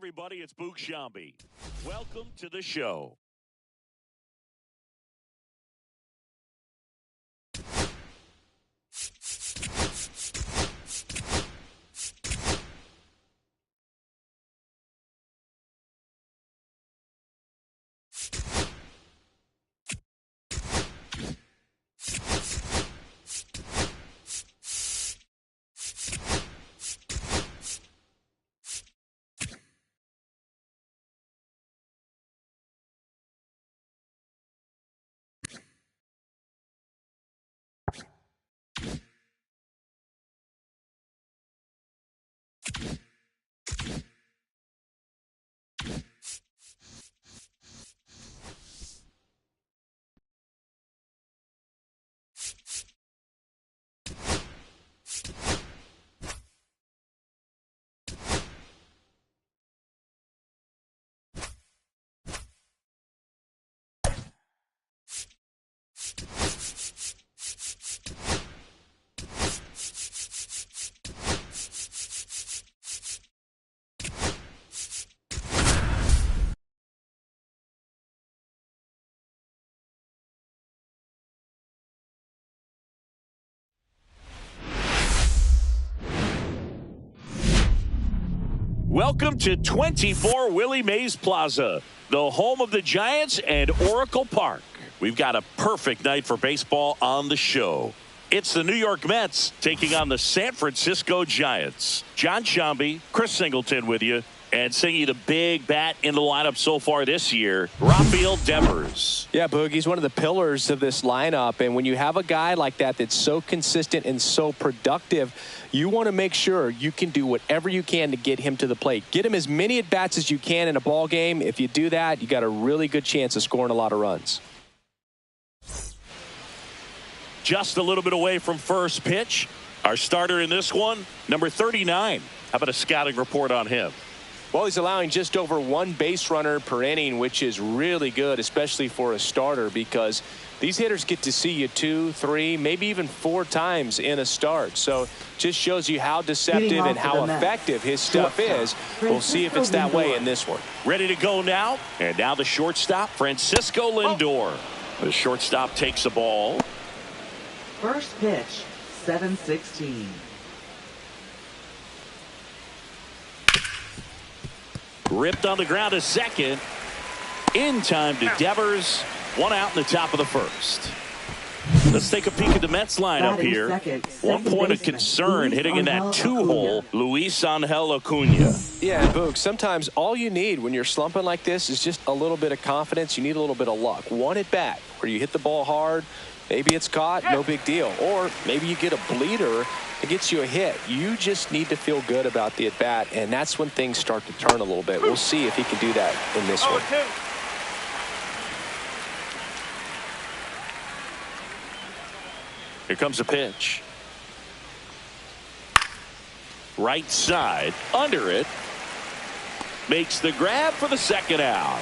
everybody, it's Boog Shambi. Welcome to the show. Welcome to 24 Willie Mays Plaza, the home of the Giants and Oracle Park. We've got a perfect night for baseball on the show. It's the New York Mets taking on the San Francisco Giants. John Shambi, Chris Singleton with you, and singing the big bat in the lineup so far this year, Rafael Devers. Yeah, Boog, he's one of the pillars of this lineup, and when you have a guy like that that's so consistent and so productive, you want to make sure you can do whatever you can to get him to the plate. Get him as many at-bats as you can in a ball game. If you do that, you got a really good chance of scoring a lot of runs. Just a little bit away from first pitch. Our starter in this one, number 39. How about a scouting report on him? Well, he's allowing just over one base runner per inning, which is really good, especially for a starter, because these hitters get to see you 2, 3, maybe even 4 times in a start. So just shows you how deceptive and how effective his stuff is. We'll see if it's that way in this one. Ready to go now. And now the shortstop, Francisco Lindor. The shortstop takes the ball. First pitch, 7:16. Ripped on the ground to second. In time to Devers. 1 out in the top of the first. Let's take a peek at the Mets lineup here. One point of concern hitting in that 2-hole, Luis Angel Acuna. Yeah, and Boog, sometimes all you need when you're slumping like this is just a little bit of confidence. You need a little bit of luck. One at bat where you hit the ball hard. Maybe it's caught, no big deal. Or maybe you get a bleeder that gets you a hit. You just need to feel good about the at-bat, and that's when things start to turn a little bit. We'll see if he can do that in this one. Here comes a pitch. Right side, under it. Makes the grab for the second out.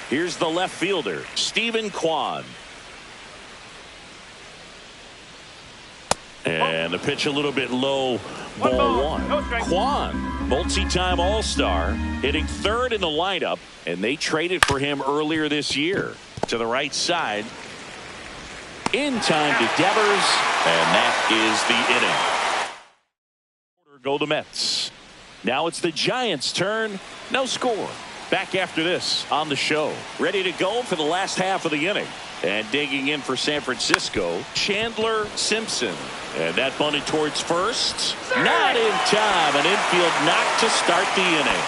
Here's the left fielder, Stephen Kwan. And the pitch a little bit low, ball 1. Kwan, multi-time All-Star, hitting third in the lineup, and they traded for him earlier this year. To the right side, in time to Devers, and that is the inning. Go the Mets. Now it's the Giants' turn. No score. Back after this on the show. Ready to go for the last half of the inning. And digging in for San Francisco, Chandler Simpson. And that bunted towards first. Not in time. An infield knock to start the inning.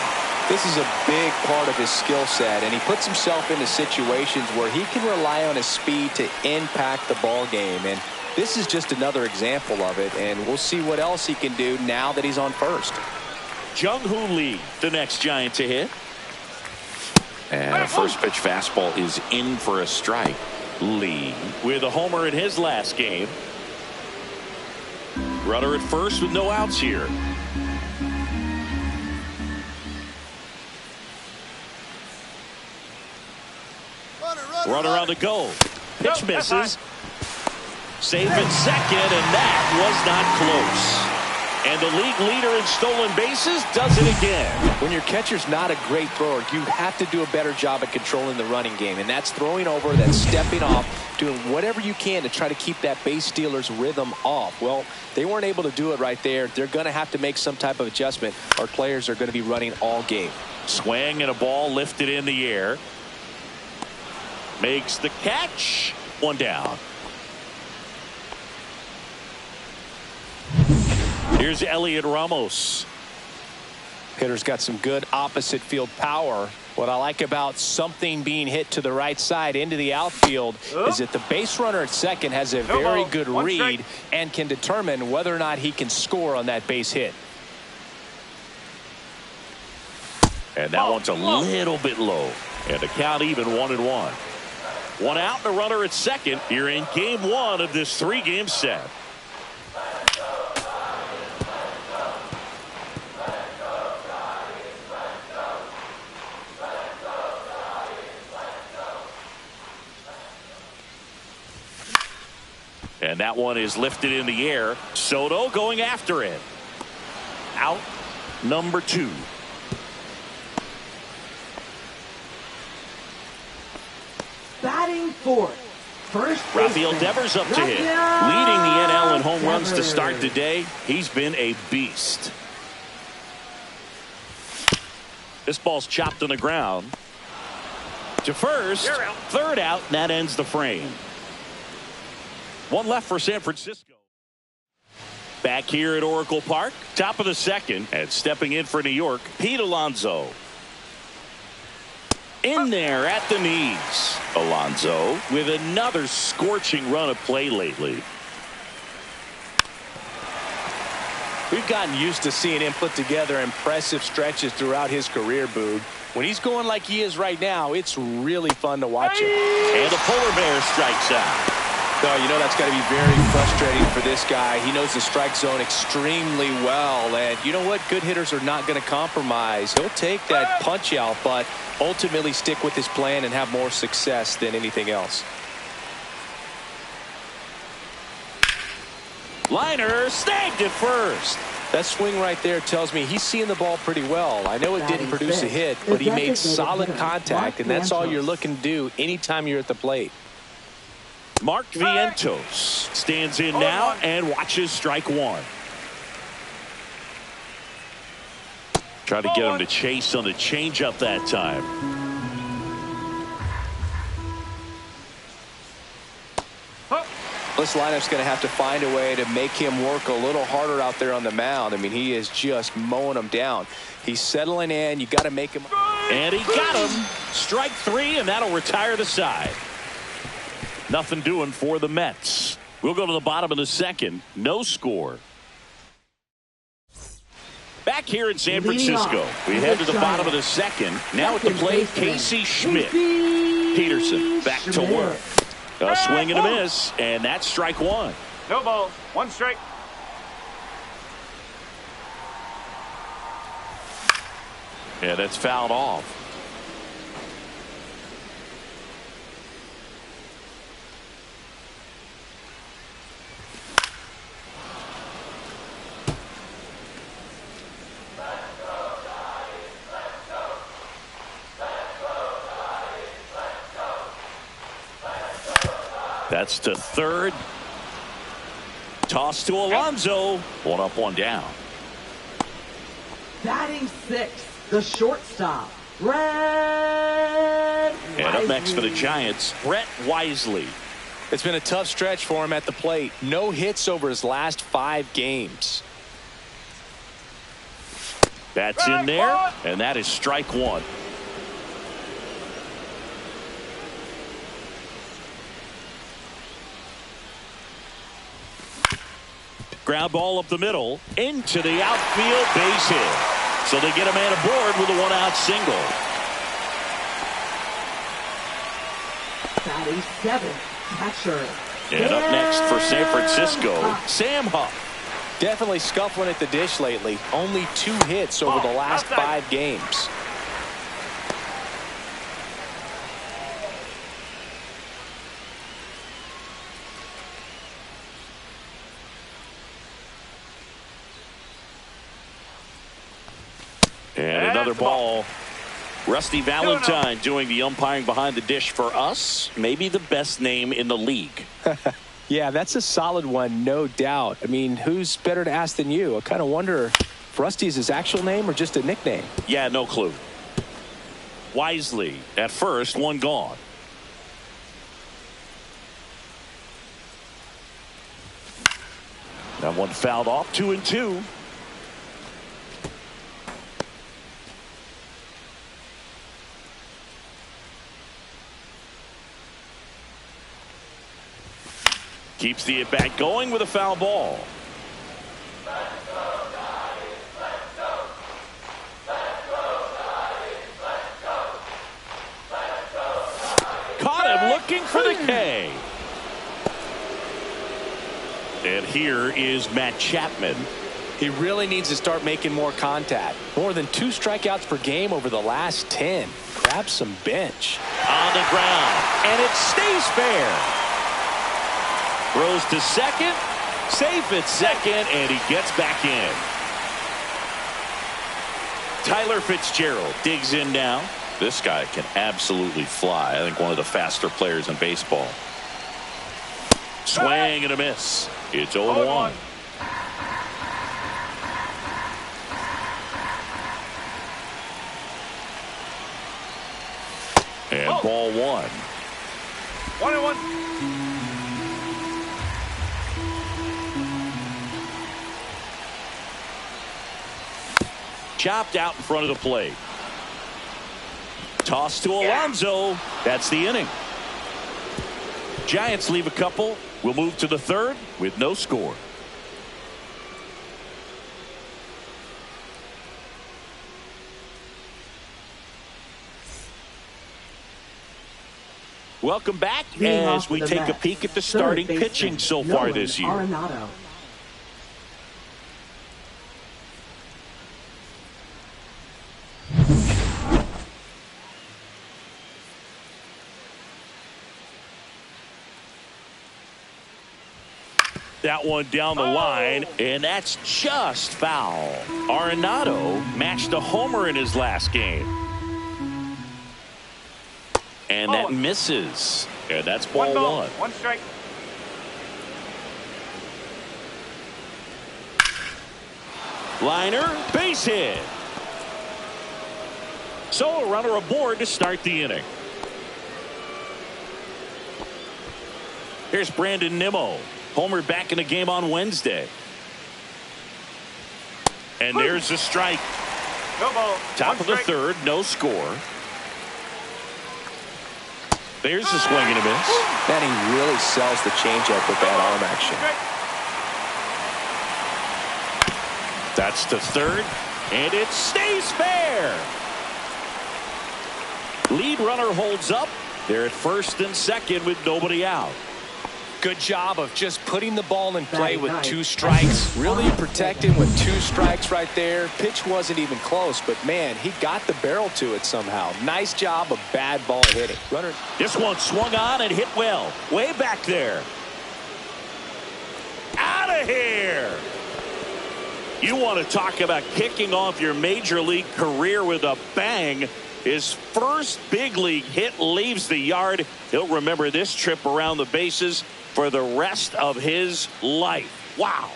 This is a big part of his skill set, and he puts himself into situations where he can rely on his speed to impact the ball game. And this is just another example of it, and we'll see what else he can do now that he's on first. Jung-Hoo Lee, the next Giant to hit. And a first pitch fastball is in for a strike. Lee with a homer in his last game. Runner at first with no outs here. Runner on the go. Pitch misses. Safe at second, and that was not close. And the league leader in stolen bases does it again. When your catcher's not a great thrower, you have to do a better job at controlling the running game. And that's throwing over, that's stepping off, doing whatever you can to try to keep that base stealer's rhythm off. Well, they weren't able to do it right there. They're going to have to make some type of adjustment. Our players are going to be running all game. Swing and a ball lifted in the air. Makes the catch. One down. Here's Elliot Ramos. Hitter's got some good opposite field power. What I like about something being hit to the right side into the outfield is that the base runner at second has a very good read and can determine whether or not he can score on that base hit. And that one's a little bit low. And the count even 1-1. One out and a runner at second here in game one of this 3-game set. And that one is lifted in the air. Soto going after it. Out number 2. Batting fourth. First Rafael baseman, Devers up to hit. Rafael Leading the NL in home runs to Devers. start today. He's been a beast. This ball's chopped on the ground. To first. Third out. And that ends the frame. One left for San Francisco. Back here at Oracle Park. Top of the second. And stepping in for New York, Pete Alonso. In there at the knees. Alonso with another scorching run of play lately. We've gotten used to seeing him put together impressive stretches throughout his career, Boog. When he's going like he is right now, it's really fun to watch him. And the polar bear strikes out. No, you know that's got to be very frustrating for this guy. He knows the strike zone extremely well. And you know what? Good hitters are not going to compromise. He'll take that punch out, but ultimately stick with his plan and have more success than anything else. Liner snagged at first. That swing right there tells me he's seeing the ball pretty well. I know it didn't produce a hit, but he made solid contact, and that's all you're looking to do anytime you're at the plate. Mark Vientos stands in now and watches strike one. Try to get him to chase on the changeup that time. This lineup's going to have to find a way to make him work a little harder out there on the mound. I mean, he is just mowing them down. He's settling in. You got to make him. And he got him. Strike 3, and that'll retire the side. Nothing doing for the Mets. We'll go to the bottom of the second. No score. Back here in San Francisco, we head to the bottom of the second. Now at the plate, Casey Schmidt. Peterson back to work. A swing and a miss, and that's strike one. No balls, one strike. Yeah, that's fouled off. That's to third. Toss to Alonso. One up, one down. Batting sixth, the shortstop, Brett And up next for the Wisely. Giants, Brett Wisely. It's been a tough stretch for him at the plate. No hits over his last 5 games. That's in there, and that is strike one. Ground ball up the middle into the outfield, base hit. So they get a man aboard with a one-out single. Batting seventh, catcher. And up next for San Francisco, Sam Huff. Definitely scuffling at the dish lately. Only 2 hits over the last 5 games. another ball. Rusty Valentine doing the umpiring behind the dish for us. Maybe the best name in the league. Yeah, that's a solid one, no doubt. I mean, who's better to ask than you? I kind of wonder if Rusty is his actual name or just a nickname. Yeah, no clue. Wisely at first, one gone. That one fouled off, 2-2. Keeps the at-bat going with a foul ball. Caught him looking for the K. And here is Matt Chapman. He really needs to start making more contact. More than 2 strikeouts per game over the last 10. Grab some bench. On the ground, and it stays fair. Throws to second, safe at second, and he gets back in. Tyler Fitzgerald digs in now. This guy can absolutely fly. I think one of the faster players in baseball. Swing and a miss. It's 0-1. And ball 1. 1-1. Chopped out in front of the plate. Toss to Alonso. That's the inning. Giants leave a couple. We'll move to the third with no score. Welcome back as we take a peek at the starting pitching so far this year. That one down the line, and that's just foul. Arenado matched a homer in his last game. And that misses. And that's ball 1. 1 strike. Liner, base hit. So a runner aboard to start the inning. Here's Brandon Nimmo. Homer back in the game on Wednesday. And there's a strike. No ball. Top of the third, no score. There's a swing and a miss. Man, he really sells the changeup with that arm action. That's to third, and it stays fair. Lead runner holds up. They're at first and second with nobody out. Good job of just putting the ball in play with 2 strikes. Really protecting with 2 strikes right there. Pitch wasn't even close, but man, he got the barrel to it somehow. Nice job of bad ball hitting. Runner. This one swung on and hit well. Way back there. Out of here. You want to talk about kicking off your major league career with a bang. His first big league hit leaves the yard. He'll remember this trip around the bases for the rest of his life. Wow.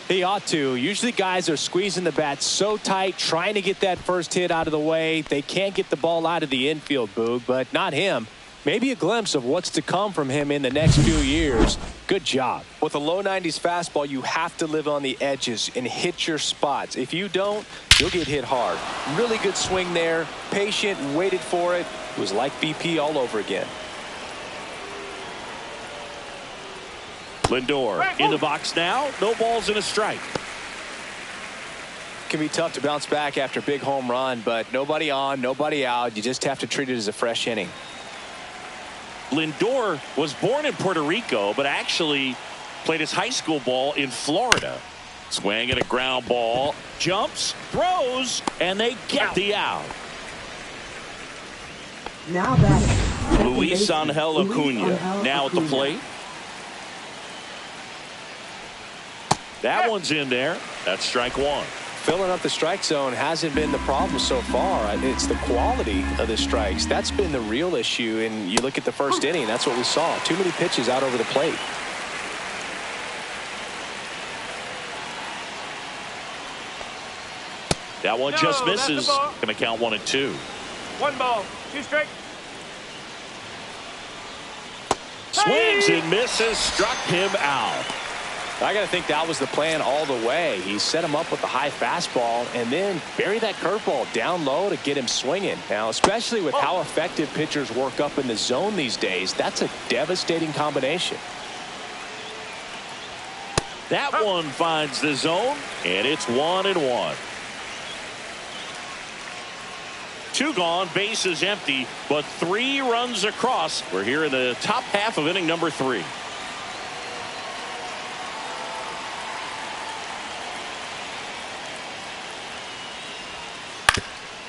He ought to. Usually guys are squeezing the bat so tight, trying to get that first hit out of the way. They can't get the ball out of the infield, Boog, but not him. Maybe a glimpse of what's to come from him in the next few years. Good job. With a low 90s fastball, you have to live on the edges and hit your spots. If you don't, you'll get hit hard. Really good swing there. Patient, waited for it. It was like BP all over again. Lindor in the box now. No balls and a strike. Can be tough to bounce back after a big home run, but nobody on, nobody out. You just have to treat it as a fresh inning. Lindor was born in Puerto Rico, but actually played his high school ball in Florida. Swing and a ground ball. Jumps, throws, and they get the out. Now batting. Luis Angel Acuna now at the plate. That one's in there. That's strike 1. filling up the strike zone hasn't been the problem so far. It's the quality of the strikes. That's been the real issue. And you look at the first inning, that's what we saw. Too many pitches out over the plate. That one just misses. Going to count 1-2. 1 ball, 2 strikes. Swings and misses, struck him out. I got to think that was the plan all the way. He set him up with the high fastball and then bury that curveball down low to get him swinging. Now, especially with how effective pitchers work up in the zone these days, that's a devastating combination. That one finds the zone, and it's 1-1. 2 gone, bases empty, but 3 runs across. We're here in the top half of inning number 3.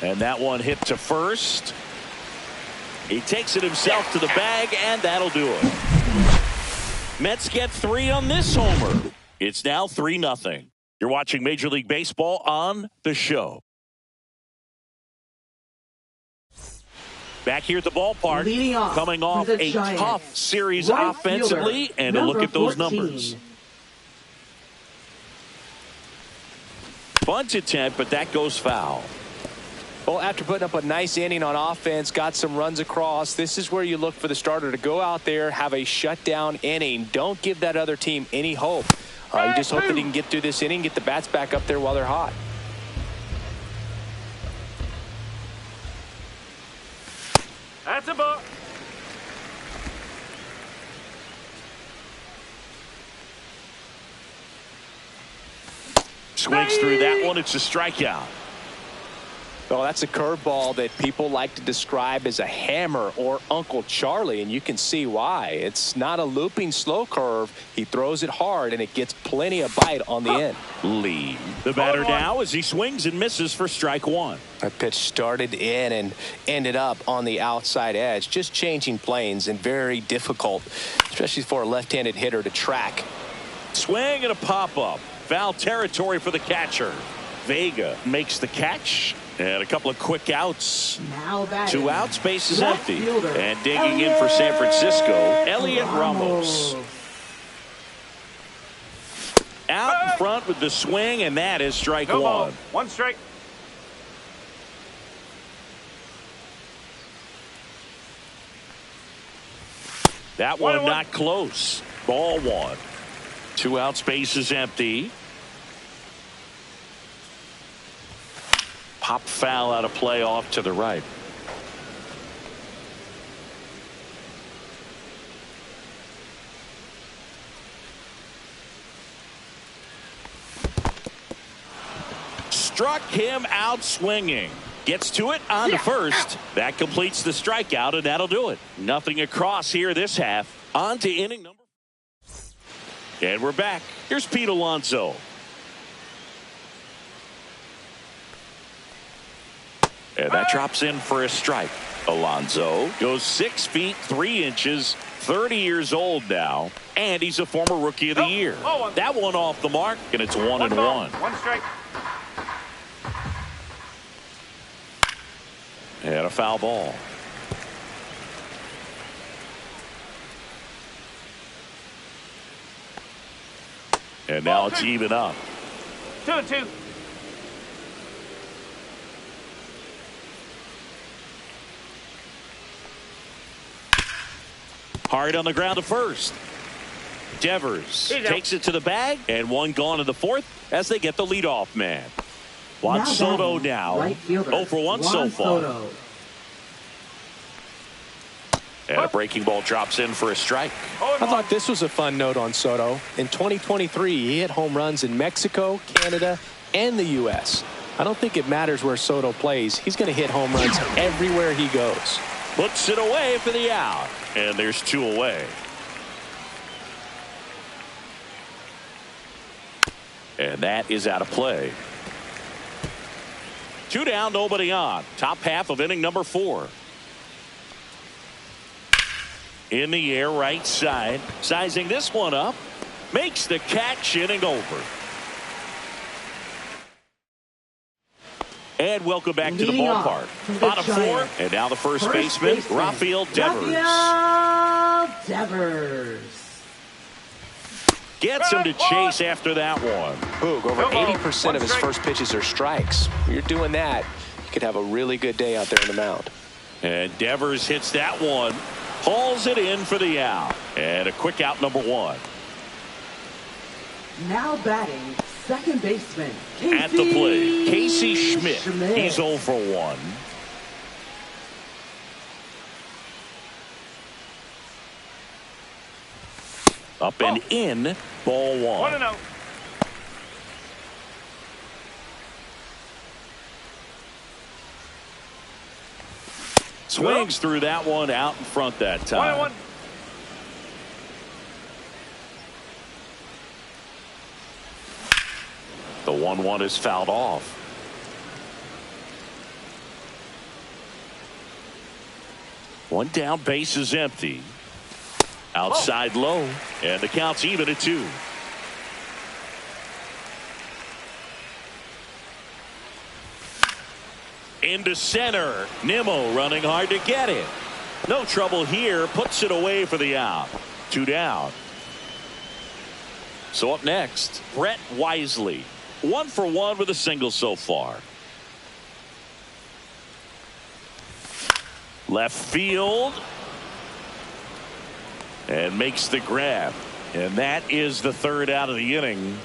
And that one hit to first. He takes it himself to the bag, and that'll do it. Mets get 3 on this homer. It's now 3-0. You're watching Major League Baseball on The Show. Back here at the ballpark, coming off a tough series offensively, and a look at those numbers. Bunt attempt, but that goes foul. Well, after putting up a nice inning on offense, got some runs across, this is where you look for the starter to go out there, have a shutdown inning. Don't give that other team any hope. You just hope that he can get through this inning, get the bats back up there while they're hot. That's a ball. Swings through that one. It's a strikeout. Well, that's a curveball that people like to describe as a hammer or Uncle Charlie, and you can see why. It's not a looping slow curve. He throws it hard, and it gets plenty of bite on the end. Lee, the batter now as he swings and misses for strike 1. That pitch started in and ended up on the outside edge, just changing planes, and very difficult, especially for a left-handed hitter to track. Swing and a pop-up. Foul territory for the catcher. Vega makes the catch. And a couple of quick outs. 2 outs, base is empty. And digging in for San Francisco, Elliot Ramos. Out in front with the swing, and that is strike 1. Ball. 1 strike. That one not close. Ball 1. 2 outs, base is empty. Pop foul out of play off to the right. Struck him out swinging. Gets to it on to first. That completes the strikeout, and that'll do it. Nothing across here this half. On to inning number. And we're back. Here's Pete Alonso. And that drops in for a strike. Alonso goes 6 feet 3 inches, 30 years old now, and he's a former Rookie of the Year. That one off the mark, and it's 1-1. 1 strike. And a foul ball. And now it's even up. 2-2. Hard on the ground to first. Devers takes it to the bag, and 1 gone in the 4th as they get the leadoff man. Juan Soto now. Right fielder, 0 for 1 so far. Soto. And a breaking ball drops in for a strike. I thought this was a fun note on Soto. In 2023, he hit home runs in Mexico, Canada, and the U.S. I don't think it matters where Soto plays. He's going to hit home runs everywhere he goes. Puts it away for the out. And there's 2 away. And that is out of play. 2 down, nobody on. Top half of inning number 4. In the air, right side. Sizing this one up. Makes the catch, inning over. And welcome back to the Leading off ballpark. for the Bottom four, Giants. and now the first baseman, Rafael Devers. Rafael Devers. Gets him to chase after that one. Boog, over 80% of his first pitches are strikes. When you're doing that, you could have a really good day out there on the mound. And Devers hits that one. Hauls it in for the out. And a quick out, number one. Now batting, second baseman, At the plate, Casey Schmidt. He's 0 for 1. Up and in, ball 1. 1-0. Swings through that one out in front that time. 1-1. The 1-1 is fouled off. One down, base is empty. Outside low, and the count's even at 2. Into center. Nimmo running hard to get it. No trouble here. Puts it away for the out. 2 down. So up next, Brett Wisely. 1 for 1 with a single so far. Left field. And makes the grab. And that is the third out of the inning.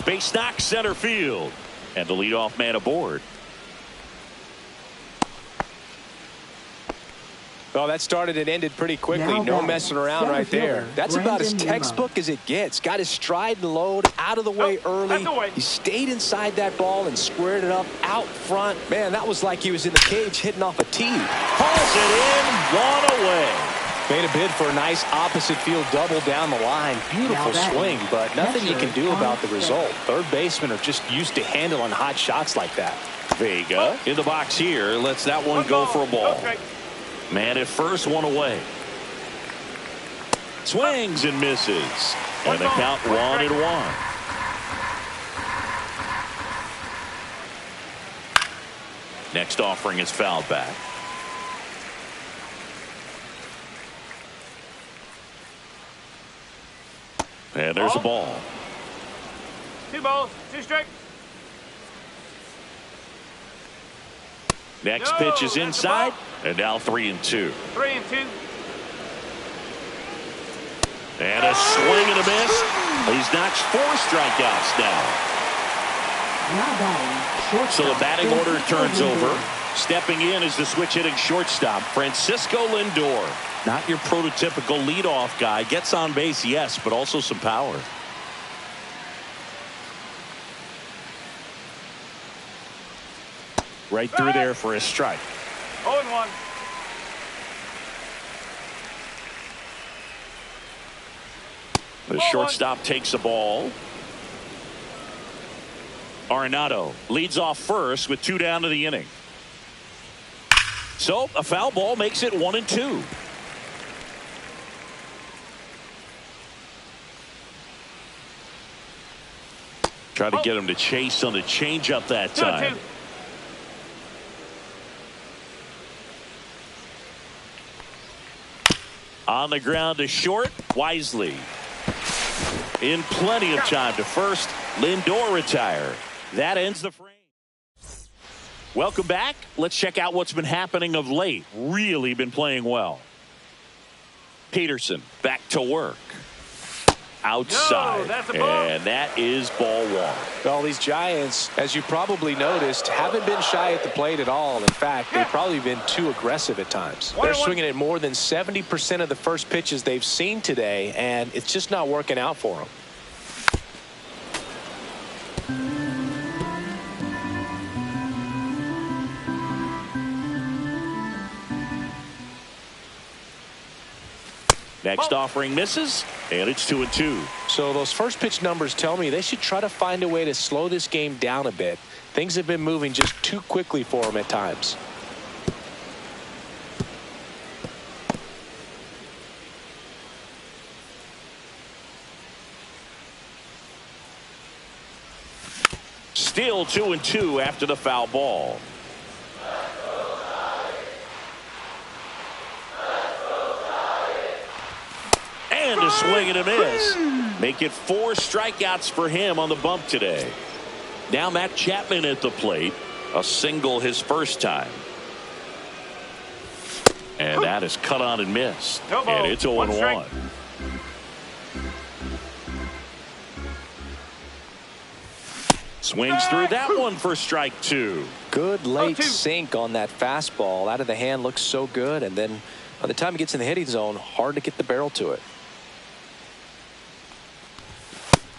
Base knock center field. And the leadoff man aboard. Well, that started and ended pretty quickly. Now No batting, messing around center right there. fielder, That's about as Brandon Nimmo. textbook as it gets. Got his stride and load out of the way early. That's away. He stayed inside that ball and squared it up out front. Man, that was like he was in the cage hitting off a tee. Hauls it in. 1 away. Made a bid for a nice opposite field double down the line. Beautiful Now batting, swing, but nothing you can do catcher, about the Tom result. Third basemen are just used to handling hot shots like that. Vega in the box here. Lets that one go for a ball. Man at first, 1 away. Swings and misses. And the count 1-1. Next offering is fouled back. And there's a ball. 2 balls, 2 strikes. Next No, pitch is that's a inside. ball. And now 3-2. 3-2. And a swing and a miss. He's notched 4 strikeouts now. Now batting, shortstop, So the batting order Francisco turns Lindor. over. Stepping in is the switch hitting shortstop, Francisco Lindor. Not your prototypical leadoff guy. Gets on base, yes, but also some power. Right through there for a strike. 0-1. The shortstop takes the ball. Arenado leads off first with 2 down to the inning. So a foul ball makes it 1-2. Try to get him to chase on the changeup that time. 2-2. On the ground to short, Wisely. In plenty of time to first. Lindor retired. That ends the frame. Welcome back. Let's check out what's been happening of late. Really been playing well. Peterson back to work. Outside. No, that's a ball. And that is ball 1. Well, these Giants, as you probably noticed, haven't been shy at the plate at all. In fact, they've probably been too aggressive at times. They're 1-1. swinging at more than 70% of the first pitches they've seen today, and it's just not working out for them. Next offering misses, and it's 2-2. So those first pitch numbers tell me they should try to find a way to slow this game down a bit. Things have been moving just too quickly for them at times. Still 2-2 after the foul ball. And a swing and a miss. Make it 4 strikeouts for him on the bump today. Now Matt Chapman at the plate. A single his first time. And that is cut on and missed. And it's 0-1. Swings through that one for strike 2. Good late sink on that fastball. Out of the hand, looks so good. And then by the time it gets in the hitting zone, hard to get the barrel to it.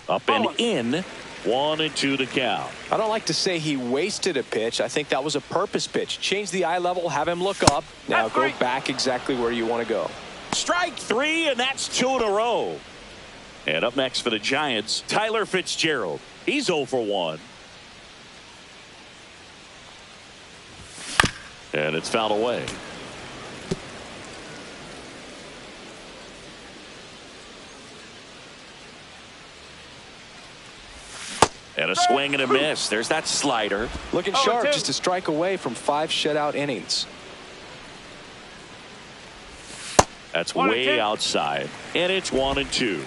Up and in. 1-2 to count. I don't like to say he wasted a pitch. I think that was a purpose pitch. Change the eye level, have him look up. Now go back exactly where you want to go. Strike 3, and that's 2 in a row. And up next for the Giants, Tyler Fitzgerald. He's 0 for 1. And it's fouled away. And a swing and a miss. There's that slider. Looking sharp, just a strike away from 5 shutout innings. That's way outside. And it's 1-2.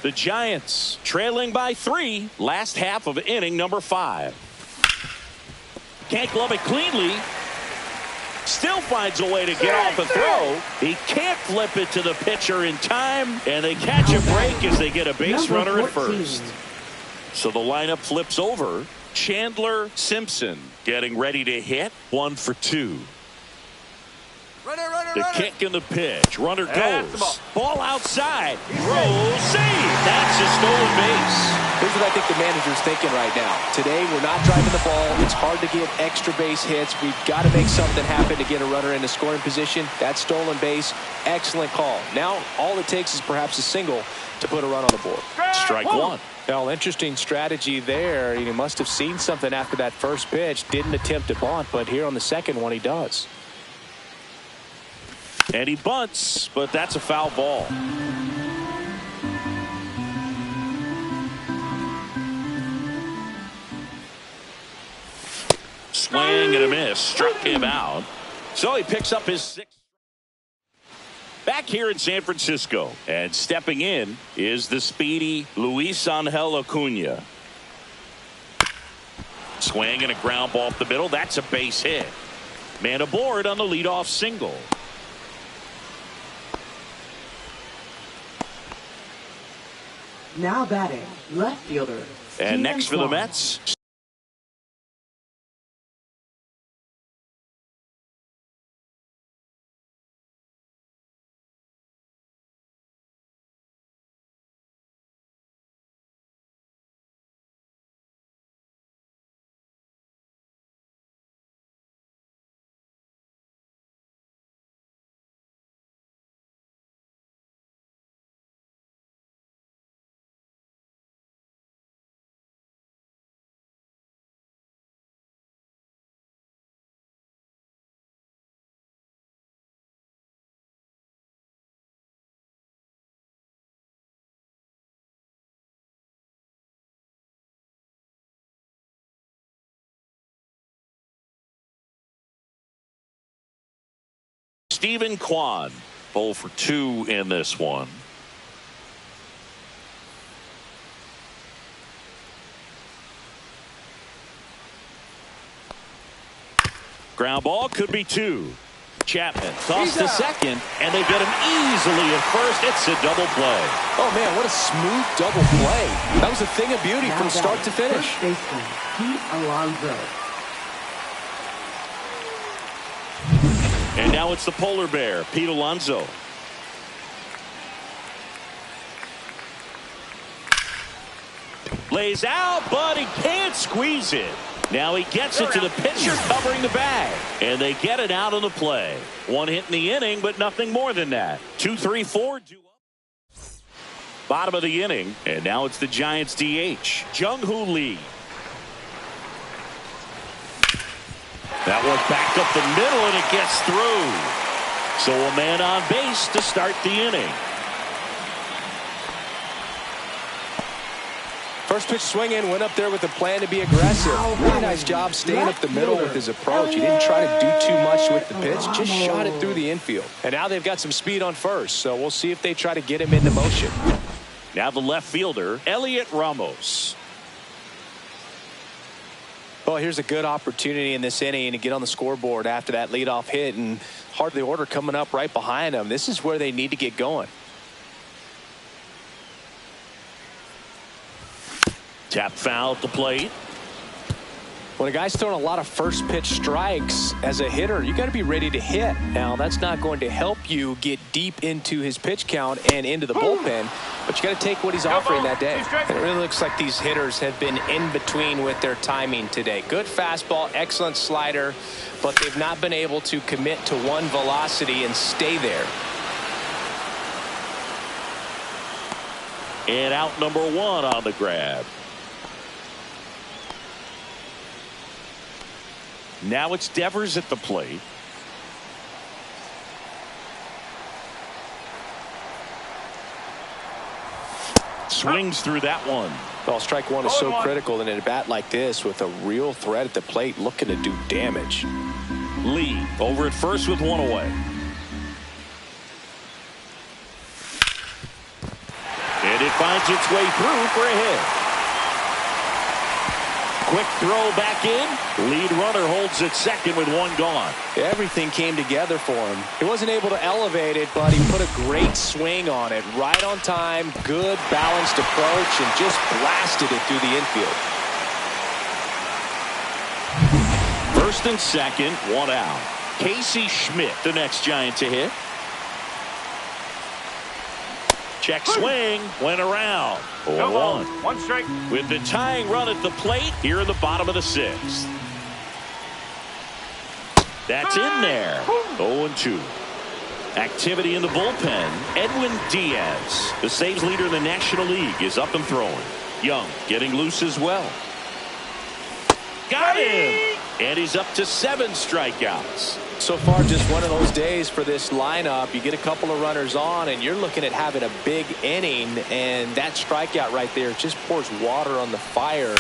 The Giants trailing by 3. Last half of inning number 5. Can't glove it cleanly. Still finds a way to get off a throw. He can't flip it to the pitcher in time. And they catch a break as they get a base runner at first. So the lineup flips over. Chandler Simpson getting ready to hit. 1 for 2. The kick and the pitch. Runner goes. Ball outside. Throws. Save. That's a stolen base. Here's what I think the manager's thinking right now. Today, we're not driving the ball. It's hard to get extra base hits. We've got to make something happen to get a runner into scoring position. That stolen base, excellent call. Now, all it takes is perhaps a single to put a run on the board. Strike 1. Well, interesting strategy there. He must have seen something after that first pitch. Didn't attempt to bunt, but here on the second one, he does. And he bunts, but that's a foul ball. Swing and a miss. Struck him out. So he picks up his 6th. Back here in San Francisco. And stepping in is the speedy Luis Angel Acuna. Swing and a ground ball up the middle. That's a base hit. Man aboard on the leadoff single. Now batting, left fielder. And next for the Mets. Stephen Kwan, 0 for 2 in this one. Ground ball could be 2. Chapman tossed to second, and they get him easily at first. It's a double play. Oh, man, what a smooth double play. That was a thing of beauty from start to finish. First baseman, Pete Alonso. And now it's the polar bear, Pete Alonso. Lays out, but he can't squeeze it. Now he gets it to the pitcher covering the bag. And they get it out of the play. One hit in the inning, but nothing more than that. 2-3-4. Bottom of the inning. And now it's the Giants DH, Jung-Hoo Lee. That one back up the middle, and it gets through. So a man on base to start the inning. First pitch swinging, went up there with a plan to be aggressive. Really nice job staying up the middle with his approach. He didn't try to do too much with the pitch, just shot it through the infield. And now they've got some speed on first, so we'll see if they try to get him into motion. Now the left fielder, Elliot Ramos. Well, here's a good opportunity in this inning to get on the scoreboard after that leadoff hit, and hardly order coming up right behind them. This is where they need to get going. Tap foul at the plate. When a guy's throwing a lot of first pitch strikes as a hitter, you got to be ready to hit. Now, that's not going to help you get deep into his pitch count and into the bullpen, but you got to take what he's offering that day. And it really looks like these hitters have been in between with their timing today. Good fastball, excellent slider, but they've not been able to commit to one velocity and stay there. And out number one on the grab. Now it's Devers at the plate. Swings through that one. Well, strike one is so critical in a bat like this with a real threat at the plate looking to do damage. Lee over at first with one away. And it finds its way through for a hit. Quick throw back in. Lead runner holds at second with one gone. Everything came together for him. He wasn't able to elevate it, but he put a great swing on it. Right on time, good balanced approach, and just blasted it through the infield. First and second, one out. Casey Schmidt, the next Giant to hit. Check swing, went around. 0-1. One strike. With the tying run at the plate here in the bottom of the sixth. That's in there. 0-2. Activity in the bullpen. Edwin Diaz, the saves leader in the National League, is up and throwing. Young getting loose as well. Got him! And he's up to 7 strikeouts. So far, just one of those days for this lineup. You get a couple of runners on, and you're looking at having a big inning, and that strikeout right there just pours water on the fire.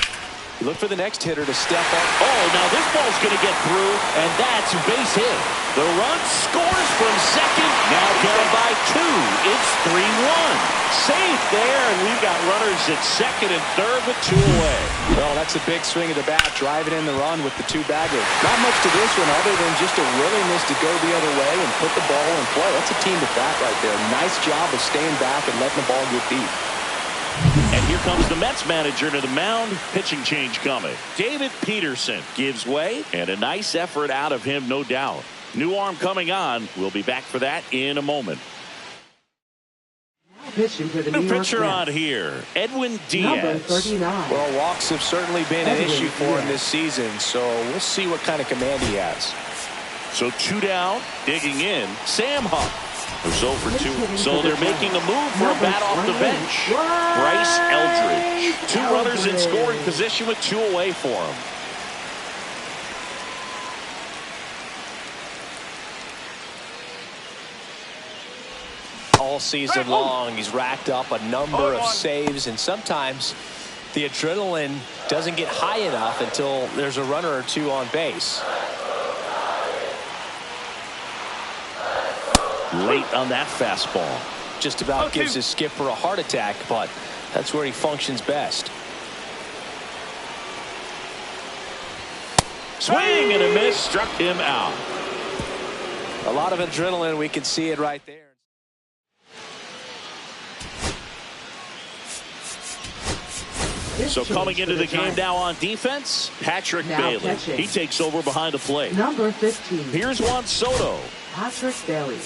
You look for the next hitter to step up. Oh, now this ball's going to get through, and that's a base hit. The run scores from second. Now down by 2. It's 3-1. Safe there, and we've got runners at second and third with 2 away. Well, that's a big swing of the bat, driving in the run with the 2-bagger. Not much to this one other than just a willingness to go the other way and put the ball in play. That's a team at bat right there. Nice job of staying back and letting the ball get deep. And here comes the Mets manager to the mound. Pitching change coming. David Peterson gives way, and a nice effort out of him, no doubt. New arm coming on. We'll be back for that in a moment. Pitching for the New York Pitcher Mets. on here, Edwin Number Diaz. 39. Well, walks have certainly been an issue for him this season, so we'll see what kind of command he has. So 2 down, digging in, Sam Huff. Who's 0 for 2. So they're making a move for a bat off the bench. Bryce Eldridge. 2 runners in scoring position with 2 away for him. All season long, he's racked up a number of saves, and sometimes the adrenaline doesn't get high enough until there's a runner or 2 on base. Late on that fastball. Just about gives his skipper a heart attack, but that's where he functions best. Swing and a miss, struck him out. A lot of adrenaline, we can see it right there. So coming into the game now on defense, Patrick Bailey. pitching. He takes over behind the plate. Number 15. Here's Juan Soto. Patrick Bailey.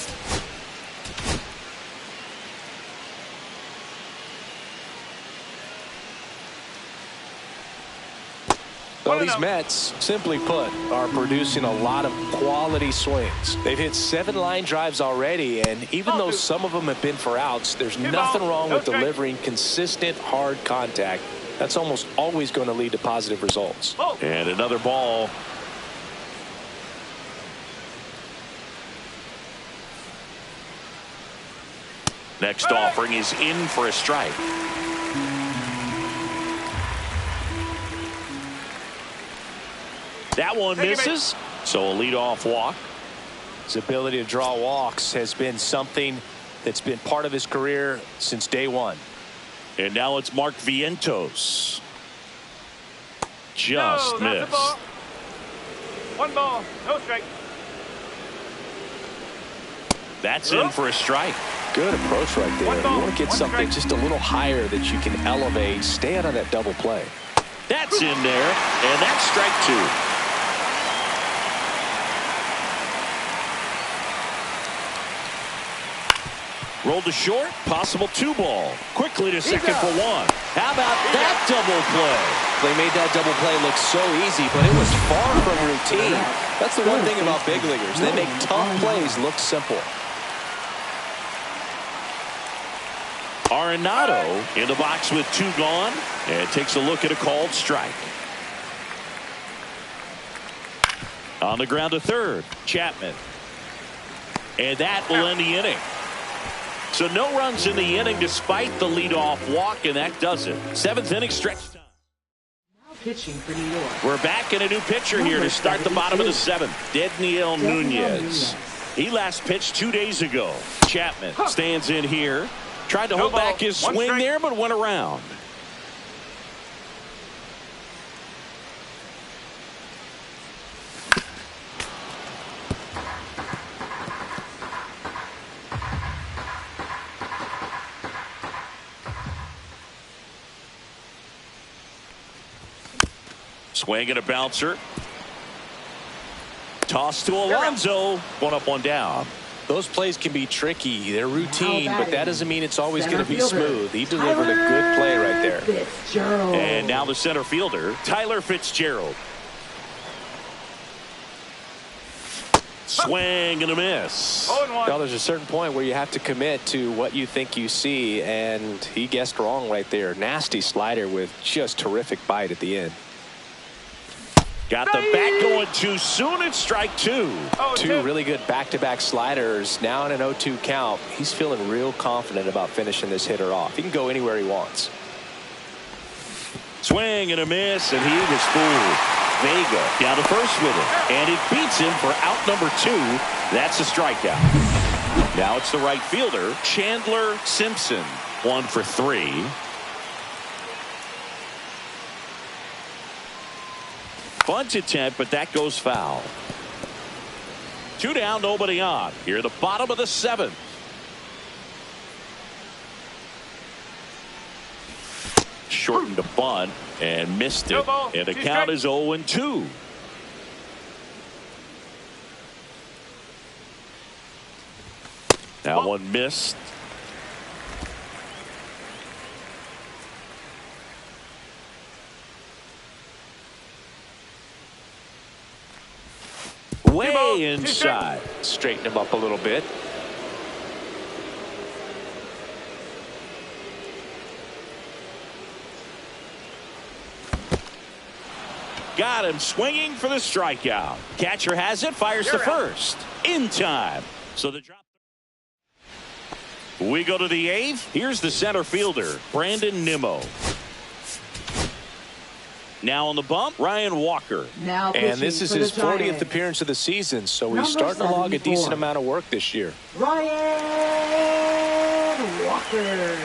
Well, these Mets, simply put, are producing a lot of quality swings. They've hit 7 line drives already, and even though some of them have been for outs, there's nothing wrong with delivering consistent, hard contact. That's almost always going to lead to positive results. And another ball. Next offering is in for a strike. That one misses, so a leadoff walk. His ability to draw walks has been something that's been part of his career since day one. And now it's Mark Vientos. Just missed. Ball. 1 ball, no strike. That's in for a strike. Good approach right there. You want to get something just a little higher that you can elevate. Stay out of that double play. That's in there, and that's strike 2. Rolled to short, possible 2 ball. Quickly to second for 1. How about that double play? They made that double play look so easy, but it was far from routine. That's the one thing about big leaguers. They make tough plays look simple. Arenado in the box with 2 gone, and takes a look at a called strike. On the ground to third, Chapman. And that will end the inning. So no runs in the inning despite the leadoff walk, and that does it. 7th inning stretch time. Now pitching for New York. We're back in a new pitcher here to start the bottom of the 7th. Dedniel Nunez. He last pitched 2 days ago. Chapman stands in here. Tried to hold back his swing there, but went around. Swing and a bouncer. Toss to Alonso. 1 up, 1 down. Those plays can be tricky. They're routine, but that doesn't mean it's always going to be smooth. He delivered a good play right there. Fitzgerald. And now the center fielder, Tyler Fitzgerald. Swing and a miss. Well, there's a certain point where you have to commit to what you think you see, and he guessed wrong right there. Nasty slider with just terrific bite at the end. Got the bat going too soon. It's strike 2. 2 really good back-to-back sliders. Now in an 0-2 count. He's feeling real confident about finishing this hitter off. He can go anywhere he wants. Swing and a miss, and he was fooled. Vega down to first with it, and it beats him for out number 2. That's a strikeout. Now it's the right fielder, Chandler Simpson. 1 for 3. Bunt attempt, but that goes foul. 2 down, nobody on. Here at the bottom of the 7th. Shortened a bunt and missed it. And the count is 0-2. Now one missed. Way inside. Straighten him up a little bit. Got him swinging for the strikeout. Catcher has it, fires to first. In time. So the drop. We go to the 8th. Here's the center fielder, Brandon Nimmo. Now on the bump, Ryan Walker. And this is his 40th appearance of the season, so he's starting to log a decent amount of work this year. Ryan Walker.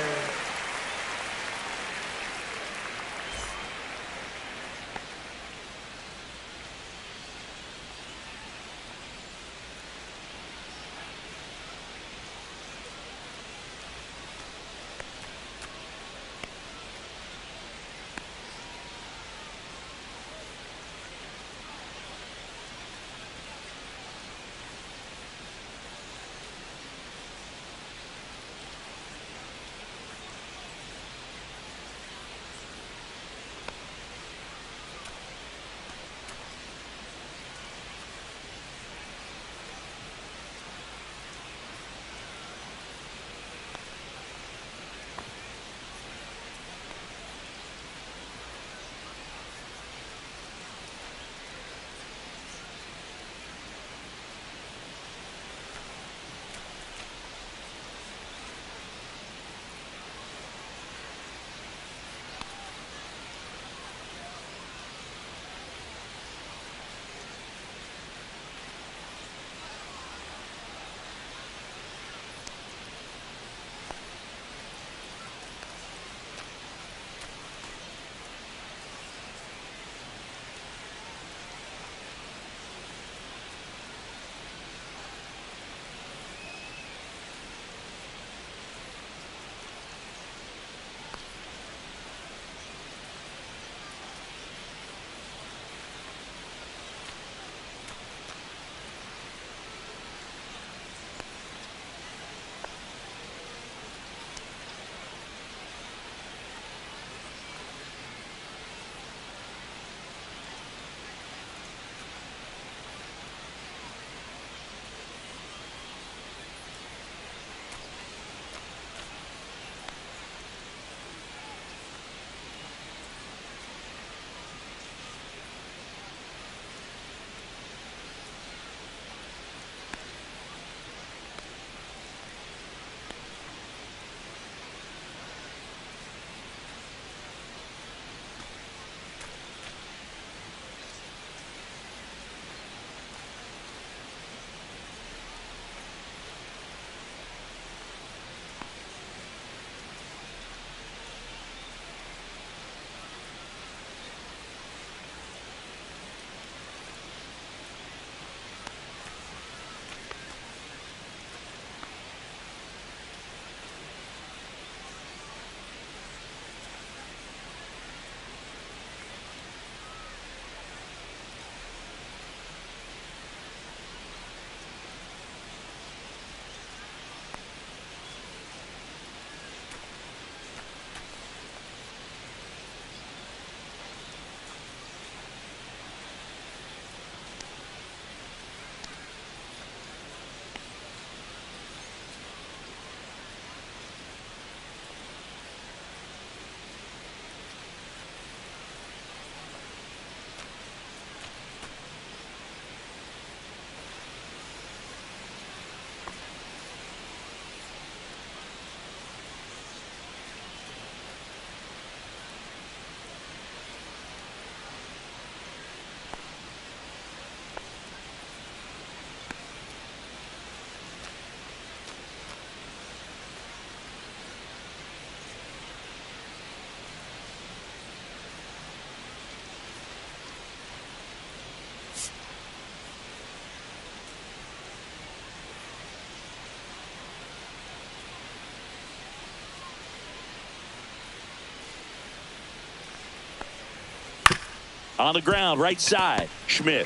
On the ground, right side. Schmidt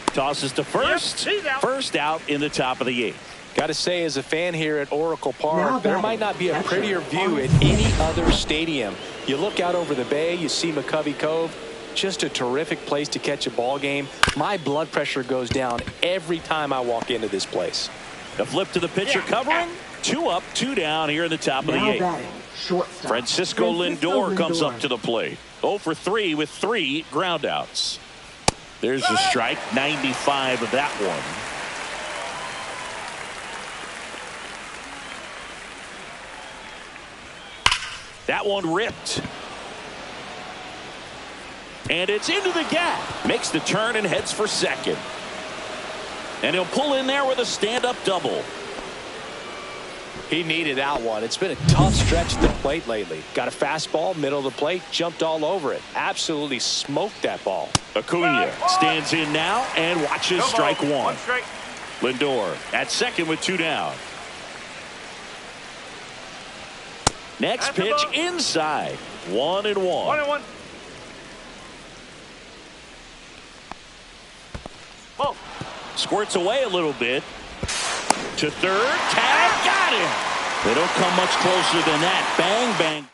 tosses to first. Yep, he's out. First out in the top of the 8th. Got to say, as a fan here at Oracle Park, there might not be a Catcher. prettier view at any other stadium. You look out over the bay, you see McCovey Cove. Just a terrific place to catch a ball game. My blood pressure goes down every time I walk into this place. The flip to the pitcher covering. 2 up, 2 down here in the top of the Now 8th. batting, shortstop. Francisco Lindor comes up to the plate. 0 for 3 with 3 groundouts. There's the strike. 95 of that one. That one ripped. And it's into the gap. Makes the turn and heads for second. And he'll pull in there with a stand-up double. He needed that one. It's been a tough stretch at the plate lately. Got a fastball, middle of the plate, jumped all over it. Absolutely smoked that ball. Acuna stands in now and watches strike one. One strike. Lindor at second with 2 down. Next That's a pitch ball. inside. 1-1. 1-1. Ball. Squirts away a little bit. To third. Tag. Got him. They don't come much closer than that. Bang, bang.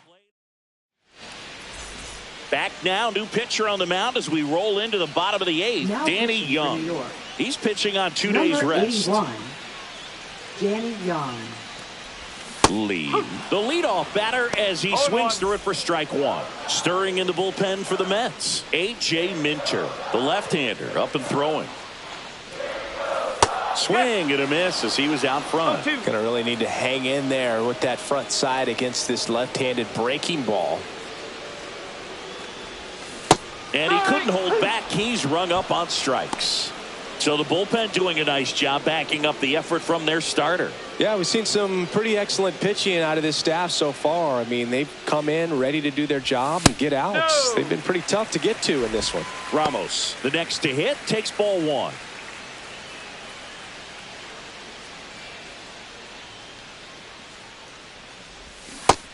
Back now. New pitcher on the mound as we roll into the bottom of the 8th. Now Danny pitching for Young. New York. He's pitching on 2 Number days rest. 81, Danny Young. Lead. The leadoff batter as he swings through it for strike one. Stirring in the bullpen for the Mets. A.J. Minter, the left-hander, up and throwing. Swing and a miss as he was out front. Going to really need to hang in there with that front side against this left-handed breaking ball. And he couldn't hold back. He's rung up on strikes. So the bullpen doing a nice job backing up the effort from their starter. Yeah, we've seen some pretty excellent pitching out of this staff so far. I mean, they've come in ready to do their job and get outs. No. They've been pretty tough to get to in this one. Ramos, the next to hit, takes ball 1.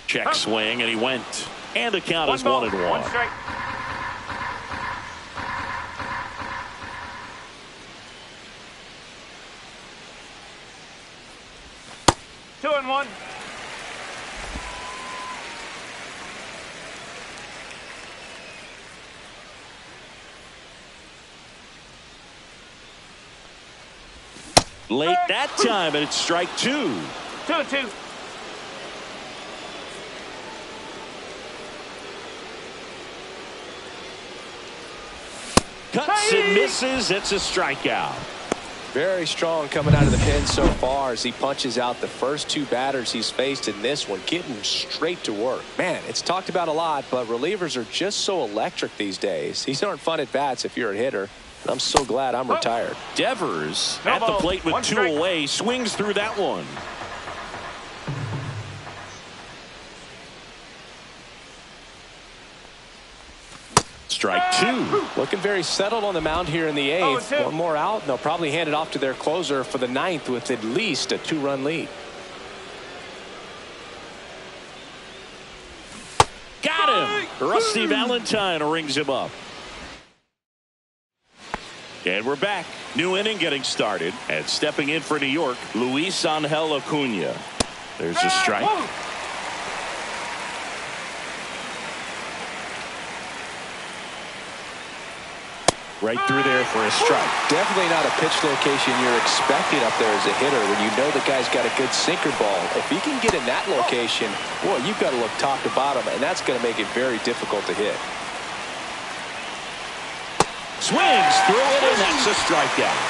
Check swing, and he went. And the count is 1-1. One strike. Two and one. Late that time, and it's strike 2. 2-2. Cuts and misses. It's a strikeout. Very strong coming out of the pen so far as he punches out the first 2 batters he's faced in this one, getting straight to work. Man, it's talked about a lot, but relievers are just so electric these days. These aren't fun at bats if you're a hitter. I'm so glad I'm retired. Devers No at the ball. plate with 1 2 strike. away. Swings through that one. Strike 2. Looking very settled on the mound here in the 8th. 0-2. One more out, and they'll probably hand it off to their closer for the 9th with at least a 2-run lead. Got him. Rusty Valentine rings him up. And we're back. New inning getting started. And stepping in for New York, Luis Angel Acuna. There's a strike. Right through there for a strike. Definitely not a pitch location you're expecting up there as a hitter when you know the guy's got a good sinker ball. If he can get in that location, boy, you've got to look top to bottom, and that's going to make it very difficult to hit. Swings through it, and that's a strikeout.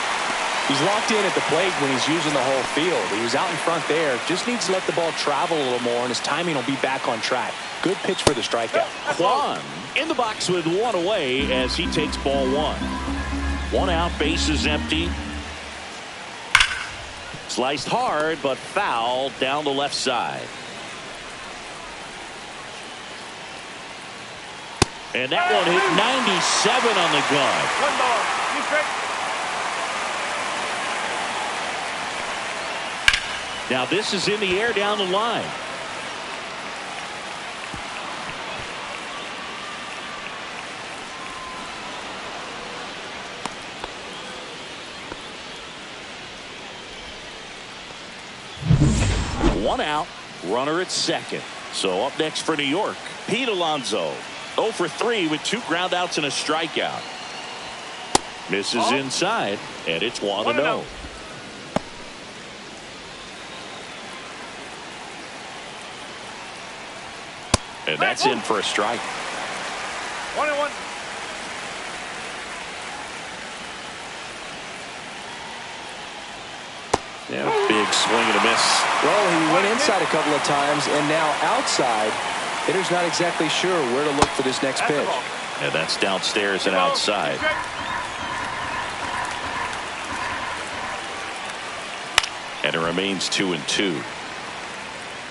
He's locked in at the plate when he's using the whole field. He was out in front there. Just needs to let the ball travel a little more, and his timing will be back on track. Good pitch for the strikeout. Kwan in the box with 1 away as he takes ball 1. 1 out, bases empty. Sliced hard, but foul down the left side. And that one hit 97 on the gun. 1 ball. 2 strikes. Now this is in the air down the line. 1 out, runner at second. So up next for New York, Pete Alonso. 0 for 3 with 2 groundouts and a strikeout. Misses inside, and it's 1-0. And that's in for a strike. 1-1. Yeah, big swing and a miss. Well, he went inside a couple of times, and now outside. Hitter's not exactly sure where to look for this next pitch. And that's downstairs and outside. And it remains 2-2.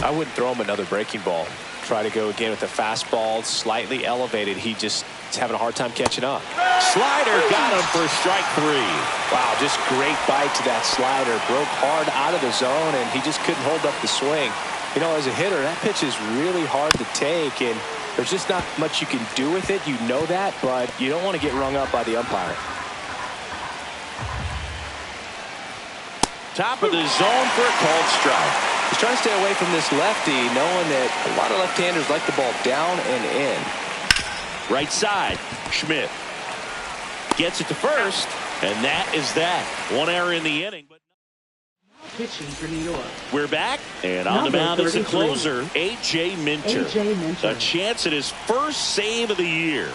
I wouldn't throw him another breaking ball. Try to go again with the fastball, slightly elevated. He just is having a hard time catching up. Slider got him for strike 3. Wow, just great bite to that slider. Broke hard out of the zone, and he just couldn't hold up the swing. You know, as a hitter, that pitch is really hard to take, and there's just not much you can do with it. You know that, but you don't want to get rung up by the umpire. Top of the zone for a called strike. He's trying to stay away from this lefty, knowing that a lot of left-handers like the ball down and in. Right side, Schmidt gets it to first, and that is that. 1 error in the inning. But Pitching for New York. we're back, and on the Number mound is the 33. closer, A.J. Minter. A.J. Minter. A chance at his first save of the year.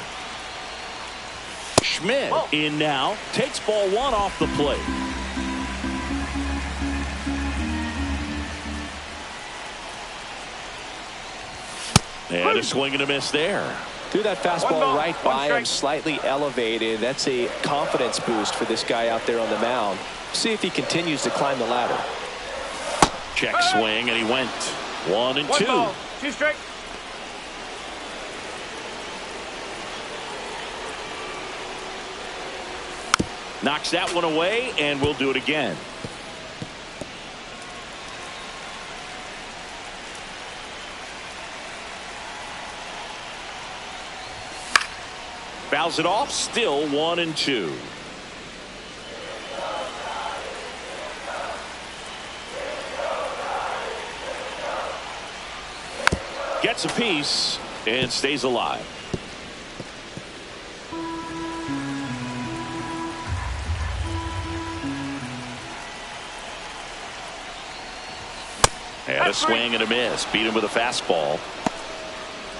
Schmidt in now, takes ball 1 off the plate. And a swing and a miss there. Threw that fastball right by him, slightly elevated. That's a confidence boost for this guy out there on the mound. See if he continues to climb the ladder. Check swing, and he went 1-2. 1 ball, 2 strike. Knocks that one away, and we'll do it again. Fouls it off, still 1-2. Gets a piece and stays alive. And a swing and a miss. Beat him with a fastball.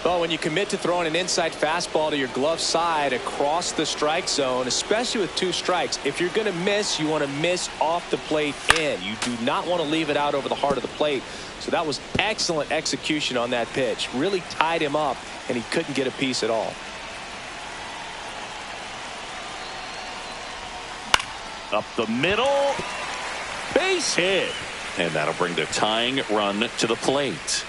Well, when you commit to throwing an inside fastball to your glove side across the strike zone, especially with 2 strikes, if you're going to miss, you want to miss off the plate in. You do not want to leave it out over the heart of the plate. So that was excellent execution on that pitch. Really tied him up, and he couldn't get a piece at all. Up the middle. Base hit. And that'll bring the tying run to the plate.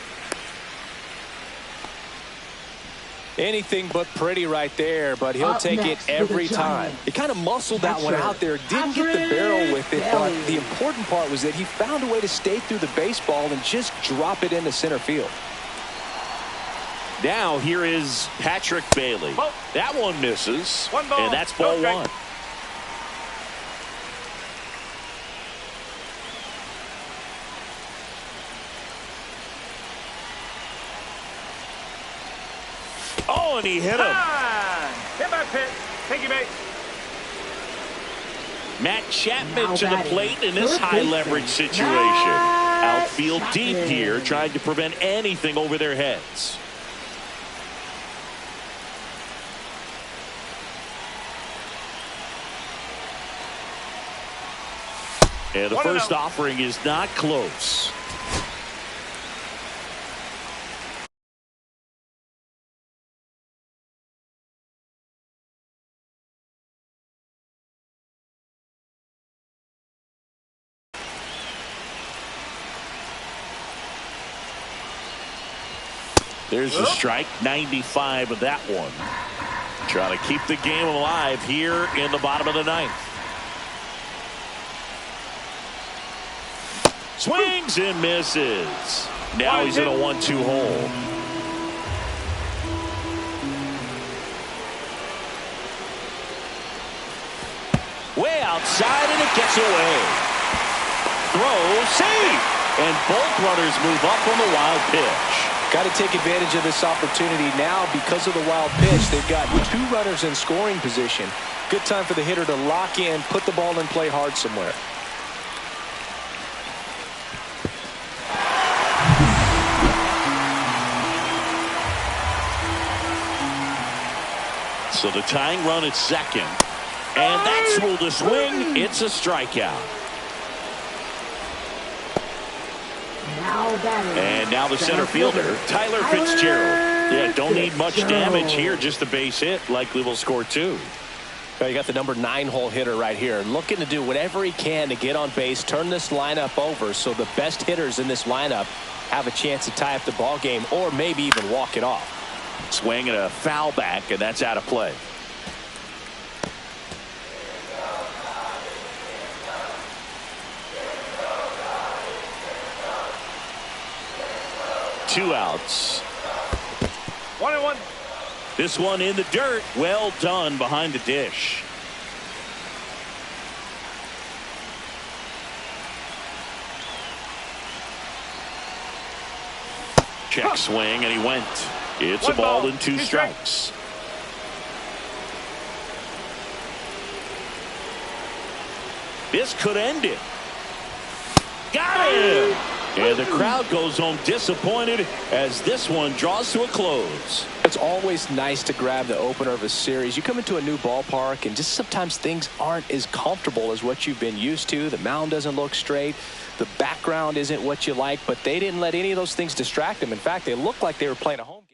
Anything but pretty right there, but he'll Up take it next for the every time. Giants. He kind of muscled that one Catcher, out there. Didn't get the barrel with it, but Bailey. the important part was that he found a way to stay through the baseball and just drop it into center field. Now here is Patrick Bailey. Ball. That one misses. 1 ball, And that's no ball strike. 1. Oh, and he hit him. Hit by pitch. Thank you, mate. Matt Chapman Now to the batting, plate in this third high baseman, leverage situation. Matt Outfield deep Chapman. here, trying to prevent anything over their heads. And the 1-0. first offering is not close. There's the strike, 95 of that one. Trying to keep the game alive here in the bottom of the 9th. Swings and misses. Now he's in a 1-2 hole. Way outside, and it gets away. Throw, save. And both runners move up on the wild pitch. Got to take advantage of this opportunity now because of the wild pitch. They've got 2 runners in scoring position. Good time for the hitter to lock in, put the ball in play hard somewhere. So the tying run at second. And that's ruled a swing. It's a strikeout. And now the center fielder, Tyler Fitzgerald. Yeah, don't need much damage here. Just a base hit. Likely will score 2. Well, you got the number 9 hole hitter right here, looking to do whatever he can to get on base, turn this lineup over so the best hitters in this lineup have a chance to tie up the ball game or maybe even walk it off. Swing and a foul back, and that's out of play. Two outs. 1-1. This one in the dirt. Well done behind the dish. Check swing, and he went. It's a ball and 2 strikes. This could end it. Got him! And the crowd goes home disappointed as this one draws to a close. It's always nice to grab the opener of a series. You come into a new ballpark and just sometimes things aren't as comfortable as what you've been used to. The mound doesn't look straight. The background isn't what you like, but they didn't let any of those things distract them. In fact, they looked like they were playing a home game.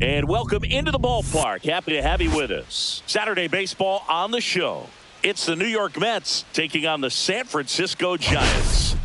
And welcome into the ballpark. Happy to have you with us. Saturday baseball on the show. It's the New York Mets taking on the San Francisco Giants.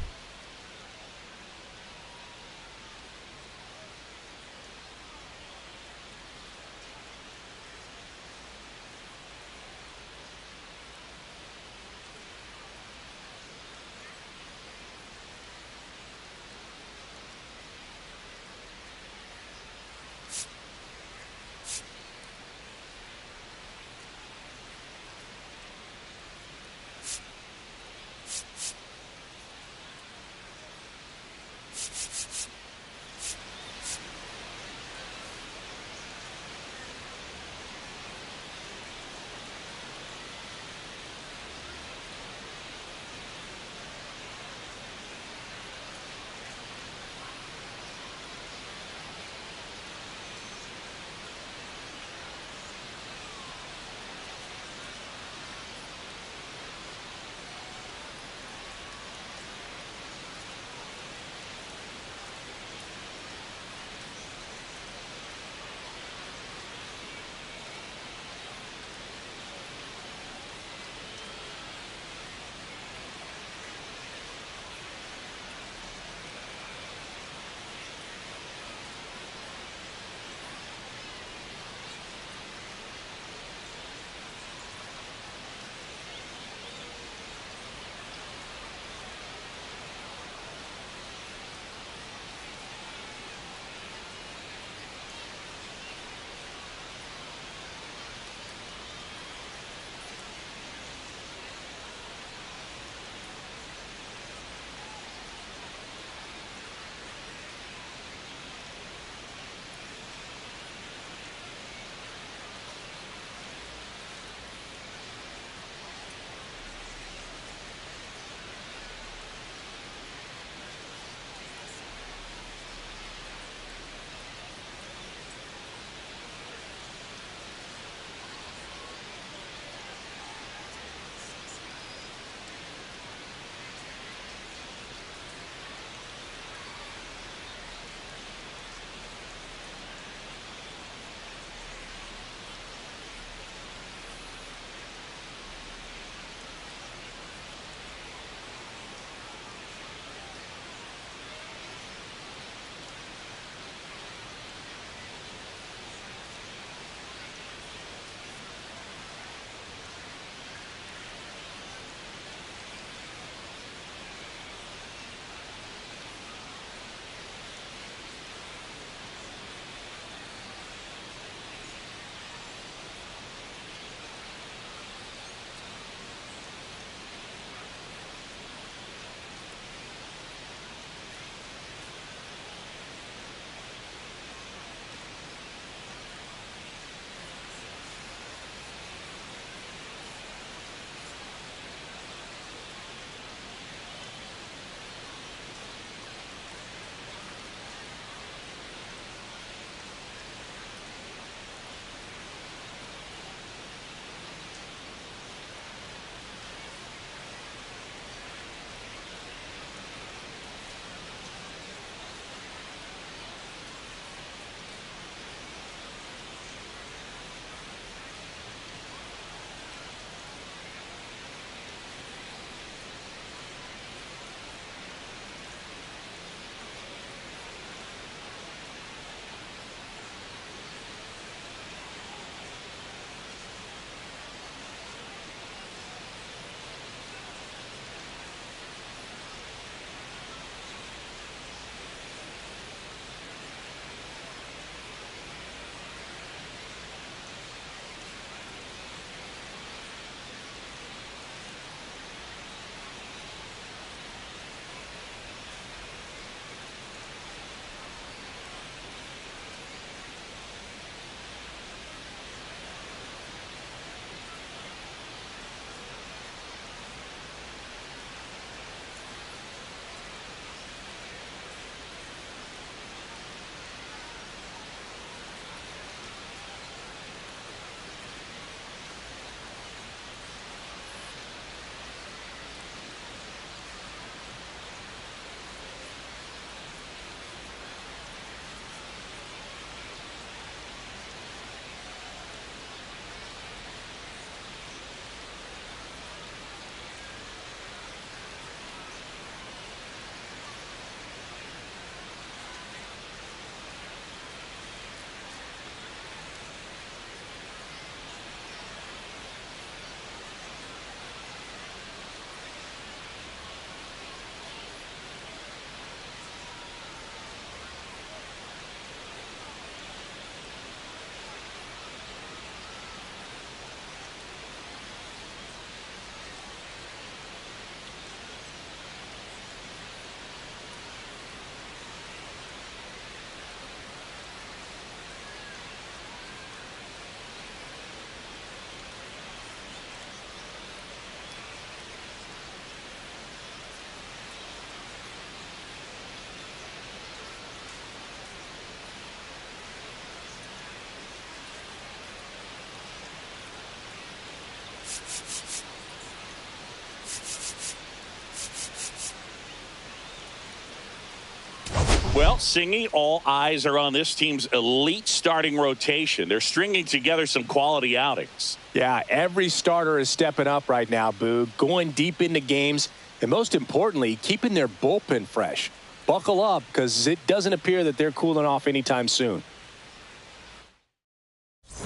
Well, Singy, all eyes are on this team's elite starting rotation. They're stringing together some quality outings. Yeah, every starter is stepping up right now, Boog, going deep into games, and most importantly, keeping their bullpen fresh. Buckle up, because it doesn't appear that they're cooling off anytime soon.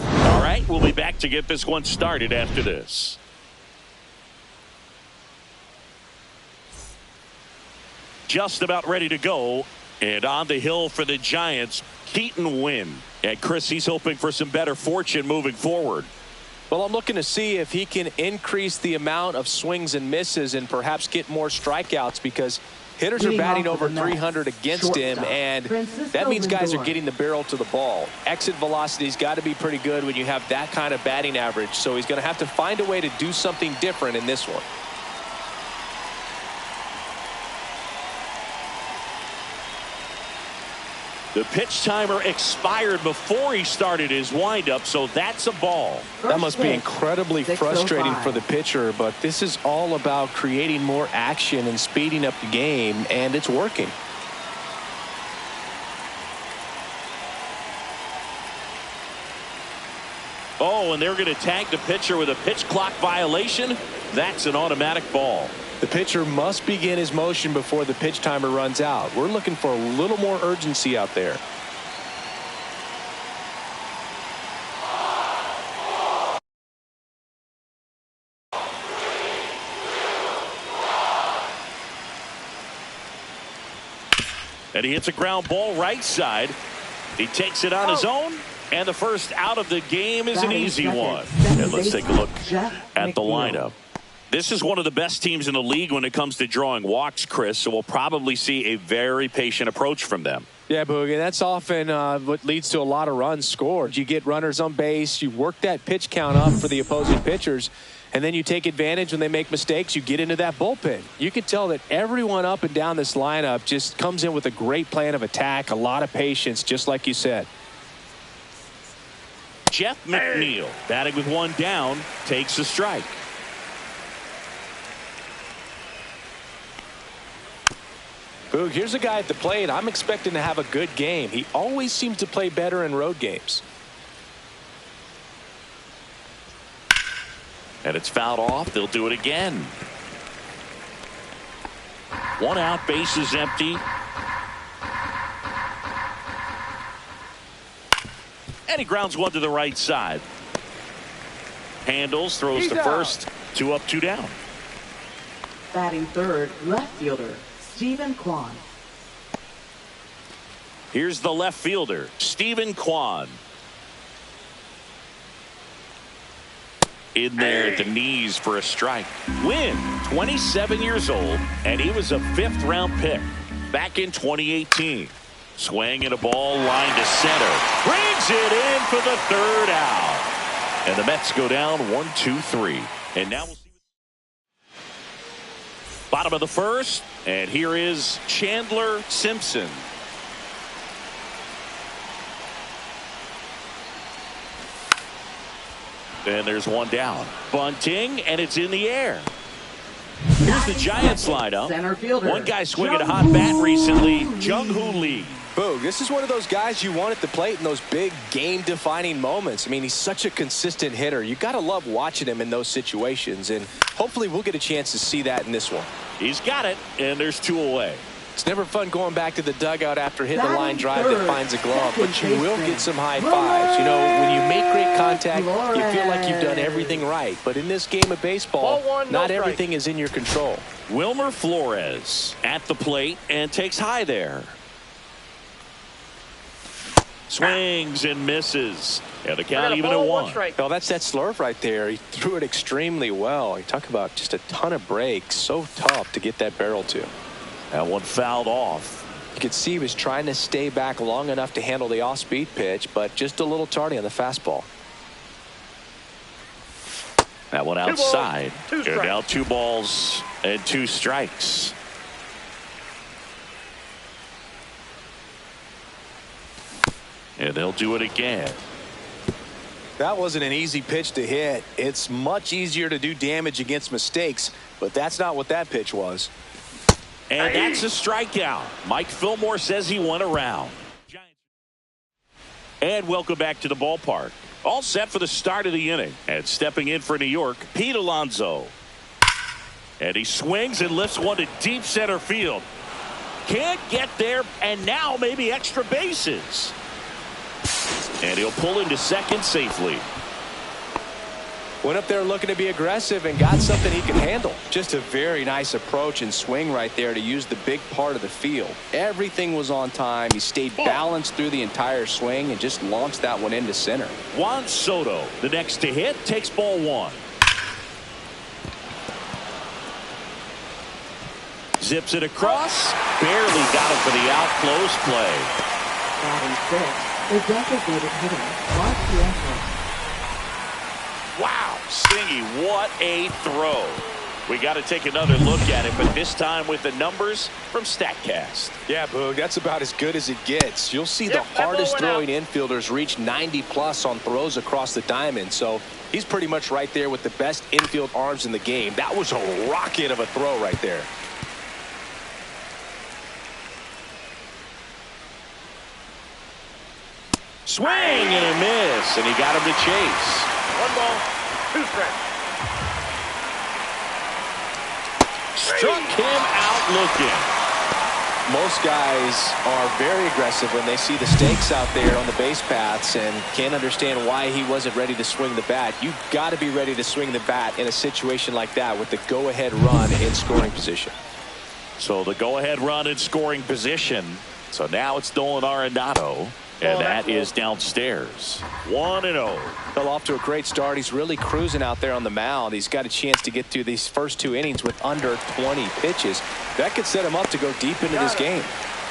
All right, we'll be back to get this one started after this. Just about ready to go. And on the hill for the Giants, Keaton Wynn. And Chris, he's hoping for some better fortune moving forward. Well, I'm looking to see if he can increase the amount of swings and misses and perhaps get more strikeouts, because hitters are batting over 300 against him, and that means guys are getting the barrel to the ball. Exit velocity's got to be pretty good when you have that kind of batting average, so he's going to have to find a way to do something different in this one. The pitch timer expired before he started his windup, so that's a ball. That must be incredibly frustrating for the pitcher, but this is all about creating more action and speeding up the game, and it's working. Oh, and they're going to tag the pitcher with a pitch clock violation. That's an automatic ball. The pitcher must begin his motion before the pitch timer runs out. We're looking for a little more urgency out there. And he hits a ground ball right side. He takes it on his own. And the first out of the game is an easy one. And let's take a look at the lineup. This is one of the best teams in the league when it comes to drawing walks, Chris, so we'll probably see a very patient approach from them. Yeah, Boogie, that's often what leads to a lot of runs scored. You get runners on base, you work that pitch count up for the opposing pitchers, and then you take advantage when they make mistakes. You get into that bullpen. You can tell that everyone up and down this lineup just comes in with a great plan of attack, a lot of patience, just like you said. Jeff McNeil, batting with one down, takes a strike. Boog, here's a guy at the plate. I'm expecting to have a good game. He always seems to play better in road games. And it's fouled off. They'll do it again. One out, base is empty. And he grounds one to the right side. Handles, throws to first. 2 up, 2 down. Batting third, left fielder, Stephen Kwan. Here's the left fielder, Stephen Kwan. In there at the knees for a strike. Wynn, 27 years old, and he was a 5th round pick back in 2018. Swing and a ball line to center. Brings it in for the 3rd out. And the Mets go down 1-2-3. And now we'll see. Bottom of the 1st. And here is Chandler Simpson. And there's one down. Bunting, and it's in the air. Here's the Giants lineup. Center fielder. One guy swinging a hot bat recently, Jung-Hoo Lee. Boog, this is one of those guys you want at the plate in those big game-defining moments. I mean, he's such a consistent hitter. You got to love watching him in those situations, and hopefully we'll get a chance to see that in this one. He's got it, and there's 2 away. It's never fun going back to the dugout after hitting a line drive that finds a glove, but you will get some high fives. You know, when you make great contact, you feel like you've done everything right. But in this game of baseball, not everything is in your control. Wilmer Flores at the plate and takes high there. Swings and misses. And the count even at 1. Oh, that's that slurve right there. He threw it extremely well. You talk about just a ton of breaks. So tough to get that barrel to. That one fouled off. You could see he was trying to stay back long enough to handle the off-speed pitch, but just a little tardy on the fastball. That one outside. And now 2 balls and 2 strikes. And they'll do it again. That wasn't an easy pitch to hit. It's much easier to do damage against mistakes, but that's not what that pitch was. And that's a strikeout. Mike Fillmore says he went around. And welcome back to the ballpark. All set for the start of the inning. And stepping in for New York, Pete Alonso. And he swings and lifts one to deep center field. Can't get there, and now maybe extra bases. And he'll pull into second safely. Went up there looking to be aggressive and got something he can handle. Just a very nice approach and swing right there to use the big part of the field. Everything was on time. He stayed balanced through the entire swing and just launched that one into center. Juan Soto, the next to hit, takes ball one. Zips it across. Barely got him for the out. Close play. Batting sixth, the designated hitter, Mark Pietro. Wow, Stingy, what a throw. We got to take another look at it, but this time with the numbers from StatCast. Yeah, Boog, that's about as good as it gets. You'll see the hardest throwing infielders reach 90+ on throws across the diamond, so he's pretty much right there with the best infield arms in the game. That was a rocket of a throw right there. Swing and a miss, and he got him to chase. 1 ball, 2 strikes. Struck him out looking. Most guys are very aggressive when they see the stakes out there on the base paths and can't understand why he wasn't ready to swing the bat. You've got to be ready to swing the bat in a situation like that with the go-ahead run in scoring position. So the go-ahead run in scoring position. So now it's Nolan Arenado. And that is downstairs. 1-0. Well, off to a great start. He's really cruising out there on the mound. He's got a chance to get through these first 2 innings with under 20 pitches. That could set him up to go deep into this game.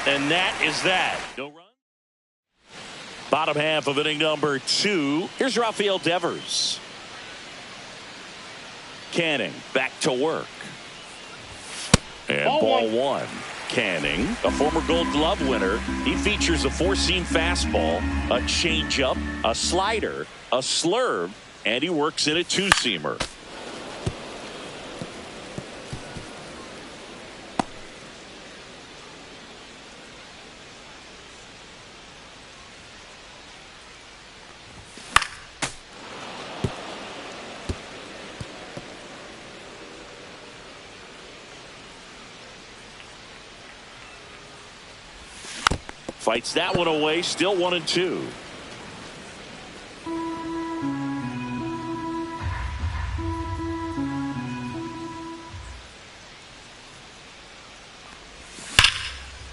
And that is that. No run. Bottom half of inning number 2. Here's Rafael Devers. Canning back to work. And ball one. Canning, a former Gold Glove winner. He features a 4-seam fastball, a changeup, a slider, a slurve, and he works in a 2-seamer. Fights that one away, still 1-2.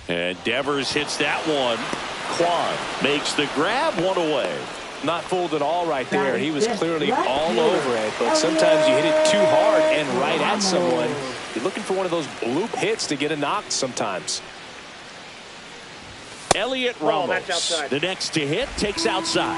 And Devers hits that one. Quan makes the grab, 1 away. Not fooled at all right there. He was clearly all over it, but sometimes you hit it too hard and right at someone. You're looking for one of those bloop hits to get a knock sometimes. Elliot Ramos, the next to hit, takes outside.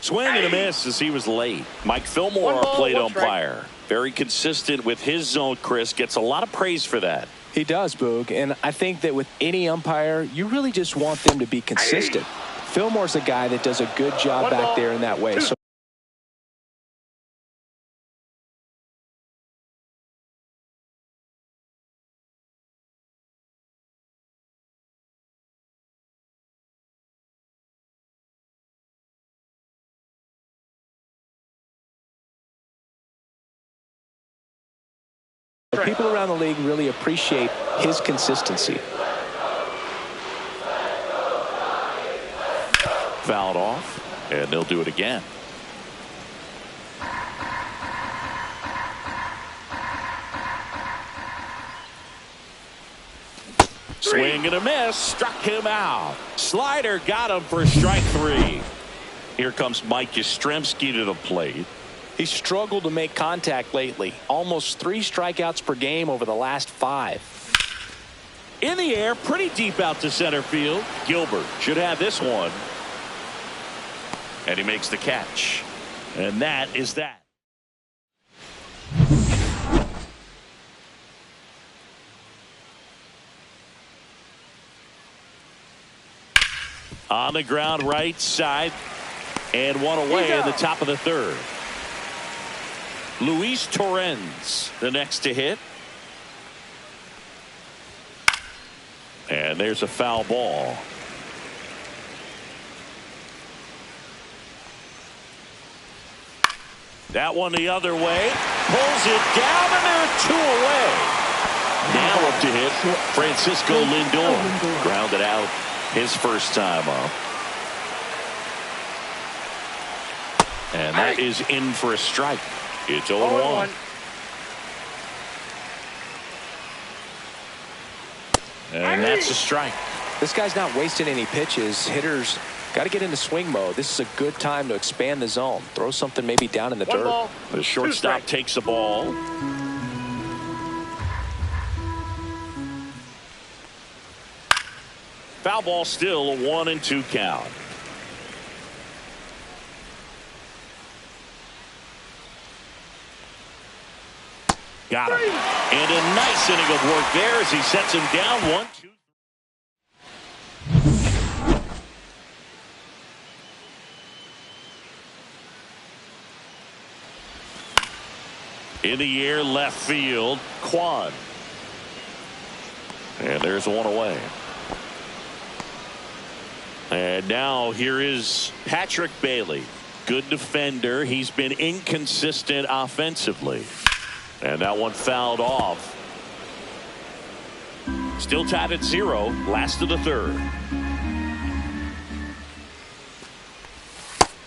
Swing and a miss as he was late. Mike Fillmore, our plate umpire. Very consistent with his zone, Chris. Gets a lot of praise for that. He does, Boog, and I think that with any umpire, you really just want them to be consistent. Fillmore's a guy that does a good job back there in that way. So people around the league really appreciate his consistency. Fouled off, and they'll do it again. Swing and a miss, struck him out. Slider got him for strike 3. Here comes Mike Yastrzemski to the plate. He's struggled to make contact lately. Almost 3 strikeouts per game over the last 5. In the air, pretty deep out to center field. Gilbert should have this one. And he makes the catch. And that is that. On the ground right side. And 1 away in the top of the 3rd. Luis Torrens, the next to hit. And there's a foul ball. That one the other way. Pulls it down, and there are two away. Now up to hit Francisco Lindor. Grounded out his first time up. And that is in for a strike. It's 0-1. And that's a strike. This guy's not wasting any pitches. Hitters got to get into swing mode. This is a good time to expand the zone. Throw something maybe down in the dirt. The shortstop takes the ball. Foul ball, still a 1-2 count. Got him. And a nice inning of work there as he sets him down 1-2. In the air, left field, Quan. And there's one away. And now here is Patrick Bailey. Good defender. He's been inconsistent offensively. And that one fouled off. Still tied at 0. Last of the third.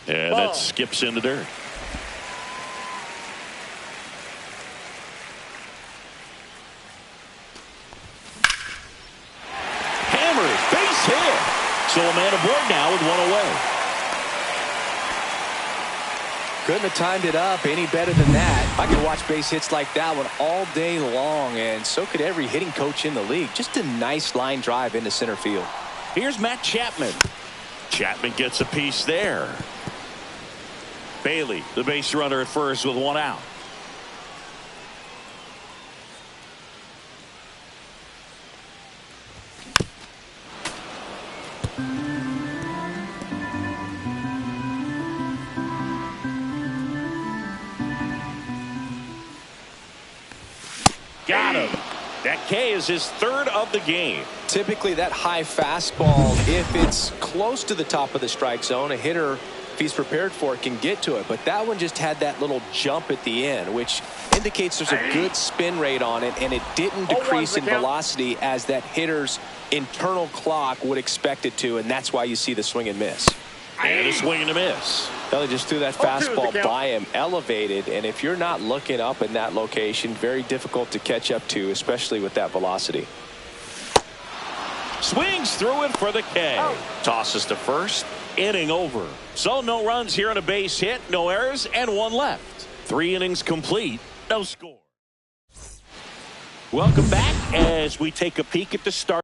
And that skips in the dirt. Hammers, base hit. So a man aboard now with one away. Couldn't have timed it up any better than that. I could watch base hits like that one all day long, and so could every hitting coach in the league. Just a nice line drive into center field. Here's Matt Chapman. Chapman gets a piece there. Bailey, the base runner at first with one out. Got him. That K is his third of the game. Typically that high fastball, if it's close to the top of the strike zone, a hitter, if he's prepared for it, can get to it. But that one just had that little jump at the end, which indicates there's a good spin rate on it, and it didn't decrease in velocity as that hitter's internal clock would expect it to, and that's why you see the swing and miss. And a swing and a miss. They just threw that fastball by him, elevated, and if you're not looking up in that location, very difficult to catch up to, especially with that velocity. Swings through it for the K. Tosses to first. Inning over. So no runs here on a base hit, no errors, and one left. 3 innings complete, no score. Welcome back as we take a peek at the start.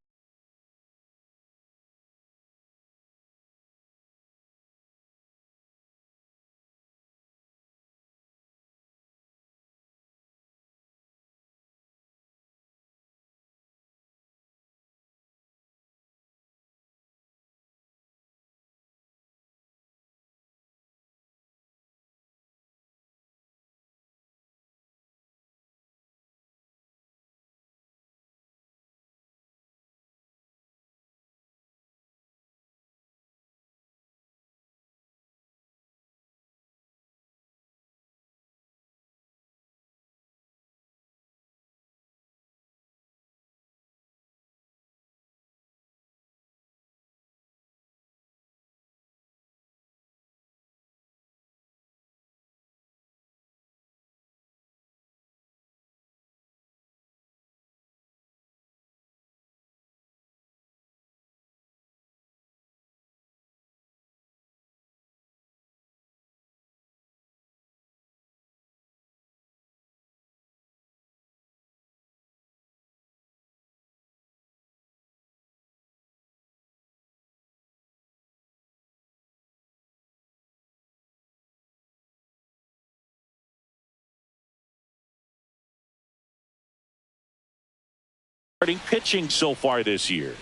Pitching so far this year.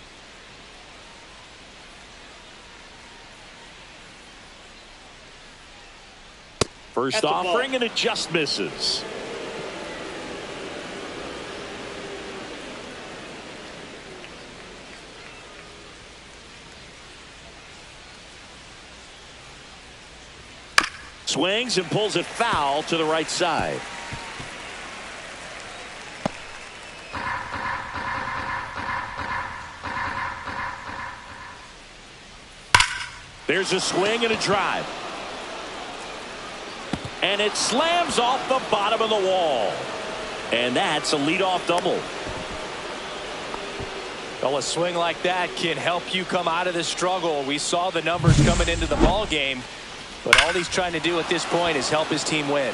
First offering and it just misses. Swings and pulls it foul to the right side. There's a swing and a drive. And it slams off the bottom of the wall. And that's a leadoff double. Well, a swing like that can help you come out of the struggle. We saw the numbers coming into the ball game, but all he's trying to do at this point is help his team win.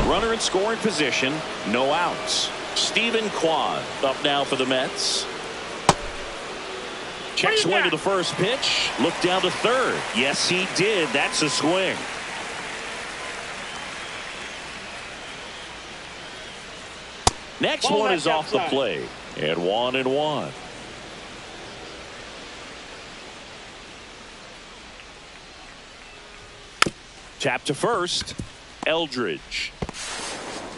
Runner in scoring position, no outs. Steven Kwan up now for the Mets. Check swing to the first pitch. Look down to third. Yes, he did. That's a swing. Next one is off the plate. And 1-1. Tap to first. Eldridge.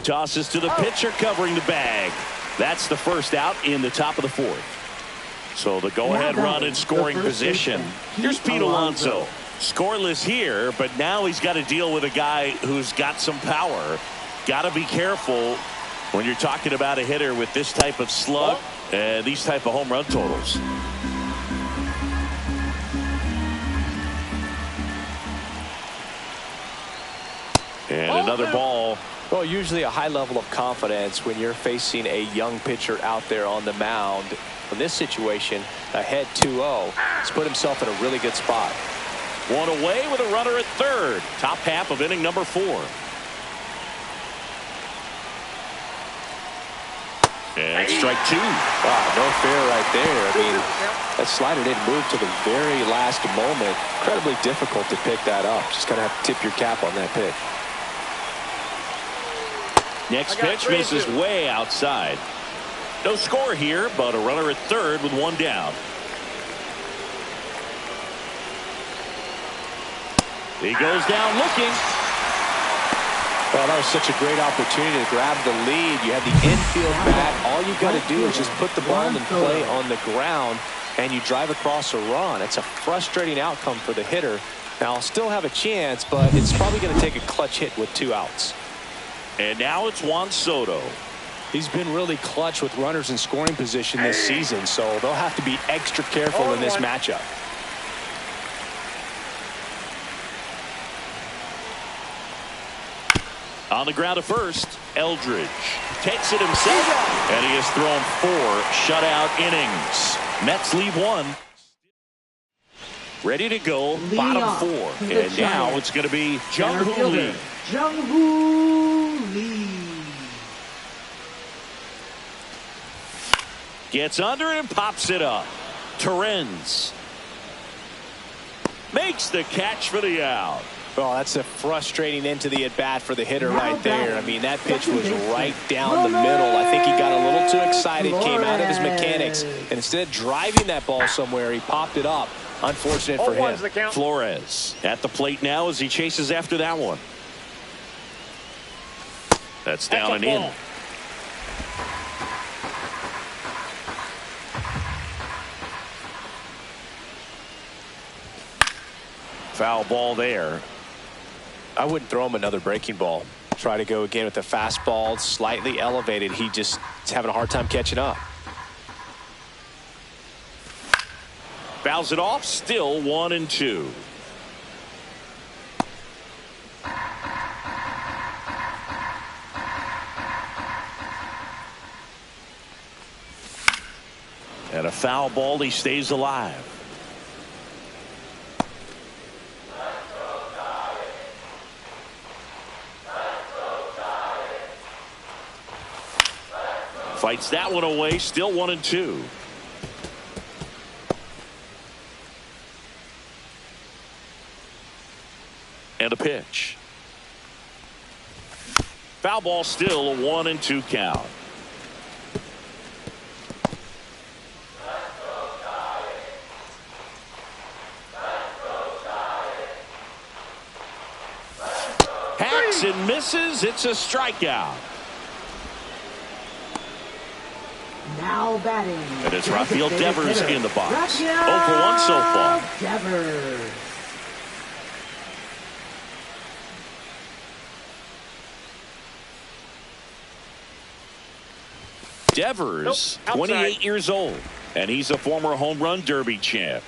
Tosses to the pitcher covering the bag. That's the first out in the top of the fourth. So the go-ahead run in scoring position. Here's Pete Alonso. Scoreless here, but now he's got to deal with a guy who's got some power. Got to be careful when you're talking about a hitter with this type of slug and these type of home run totals. And another ball. Well, usually a high level of confidence when you're facing a young pitcher out there on the mound. In this situation, ahead 2-0, he's put himself in a really good spot. One away with a runner at third. Top half of inning number 4. And strike 2. Wow, no fair right there. I mean, that slider didn't move to the very last moment. Incredibly difficult to pick that up. Just kind of have to tip your cap on that pitch. Next pitch misses way outside. No score here, but a runner at third with one down. He goes down looking. Well, that was such a great opportunity to grab the lead. You have the infield bat. All you got to do is just put the ball in play on the ground, and you drive across a run. It's a frustrating outcome for the hitter. Now, I'll still have a chance, but it's probably going to take a clutch hit with 2 outs. And now it's Juan Soto. He's been really clutch with runners in scoring position this season, so they'll have to be extra careful in this matchup. On the ground at first, Eldridge takes it himself, and he has thrown 4 shutout innings. Mets lead 1. Ready to go, bottom 4. And now it's going to be Jung-Hoo Lee. Jung-Hoo Lee. Gets under it and pops it up. Torrens makes the catch for the out. Well, that's a frustrating end to the at-bat for the hitter right there. I mean, that pitch was right down the middle. I think he got a little too excited, came out of his mechanics, and instead of driving that ball somewhere, he popped it up. Unfortunate for him. Flores at the plate now as he chases after that one. That's down and in. Foul ball there. I wouldn't throw him another breaking ball. Try to go again with the fastball, slightly elevated. He just is having a hard time catching up. Fouls it off, still 1-2. And a foul ball, he stays alive. Fights that one away, still 1-2. And a pitch. Foul ball, still a 1-2 count. Hacks and misses. It's a strikeout. Now batting. And it's Rafael Devers in the box. 0 Rafael for 1 so far. Devers. Devers, Nope, 28 years old, and he's a former home run derby champ.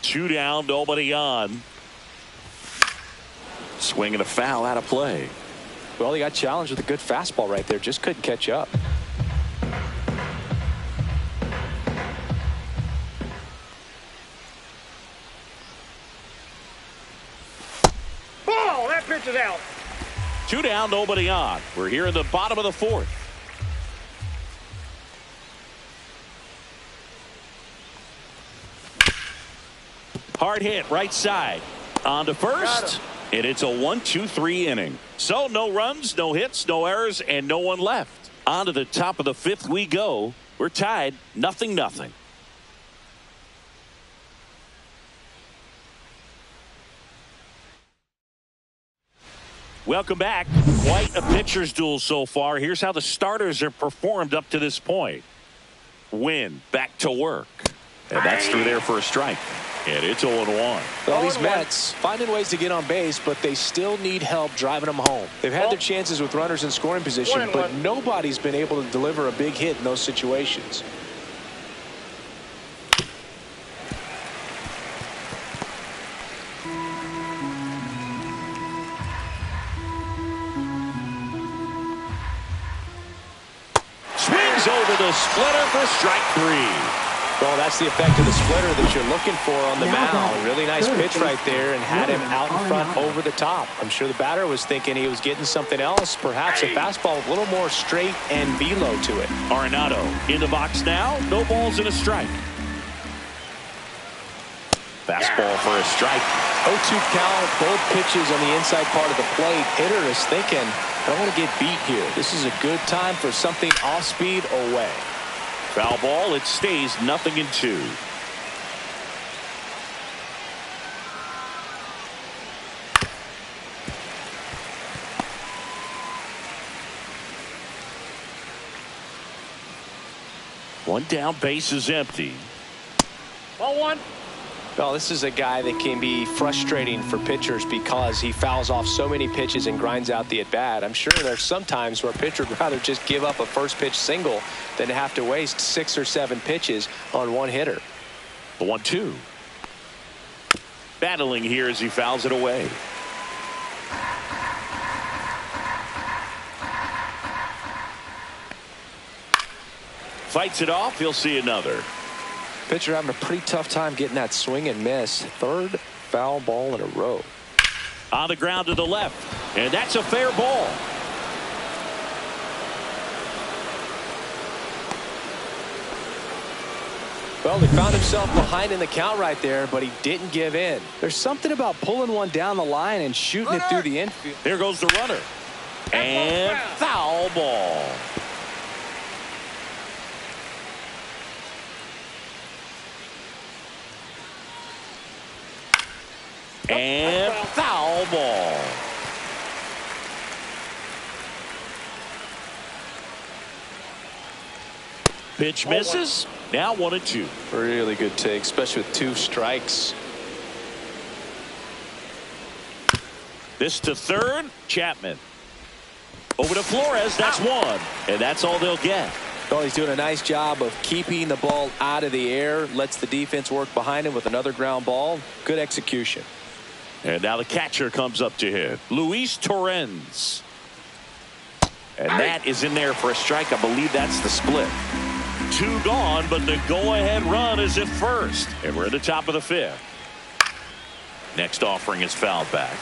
Two down, nobody on. Swing and a foul out of play. Well, he got challenged with a good fastball right there. Just couldn't catch up. Ball! That pitch is out. Two down, nobody on. We're here in the bottom of the fourth. Hard hit, right side. On to first. And it's a 1-2-3 inning. So no runs, no hits, no errors, and no one left. On to the top of the fifth we go. We're tied, 0-0. Welcome back. Quite a pitcher's duel so far. Here's how the starters have performed up to this point. Win, back to work. And that's through there for a strike. And it's 0-1. Well, these Mets finding ways to get on base, but they still need help driving them home. They've had their chances with runners in scoring position, but nobody's been able to deliver a big hit in those situations. Swings over the splitter for strike 3. Well, that's the effect of the splitter that you're looking for on the mound. Really nice pitch right there and had him out in front over the top. I'm sure the batter was thinking he was getting something else, perhaps a fastball with a little more straight and velo to it. Arenado in the box now. No balls and a strike. Fastball for a strike. 0-2 count, both pitches on the inside part of the plate. Hitter is thinking, I don't want to get beat here. This is a good time for something off speed away. Foul ball. It stays 0-2. One down, base is empty. Ball 1. Well, this is a guy that can be frustrating for pitchers because he fouls off so many pitches and grinds out the at-bat. I'm sure there's some times where a pitcher would rather just give up a first pitch single than have to waste 6 or 7 pitches on one hitter. The 1-2. Battling here as he fouls it away. Fights it off. He'll see another. Pitcher having a pretty tough time getting that swing and miss. Third foul ball in a row. On the ground to the left. And that's a fair ball. Well, he found himself behind in the count right there, but he didn't give in. There's something about pulling one down the line and shooting it through the infield. There goes the runner. And foul ball. And foul ball. Pitch misses. Now 1-2. Really good take, especially with 2 strikes. This to third. Chapman. Over to Flores. That's 1. And that's all they'll get. Well, he's doing a nice job of keeping the ball out of the air. Lets the defense work behind him with another ground ball. Good execution. And now the catcher comes up to hit. Luis Torrens. And that is in there for a strike. I believe that's the split. 2 gone, but the go-ahead run is at first. And we're at the top of the 5th. Next offering is fouled back.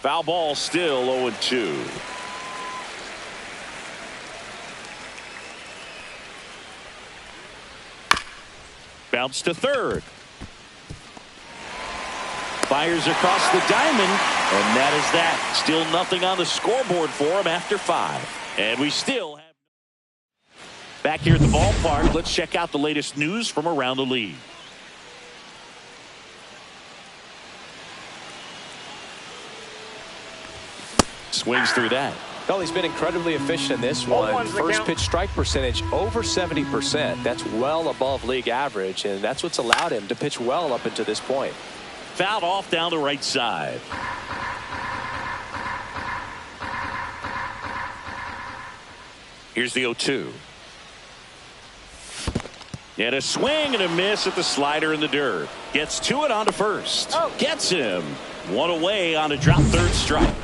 Foul ball still 0-2. Bounce to third. Fires across the diamond, and that is that. Still nothing on the scoreboard for him after 5. And we still have back here at the ballpark. Let's check out the latest news from around the league. Swings through that. Well, he's been incredibly efficient in this one. First pitch strike percentage over 70%. That's well above league average, and that's what's allowed him to pitch well up until this point. Fouled off down the right side. Here's the 0-2. And a swing and a miss at the slider in the dirt. Gets to it onto first. Gets him. One away on a drop third strike.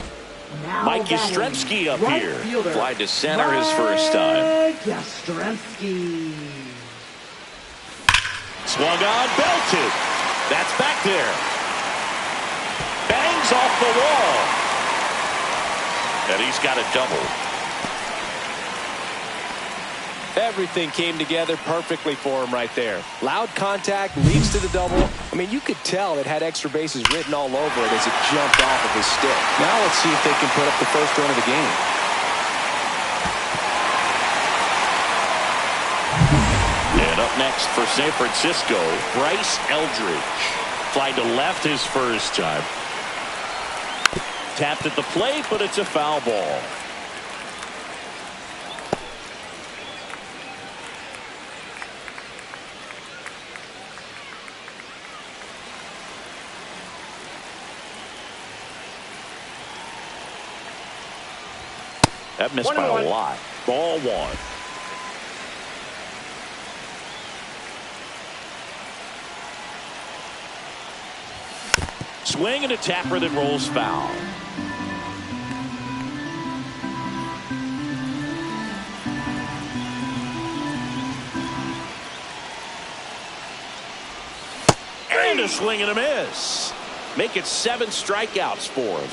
Now Mike batting, Yastrzemski up right here. fielder, Fly to center his first time. Mike Yastrzemski. Swung on, belted. That's back there. Bangs off the wall. And he's got a double. Everything came together perfectly for him right there. Loud contact leads to the double. I mean, you could tell it had extra bases written all over it as it jumped off of his stick. Now let's see if they can put up the first run of the game. And up next for San Francisco, Bryce Eldridge. Fly to left his first time. Tapped at the plate, but it's a foul ball. That missed by a lot. Ball one. Swing and a tapper that rolls foul. And a swing and a miss. Make it 7 strikeouts for him.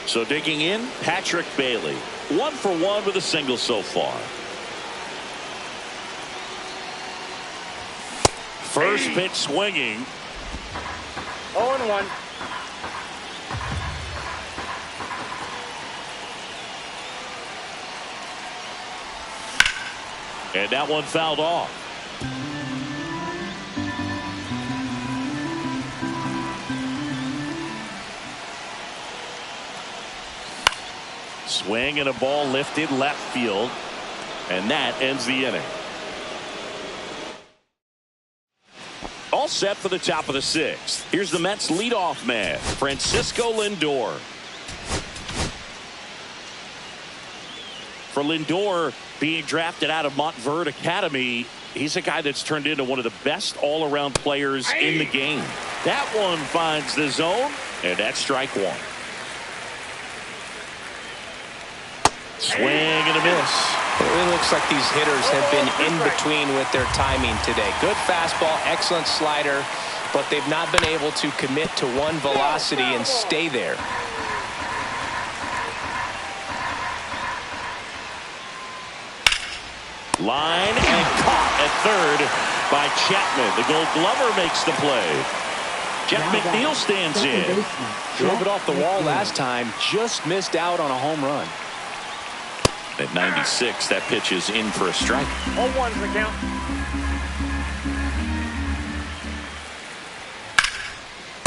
So digging in, Patrick Bailey. 1 for 1 with a single so far. First pitch swinging. 0-1. And that one fouled off. Swing and a ball lifted left field. And that ends the inning. All set for the top of the 6th. Here's the Mets leadoff man, Francisco Lindor. For Lindor, being drafted out of Montverde Academy, he's a guy that's turned into one of the best all-around players in the game. That one finds the zone, and that's strike 1. Swing and a miss. It really looks like these hitters have been in between with their timing today. Good fastball, excellent slider, but they've not been able to commit to one velocity and stay there. Line and caught at third by Chapman. The Gold Glover makes the play. Jeff McNeil stands in. Drove it off the wall last time, just missed out on a home run. At 96, that pitch is in for a strike. 0-1's the count.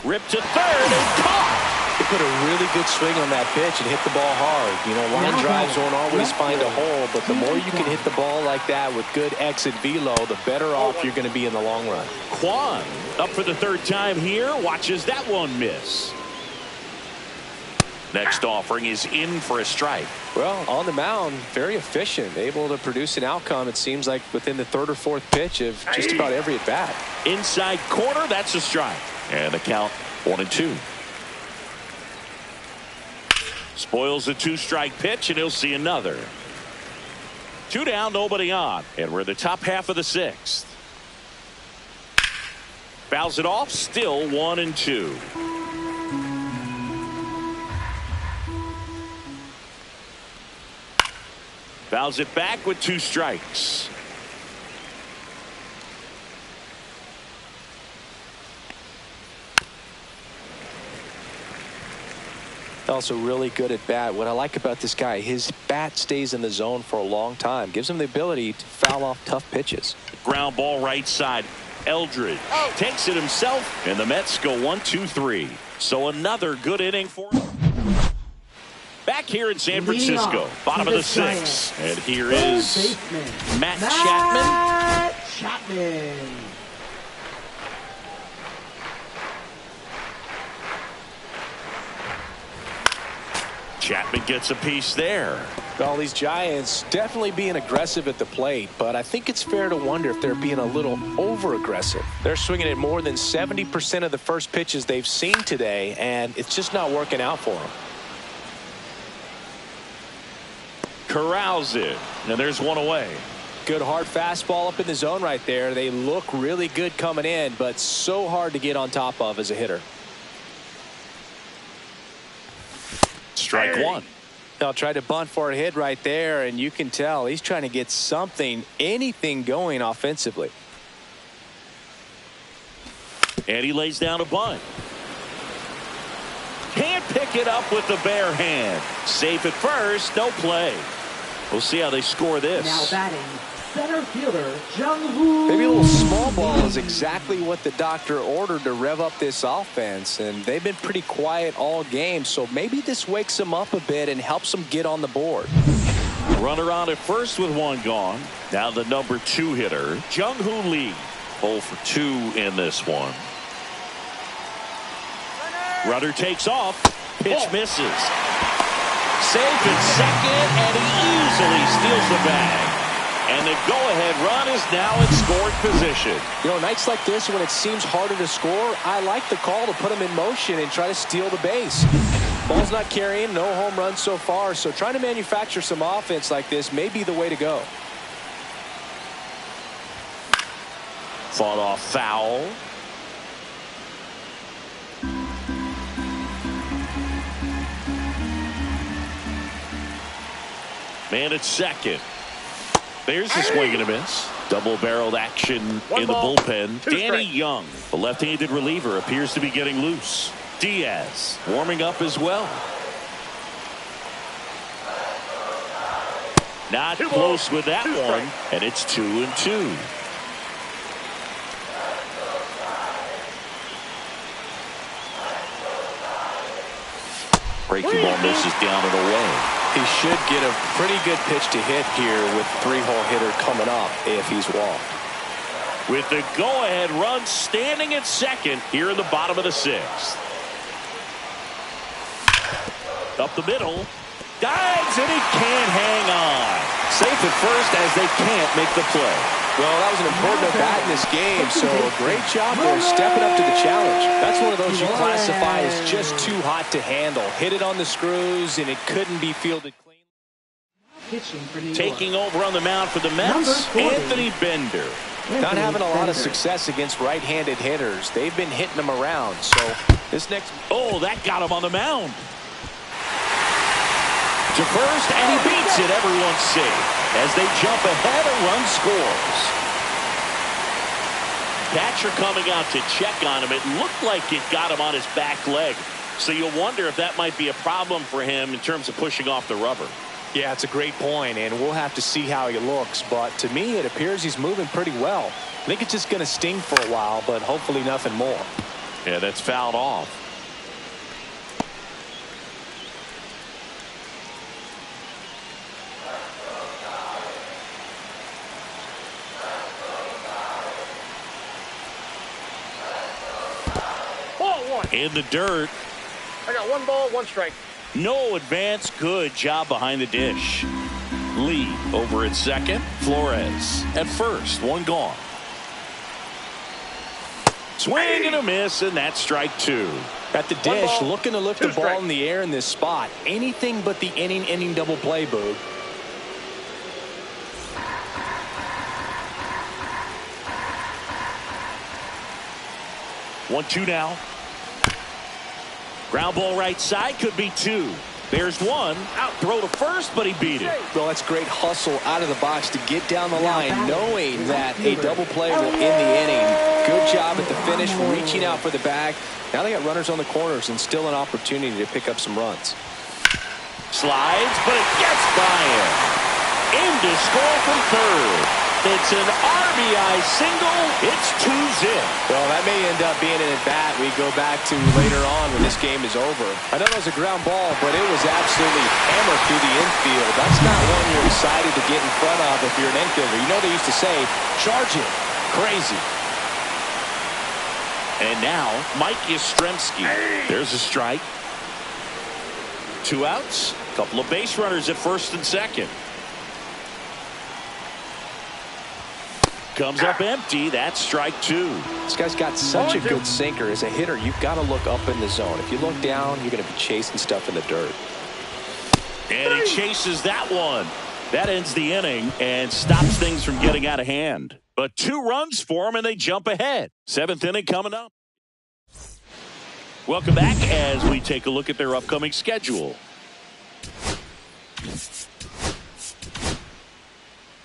Ripped to third and caught. He put a really good swing on that pitch and hit the ball hard. You know, line drives won't always find a hole, but the more you can hit the ball like that with good exit velo, the better off you're going to be in the long run. Kwan up for the 3rd time here. Watches that one miss. Next offering is in for a strike. Well, on the mound, very efficient, able to produce an outcome, it seems like, within the 3rd or 4th pitch of just about every at bat. Inside corner, that's a strike. And the count 1-2. Spoils a 2-strike pitch, and he'll see another. 2 down, nobody on. And we're in the top half of the 6th. Fouls it off, still 1-2. Fouls it back with 2 strikes. Also really good at bat. What I like about this guy, his bat stays in the zone for a long time. Gives him the ability to foul off tough pitches. Ground ball right side. Eldridge takes it himself, and the Mets go 1-2-3. So another good inning for him. Back here in San Francisco, bottom of the sixth. And here is Matt Chapman. Chapman gets a piece there. Well, these Giants definitely being aggressive at the plate, but I think it's fair to wonder if they're being a little over-aggressive. They're swinging at more than 70% of the first pitches they've seen today, and it's just not working out for them. Corrals it, and there's one away. Good hard fastball up in the zone right there. They look really good coming in, but so hard to get on top of as a hitter. Strike one. Now tried to bunt for a hit right there, and you can tell he's trying to get anything going offensively. And he lays down a bunt. Can't pick it up with the bare hand. Safe at first, no play. We'll see how they score this. Now batting, center fielder Jung-Hoo. Maybe a little small ball is exactly what the doctor ordered to rev up this offense, and they've been pretty quiet all game, so maybe this wakes them up a bit and helps them get on the board. Runner on at first with one gone. Now the number 2 hitter, Jung-Hoo Lee. 0 for 2 in this one. Runner takes off. Pitch misses. Safe at second, and he easily steals the bag. And the go-ahead run is now in scoring position. You know, nights like this when it seems harder to score, I like the call to put them in motion and try to steal the base. Ball's not carrying, no home runs so far, so trying to manufacture some offense like this may be the way to go. Fought off foul. Man at second. There's the swing and a miss. Double-barreled action in the bullpen. Danny Young, the left-handed reliever, appears to be getting loose. Diaz warming up as well. Not close with that one, and it's 2-2. Breaking ball misses down and away. He should get a pretty good pitch to hit here with 3-hole hitter coming up if he's walked. With the go-ahead run standing at second here in the bottom of the sixth. Up the middle. Dives and he can't hang on. Safe at first as they can't make the play. Well, that was an important at-bat in this game, so a great job there stepping up to the challenge. That's one of those you classify as just too hot to handle. Hit it on the screws, and it couldn't be fielded clean. Taking over on the mound for the Mets, Anthony Bender. Not having a lot of success against right-handed hitters. They've been hitting them around, so this next... Oh, that got him on the mound. To first, and he beats it. Everyone's safe as they jump ahead. A run scores. Catcher coming out to check on him. It looked like it got him on his back leg. So you'll wonder if that might be a problem for him in terms of pushing off the rubber. Yeah, it's a great point, and we'll have to see how he looks. But to me, it appears he's moving pretty well. I think it's just going to sting for a while, but hopefully nothing more. Yeah, that's fouled off. In the dirt. I got 1 ball, 1 strike. No advance. Good job behind the dish. Lee over at second. Flores at first. 1 gone. Swing and a miss, and that's strike 2. At the dish, looking to lift the ball in the air in this spot. Anything but the inning double play, Boog. One, 2 now. Ground ball right side, could be 2. There's 1. Out. Throw to first, but he beat it. Well, that's great hustle out of the box to get down the line, knowing that a double play will end the inning. Good job at the finish, reaching out for the bag. Now they got runners on the corners and still an opportunity to pick up some runs. Slides, but it gets by him. In to score from third. It's an RBI single. It's 2-zip. Well, that may end up being an at-bat we go back to later on when this game is over. I know it was a ground ball, but it was absolutely hammered through the infield. That's not one you're excited to get in front of if you're an infielder. You know they used to say, charge it. Crazy. And now, Mike Yastrzemski. There's a strike. 2 outs. Couple of base runners at first and second. Comes up empty. That's strike 2. This guy's got such a good sinker. As a hitter, you've got to look up in the zone. If you look down, you're going to be chasing stuff in the dirt. And he chases that one. That ends the inning and stops things from getting out of hand. But 2 runs for him, and they jump ahead. 7th inning coming up. Welcome back as we take a look at their upcoming schedule.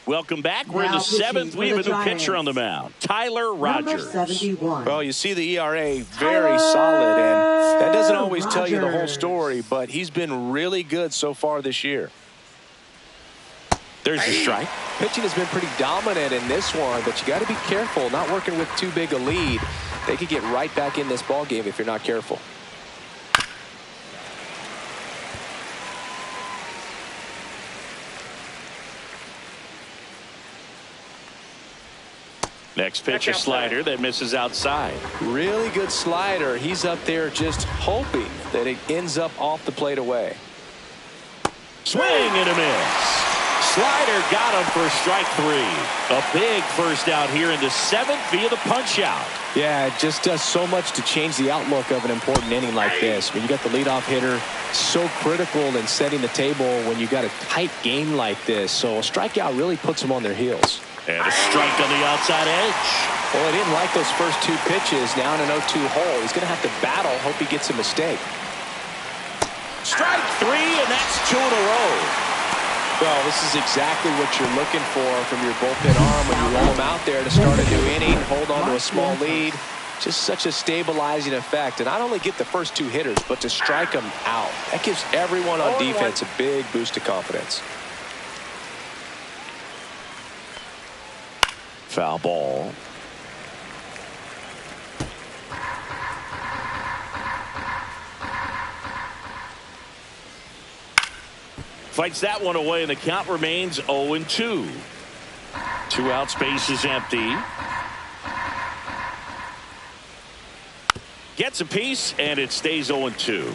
Welcome back. We're in the 7th. We have a new pitcher on the mound, Tyler Rogers. Number 71. Well, you see the ERA very solid, and that doesn't always tell you the whole story, but he's been really good so far this year. There's your strike. Pitching has been pretty dominant in this one, but you got to be careful, not working with too big a lead. They could get right back in this ball game if you're not careful. Next pitch, a slider that misses outside. Really good slider. He's up there just hoping that it ends up off the plate away. Swing and a miss. Slider got him for strike 3. A big first out here in the 7th via the punch out. Yeah, it just does so much to change the outlook of an important inning like this. When you got the leadoff hitter, so critical in setting the table when you got a tight game like this. So a strikeout really puts them on their heels. And a strike on the outside edge. Well, he didn't like those first 2 pitches. Now in an 0-2 hole, he's going to have to battle. Hope he gets a mistake. Strike 3, and that's 2 in a row. Well, this is exactly what you're looking for from your bullpen arm when you roll him out there to start a new inning, hold on to a small lead. Just such a stabilizing effect. And not only get the first 2 hitters, but to strike them out. That gives everyone on defense a big boost of confidence. Foul ball. Fights that one away, and the count remains 0-2. 2 outs, base is empty. Gets a piece, and it stays 0-2.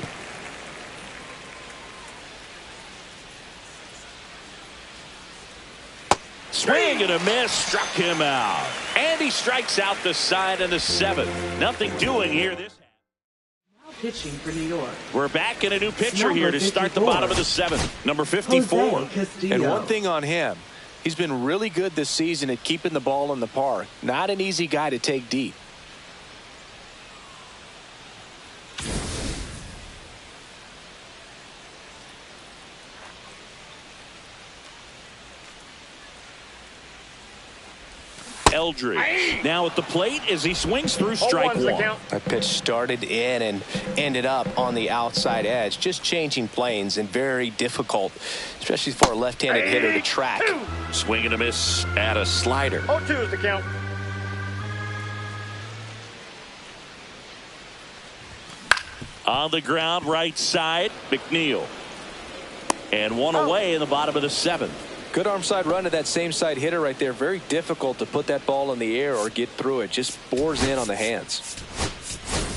Swing and a miss, struck him out. And he strikes out the side in the 7th. Nothing doing here this half. Now pitching for New York. We're back in a new pitcher here to start the bottom of the 7th. Number 54. And one thing on him, he's been really good this season at keeping the ball in the park. Not an easy guy to take deep. Eldridge now at the plate as he swings through strike 1. That pitch started in and ended up on the outside edge, just changing planes, and very difficult, especially for a left-handed hitter to track. Swing and a miss at a slider. 0-2 is the count. On the ground, right side, McNeil. And one away in the bottom of the 7th. Good arm side run to that same side hitter right there. Very difficult to put that ball in the air or get through it. Just bores in on the hands.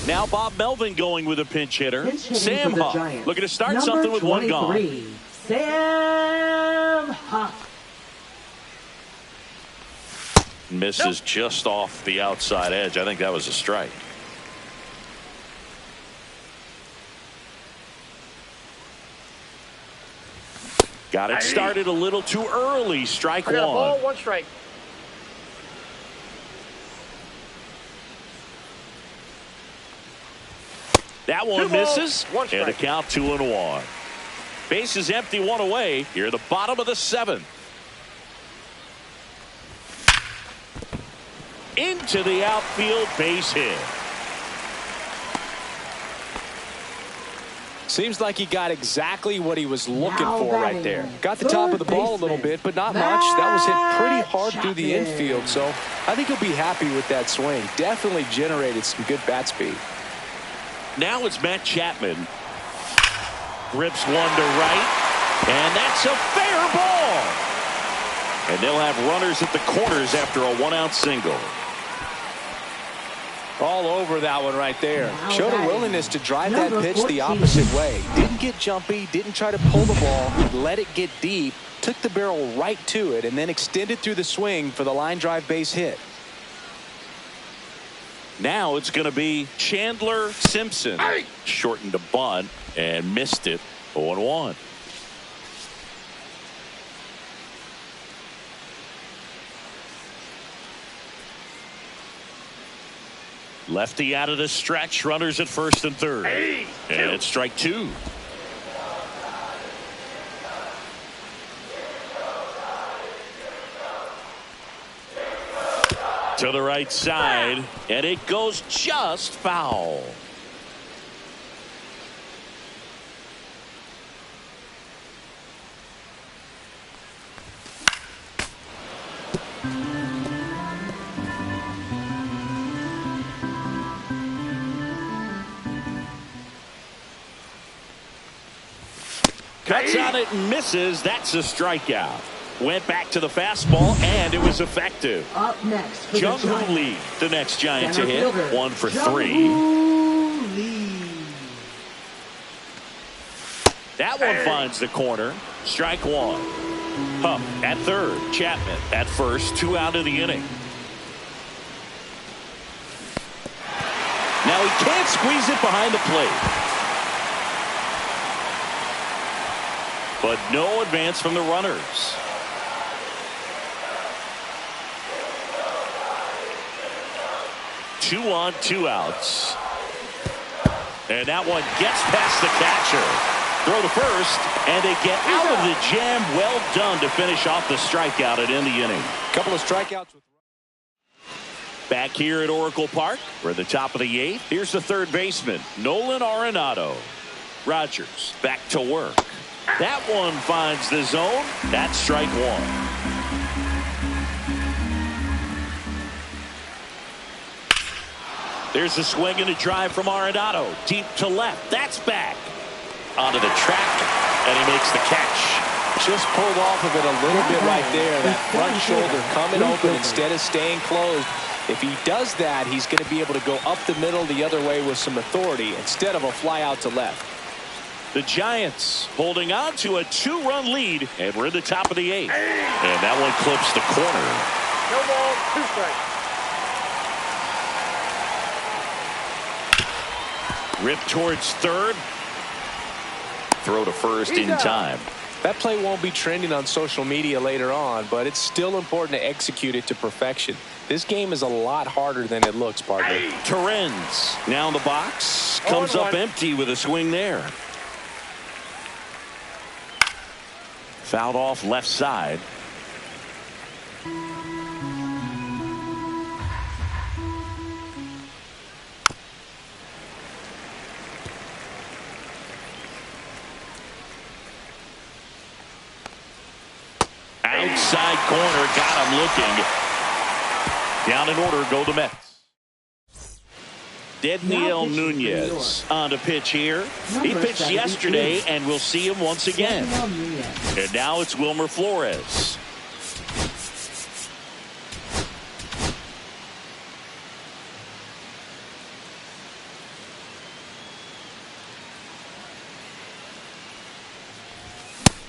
Now Bob Melvin going with a pinch hitter. Sam for the Huff Giants. looking to start Number something with 1 gone. 23, Sam Huff. Misses just off the outside edge. I think that was a strike. Got it started a little too early. Strike 1. Ball, 1 strike. That one 2 balls, misses. 1 strike. And the count 2-1. Base is empty, 1 away. Here at the bottom of the 7th. Into the outfield, base hit. Seems like he got exactly what he was looking for right there. Got the top of the ball a little bit, but not much. That was hit pretty hard through the infield, so I think he'll be happy with that swing. Definitely generated some good bat speed. Now it's Matt Chapman. Grips one to right, and that's a fair ball. And they'll have runners at the corners after a one-out single. All over that one right there. Showed a willingness to drive that pitch the opposite way. Didn't get jumpy, didn't try to pull the ball, let it get deep, took the barrel right to it, and then extended through the swing for the line drive base hit. Now it's going to be Chandler Simpson. Shortened a bunt and missed it. 0-1. Lefty out of the stretch. Runners at first and third. And it's strike two. To the right side, and it goes just foul. Cuts on it and misses. That's a strikeout. Went back to the fastball, and it was effective. Up next, Jung-Hoo Lee, the next Giant to hit. 1 for 3. That one finds the corner. Strike one. Huff at third. Chapman at first. 2 out of the inning. Now he can't squeeze it behind the plate. But no advance from the runners. Two on, 2 outs. And that one gets past the catcher. Throw to first, and they get out of the jam. Well done to finish off the strikeout and end the inning. Couple of strikeouts. Back here at Oracle Park, we're at the top of the 8th. Here's the third baseman, Nolan Arenado. Rogers back to work. That one finds the zone. That's strike one. There's a swing and a drive from Arenado. Deep to left. That's back. Onto the track, and he makes the catch. Just pulled off of it a little bit right there. That front shoulder coming open instead of staying closed. If he does that, he's going to be able to go up the middle the other way with some authority instead of a fly out to left. The Giants holding on to a 2-run lead, and we're in the top of the 8th. And that one clips the corner. No ball, 2 strikes. Rip towards third. Throw to first in time. That play won't be trending on social media later on, but it's still important to execute it to perfection. This game is a lot harder than it looks, partner. Torrens now in the box. Comes up empty with a swing there. Fouled off left side. Outside corner, got him looking. Down in order, go the Mets. Dedniel Nunez on to pitch here. He pitched yesterday, and we'll see him once again. And now it's Wilmer Flores.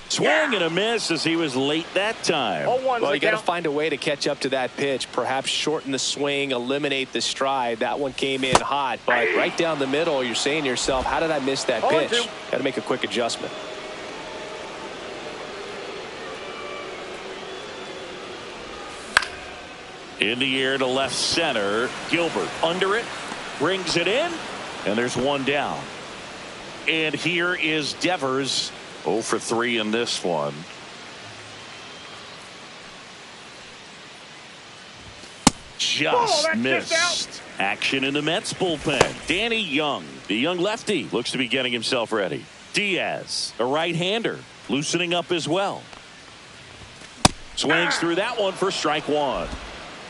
Swing and a miss as he was late that time. Well, you got to find a way to catch up to that pitch. Perhaps shorten the swing, eliminate the stride. That one came in hot, but right down the middle, you're saying to yourself, how did I miss that pitch? Got to make a quick adjustment. In the air to left center. Gilbert under it. Brings it in. And there's one down. And here is Devers. 0 for 3 in this one. Just missed. Action in the Mets bullpen. Danny Young, the young lefty, looks to be getting himself ready. Diaz, a right-hander, loosening up as well. Swings through that one for strike one.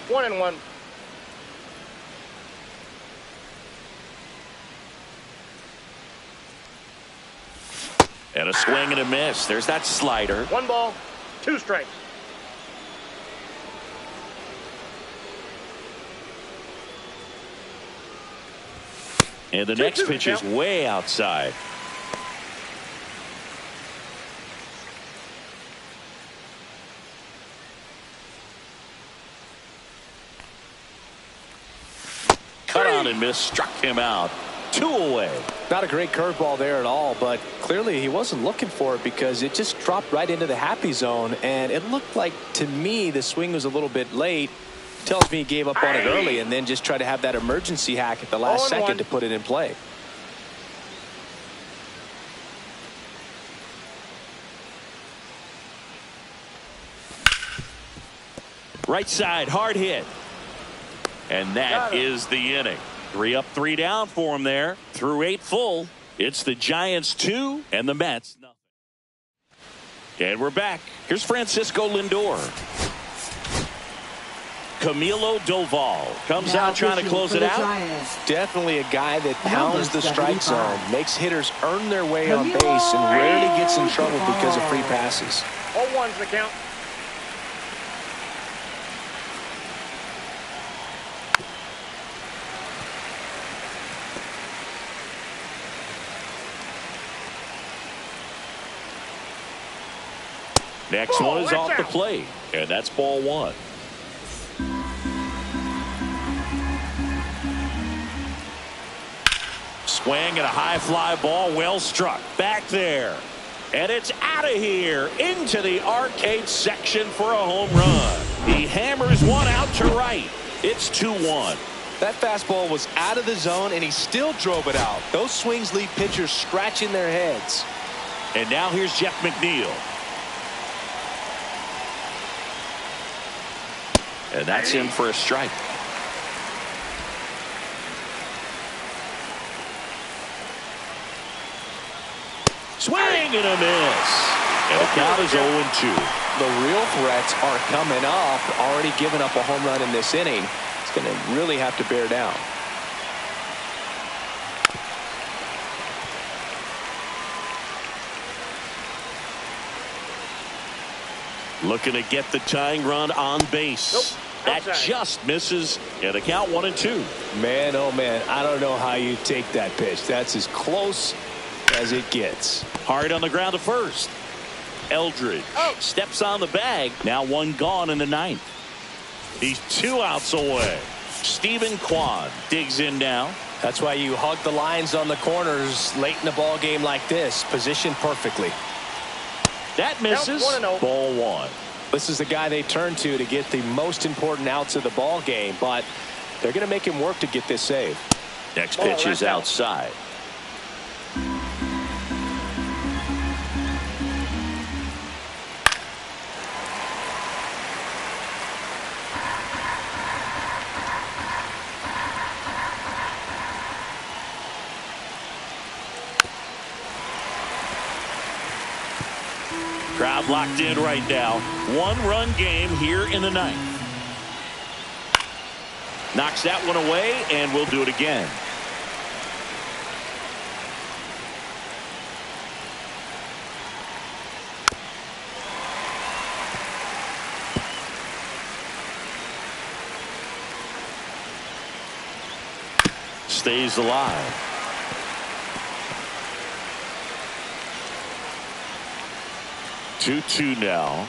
1-1. And a swing and a miss. There's that slider. 1 ball, 2 strikes. And the next pitch is way outside. Cut on and miss, struck him out. 2 away. Not a great curveball there at all, but clearly he wasn't looking for it because it just dropped right into the happy zone, and it looked like, to me, the swing was a little bit late. Tells me he gave up on it early and then just tried to have that emergency hack at the last second to put it in play. Right side, hard hit. And that is the inning. 3 up, 3 down for him there. Through 8 full. It's the Giants 2 and the Mets nothing. And we're back. Here's Francisco Lindor. Camilo Doval comes out trying to close it out. Definitely a guy that pounds the strike zone, makes hitters earn their way on base, and rarely gets in trouble because of free passes. 0-1's the count. Next one is off the plate, and that's ball 1. Swing and a high fly ball, well struck. Back there. And it's out of here into the arcade section for a home run. He hammers one out to right. It's 2-1. That fastball was out of the zone, and he still drove it out. Those swings leave pitchers scratching their heads. And now here's Jeff McNeil. And that's in for a strike. Swing and a miss. And the count is 0-2. The real threats are coming up. Already giving up a home run in this inning. It's going to really have to bear down. Looking to get the tying run on base. That just misses. And the count 1-2. Man, oh man, I don't know how you take that pitch. That's as close as it gets. Hard on the ground to first. Eldridge steps on the bag. Now 1 gone in the 9th. He's 2 outs away. Stephen Kwan digs in now. That's why you hug the lines on the corners late in a ball game like this. Positioned perfectly. That misses. Ball 1. This is the guy they turn to get the most important outs of the ball game, but they're going to make him work to get this save. Next pitch is outside. Crowd locked in right now. 1-run game here in the 9th. Knocks that one away, and we'll do it again. Stays alive. 2-2 now.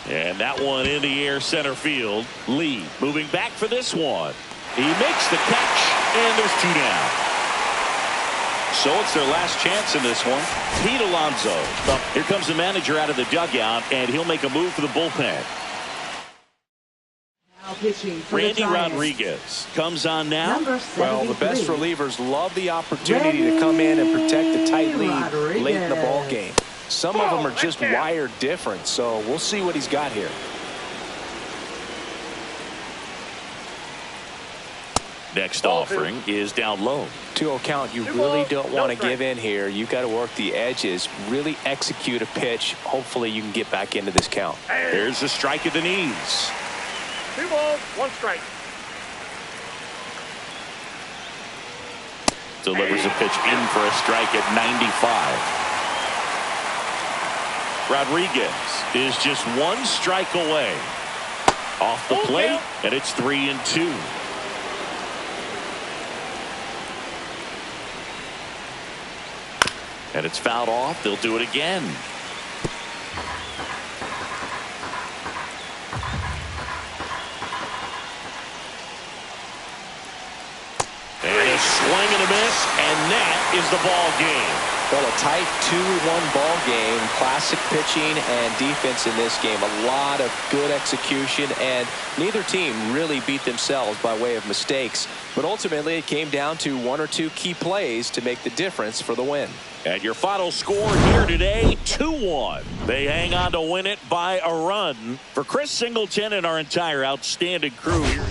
And that one in the air center field. Lee moving back for this one. He makes the catch, and there's 2 down. So it's their last chance in this one. Pete Alonso. Here comes the manager out of the dugout, and he'll make a move for the bullpen. Randy Rodriguez comes on now. Well, the best relievers love the opportunity to come in and protect the tight lead late in the ball game. Some of them are just wired different, so we'll see what he's got here. Next Ball two. offering is down low. 2-0 count. You Two really balls, don't no want to strike. give in here. You've got to work the edges, really execute a pitch. Hopefully you can get back into this count. There's a strike at the knees. 2 balls, 1 strike. Delivers a pitch in for a strike at 95. Rodriguez is just 1 strike away. Off the plate, and it's 3-2. And it's fouled off. They'll do it again. And a swing and a miss, and that is the ball game. Well, a tight 2-1 ball game. Classic pitching and defense in this game. A lot of good execution, and neither team really beat themselves by way of mistakes. But ultimately, it came down to 1 or 2 key plays to make the difference for the win. And your final score here today, 2-1. They hang on to win it by a run. For Chris Singleton and our entire outstanding crew here.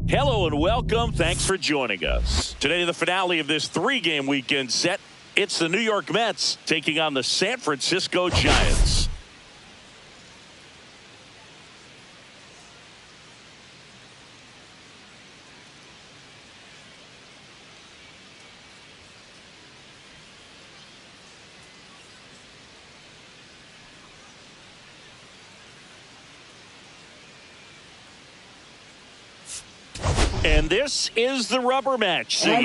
Hello and welcome. Thanks for joining us. Today, the finale of this three-game weekend set. It's the New York Mets taking on the San Francisco Giants. And this is the rubber match. And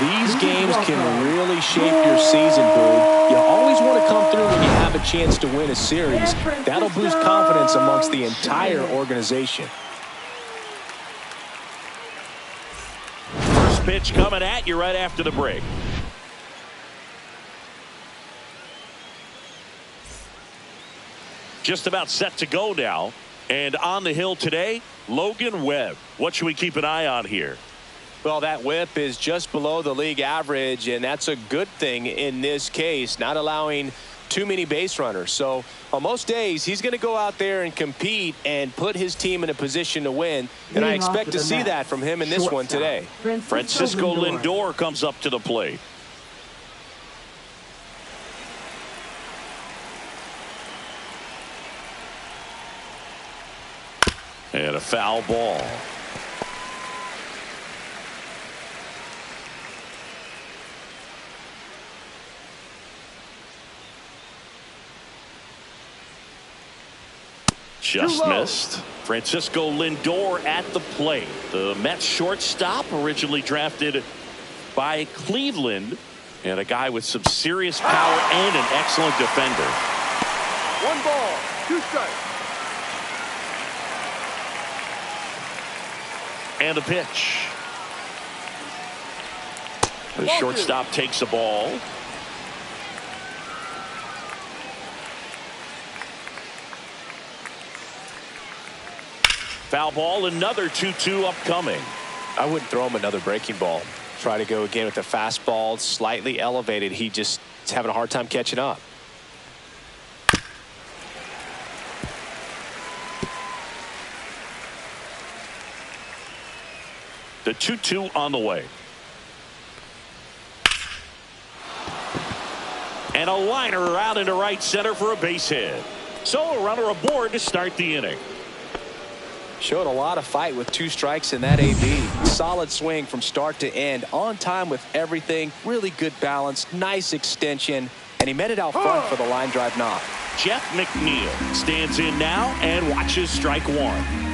these games can really shape your season, Boog. You always want to come through when you have a chance to win a series. That'll boost confidence amongst the entire organization. First pitch coming at you right after the break. Just about set to go now. And on the hill today, Logan Webb. What should we keep an eye on here? Well, that whip is just below the league average, and that's a good thing in this case, not allowing too many base runners. So on most days, he's going to go out there and compete and put his team in a position to win, and I expect to see that from him in this one today. Francisco Lindor comes up to the plate. And a foul ball. Just missed. Francisco Lindor at the plate. The Mets shortstop, originally drafted by Cleveland, and a guy with some serious power and an excellent defender. 1 ball, 2 strikes. And a pitch. The shortstop takes a ball. Foul ball, another 2-2 upcoming. I wouldn't throw him another breaking ball. Try to go again with the fastball, slightly elevated. He just is having a hard time catching up. The 2-2 on the way. And a liner out into right center for a base hit. So a runner aboard to start the inning. Showed a lot of fight with 2 strikes in that AB. Solid swing from start to end. On time with everything. Really good balance. Nice extension. And he met it out front for the line drive knock. Jeff McNeil stands in now and watches strike 1.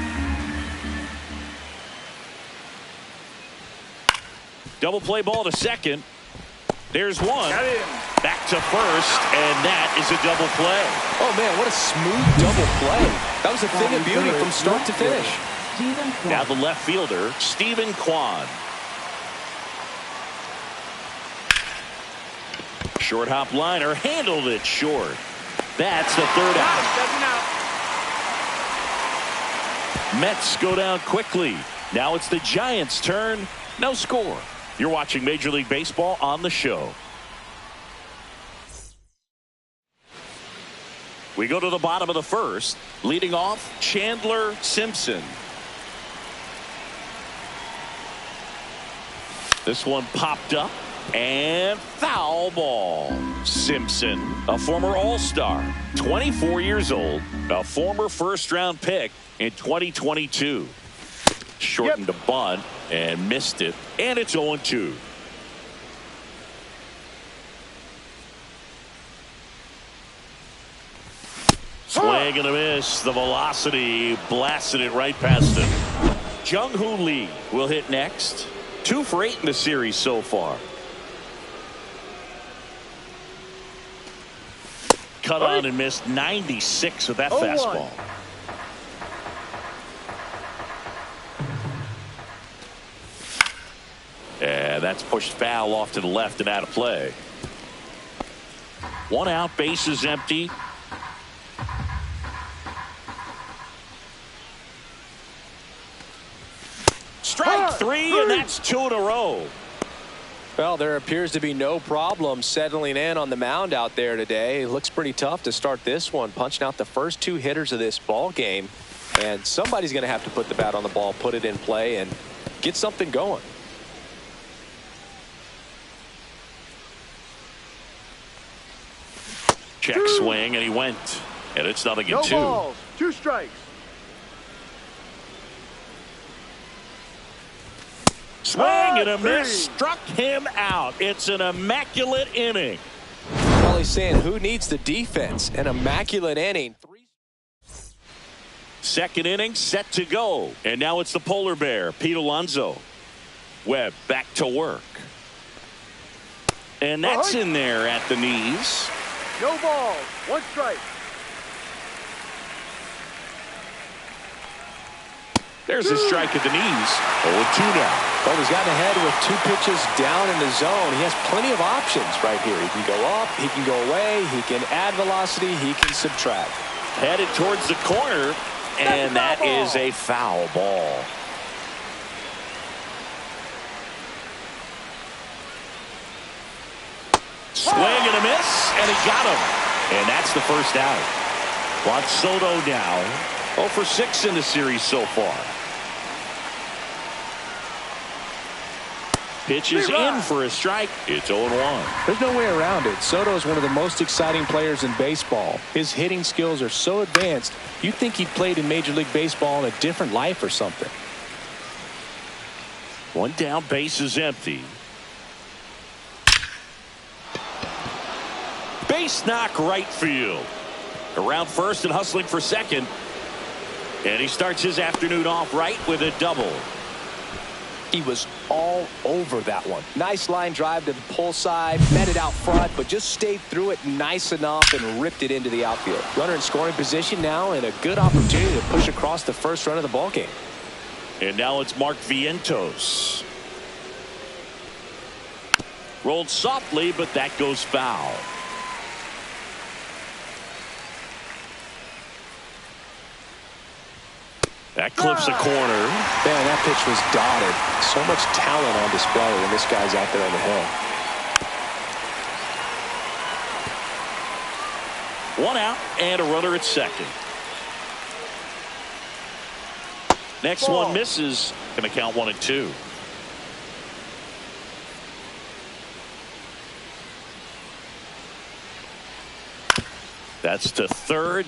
Double play ball to second. There's one. Back to first, and that is a double play. Oh, man, what a smooth double play. That was a thing of beauty from start to finish. Now the left fielder, Stephen Kwan. Short hop liner, handled it short. That's the third out. Mets go down quickly. Now it's the Giants' turn. No score. You're watching Major League Baseball on the show. We go to the bottom of the first. Leading off, Chandler Simpson. This one popped up and foul ball. Simpson, a former All-Star, 24 years old, a former first-round pick in 2022. Shortened a bunt and missed it, and it's 0-2. Swing and a miss. The velocity blasted it right past him. Jung-Hoo Lee will hit next. 2 for 8 in the series so far. Cut on and missed 96 with that fastball. And that's pushed foul off to the left and out of play. 1 out, bases empty. Strike 3, and that's 2 in a row. Well, there appears to be no problem settling in on the mound out there today. It looks pretty tough to start this one, punching out the first 2 hitters of this ball game. And somebody's going to have to put the bat on the ball, put it in play, and get something going. Check swing, and he went. And it's 0-2. No balls. 2 strikes. Swing and a miss. Struck him out. It's an immaculate inning. Well, he's saying who needs the defense? An immaculate inning. Second inning set to go. And now it's the polar bear, Pete Alonso. Webb back to work. And that's in there at the knees. No balls. 1 strike. There's a strike at the knees. 0-2 now. Well, he's gotten ahead with 2 pitches down in the zone. He has plenty of options right here. He can go up, he can go away, he can add velocity, he can subtract. Headed towards the corner, and that is a foul ball. Swing and a miss, and he got him. And that's the first out. Juan Soto now 0 for 6 in the series so far. Pitches in for a strike. It's 0-1. There's no way around it. Soto is one of the most exciting players in baseball. His hitting skills are so advanced, you'd think he played in Major League Baseball in a different life or something. 1 down, base is empty. Base knock right field. Around first and hustling for second. And he starts his afternoon off right with a double. He was all over that one. Nice line drive to the pull side, met it out front, but just stayed through it nice enough and ripped it into the outfield. Runner in scoring position now, and a good opportunity to push across the first run of the ballgame. And now it's Mark Vientos. Rolled softly, but that goes foul. That clips the corner. Man, that pitch was dotted. So much talent on display when this guy's out there on the hill. 1 out and a runner at second. Next one misses. Going to count 1-2. That's to third.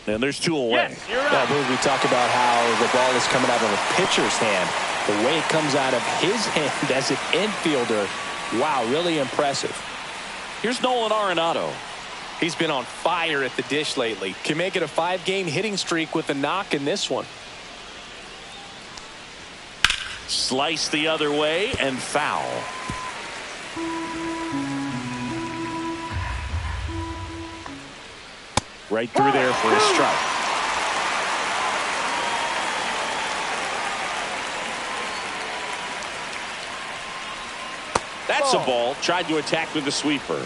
And there's 2 away. Yes, you're right. We talk about how the ball is coming out of a pitcher's hand. The way it comes out of his hand as an infielder, wow, really impressive. Here's Nolan Arenado. He's been on fire at the dish lately. Can make it a 5-game hitting streak with a knock in this one. Slice the other way and foul. Right through there for a strike. That's a ball. Tried to attack with the sweeper.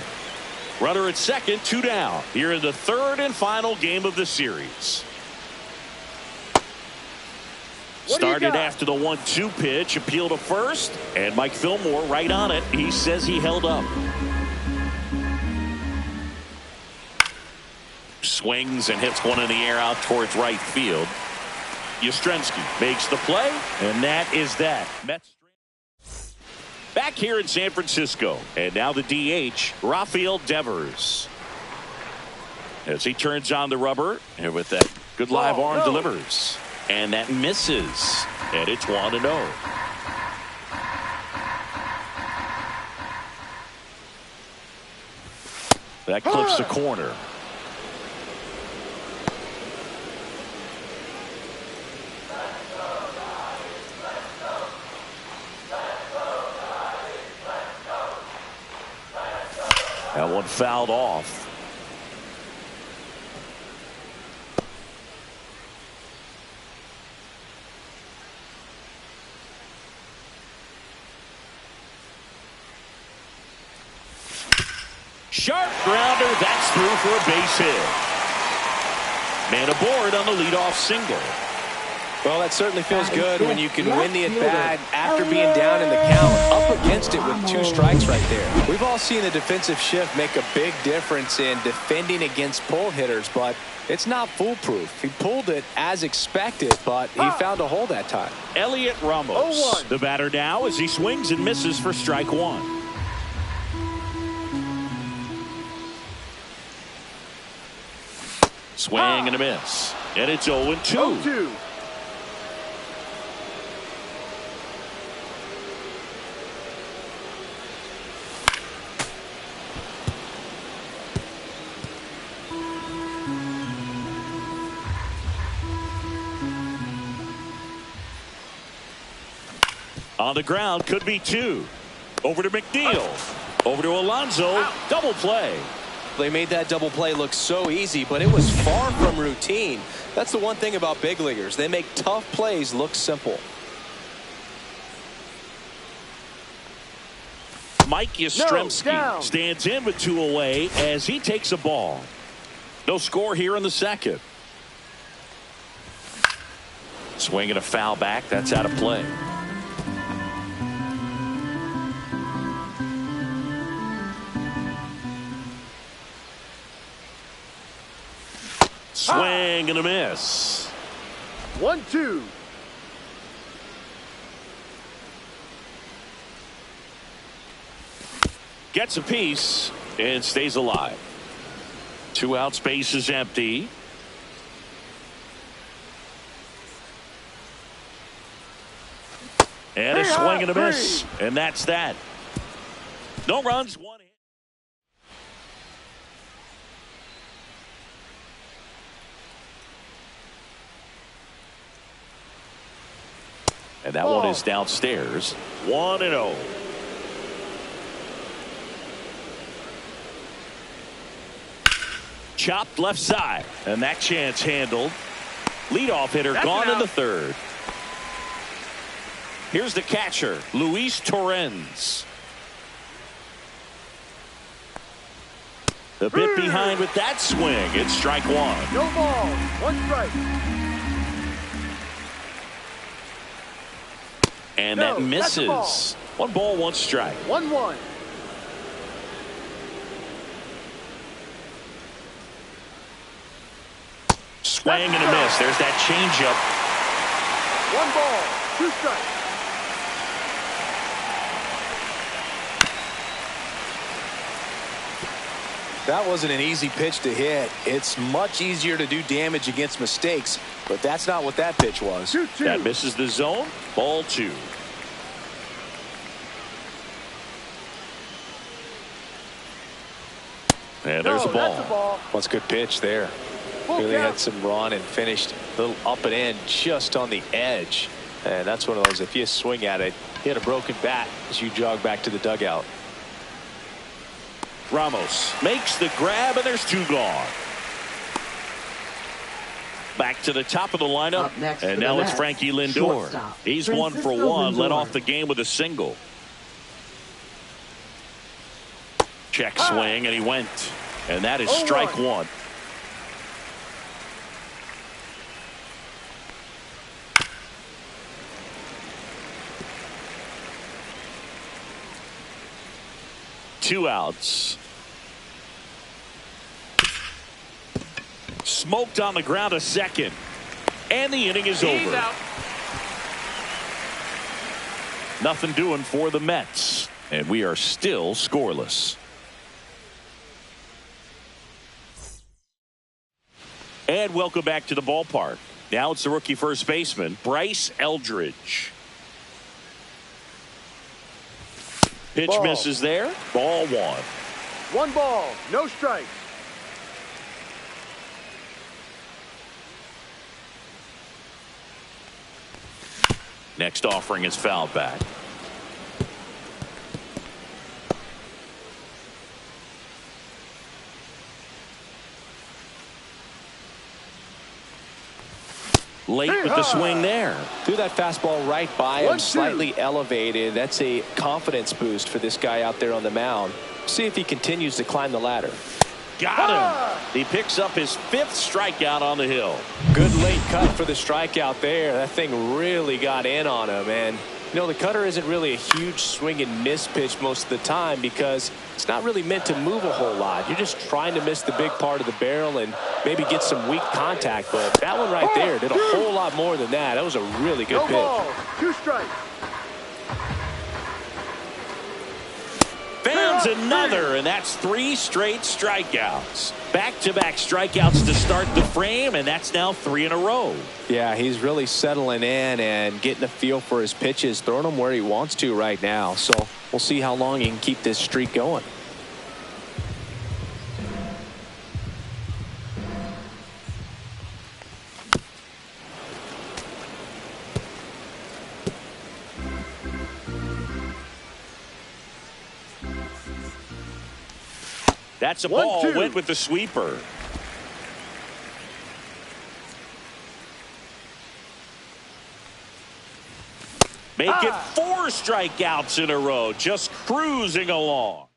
Runner at second, 2 down. Here in the third and final game of the series. Started after the 1-2 pitch. Appeal to first. And Mike Fillmore right on it. He says he held up. Swings and hits one in the air out towards right field. Yastrzemski makes the play, and that is that. Mets back here in San Francisco, and now the DH, Rafael Devers. As he turns on the rubber, and with that good live arm delivers, and that misses, and it's 1-0. That clips the corner. That one fouled off. Sharp grounder. That's through for a base hit. Man aboard on the leadoff single. Well, that certainly feels good when you can win the at-bat after being down in the count, up against it with 2 strikes right there. We've all seen the defensive shift make a big difference in defending against pull hitters, but it's not foolproof. He pulled it as expected, but he found a hole that time. Elliot Ramos, the batter now, as he swings and misses for strike 1. Swing and a miss. And it's 0-2. 0-2. On the ground, could be 2. Over to McNeil. Over to Alonso. Double play. They made that double play look so easy, but it was far from routine. That's the one thing about big leaguers. They make tough plays look simple. Mike Yastrzemski stands in with 2 away as he takes a ball. No score here in the second. Swing and a foul back. That's out of play. Swing and a miss. 1-2. Gets a piece and stays alive. 2 outs, base is empty. And a swing and a miss. And that's that. No runs, 1 hit. And that one is downstairs. 1-0. Chopped left side. And that chance handled. Leadoff hitter gone in the third. Here's the catcher, Luis Torrens. A bit behind with that swing. It's strike 1. No ball. 1 strike. And that misses. 1 ball, 1 strike. 1-1. Swing and a miss. There's that changeup. 1 ball, 2 strikes. That wasn't an easy pitch to hit. It's much easier to do damage against mistakes, but that's not what that pitch was. 2-2. That misses the zone. Ball 2. And there's a ball. That's a ball. That's a good pitch there. Really had some run and finished a little up and in just on the edge. And that's one of those, if you swing at it, hit a broken bat as you jog back to the dugout. Ramos makes the grab, and there's 2 gone. Back to the top of the lineup, and now it's Frankie Lindor. He's 1 for 1, led off the game with a single. Check swing, and he went. And that is strike 1. Two outs. Smoked on the ground, a second. And the inning is over. Out. Nothing doing for the Mets. And we are still scoreless. And welcome back to the ballpark. Now it's the rookie first baseman, Bryce Eldridge. Pitch Ball. misses there. Ball 1. 1 ball, no strikes. Next offering is fouled back. Late with the swing there. Threw that fastball right by him, 1-2. slightly elevated. That's a confidence boost for this guy out there on the mound. See if he continues to climb the ladder. Got him. He picks up his 5th strikeout on the hill. Good late cut for the strikeout there. That thing really got in on him. And, you know, the cutter isn't really a huge swing and miss pitch most of the time because it's not really meant to move a whole lot. You're just trying to miss the big part of the barrel and maybe get some weak contact. But that one right there did a whole lot more than that. That was a really good pitch. Ball, 2 strikes. Fans another, and that's 3 straight strikeouts. Back-to-back strikeouts to start the frame, and that's now 3 in a row. Yeah, he's really settling in and getting a feel for his pitches, throwing them where he wants to right now. So we'll see how long he can keep this streak going. That's a ball. Went with the sweeper. Make it 4 strikeouts in a row. Just cruising along.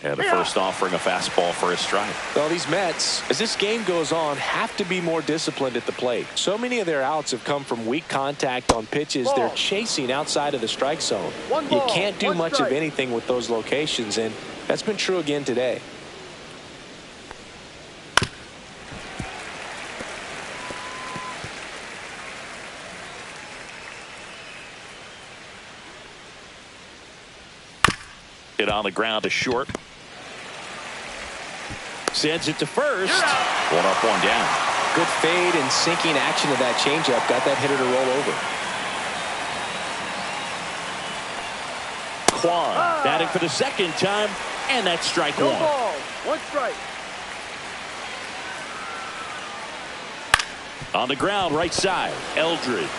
And the first offering a fastball for a strike. Well, these Mets, as this game goes on, have to be more disciplined at the plate. So many of their outs have come from weak contact on pitches they're chasing outside of the strike zone. You can't do much of anything with those locations, and that's been true again today. Hit on the ground to short. Sends it to first. 1 up, 1 down. Good fade and sinking action of that changeup got that hitter to roll over. Quan batting for the 2nd time, and that's strike 1. Ball, 1 strike. On the ground, right side, Eldridge.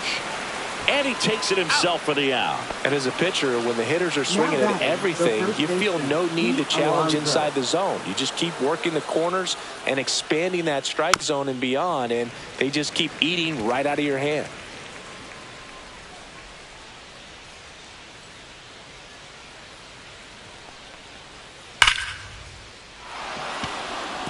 And he takes it himself for the out. And as a pitcher, when the hitters are swinging at everything, you feel no need to challenge inside the zone. You just keep working the corners and expanding that strike zone and beyond, and they just keep eating right out of your hand.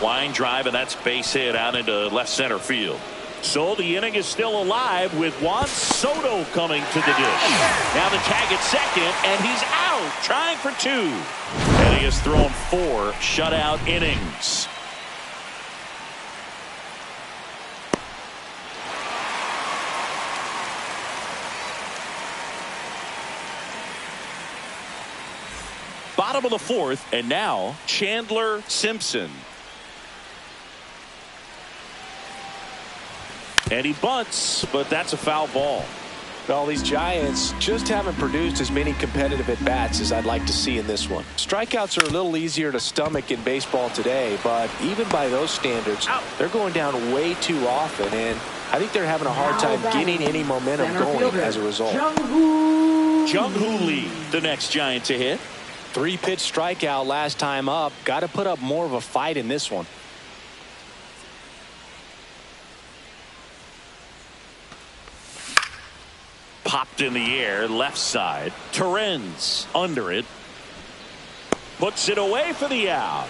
Line drive, and that's base hit out into left center field. So the inning is still alive with Juan Soto coming to the dish. Now the tag at second, and he's out, trying for 2. And he has thrown 4 shutout innings. Bottom of the 4th, and now Chandler Simpson. And he bunts, but that's a foul ball. Well, these Giants just haven't produced as many competitive at-bats as I'd like to see in this one. Strikeouts are a little easier to stomach in baseball today, but even by those standards, they're going down way too often, and I think they're having a hard time getting any momentum going as a result. Jung-Hoo Lee, the next Giant to hit. 3-pitch strikeout last time up. Got to put up more of a fight in this one. Popped in the air, left side. Torrens under it. Puts it away for the out.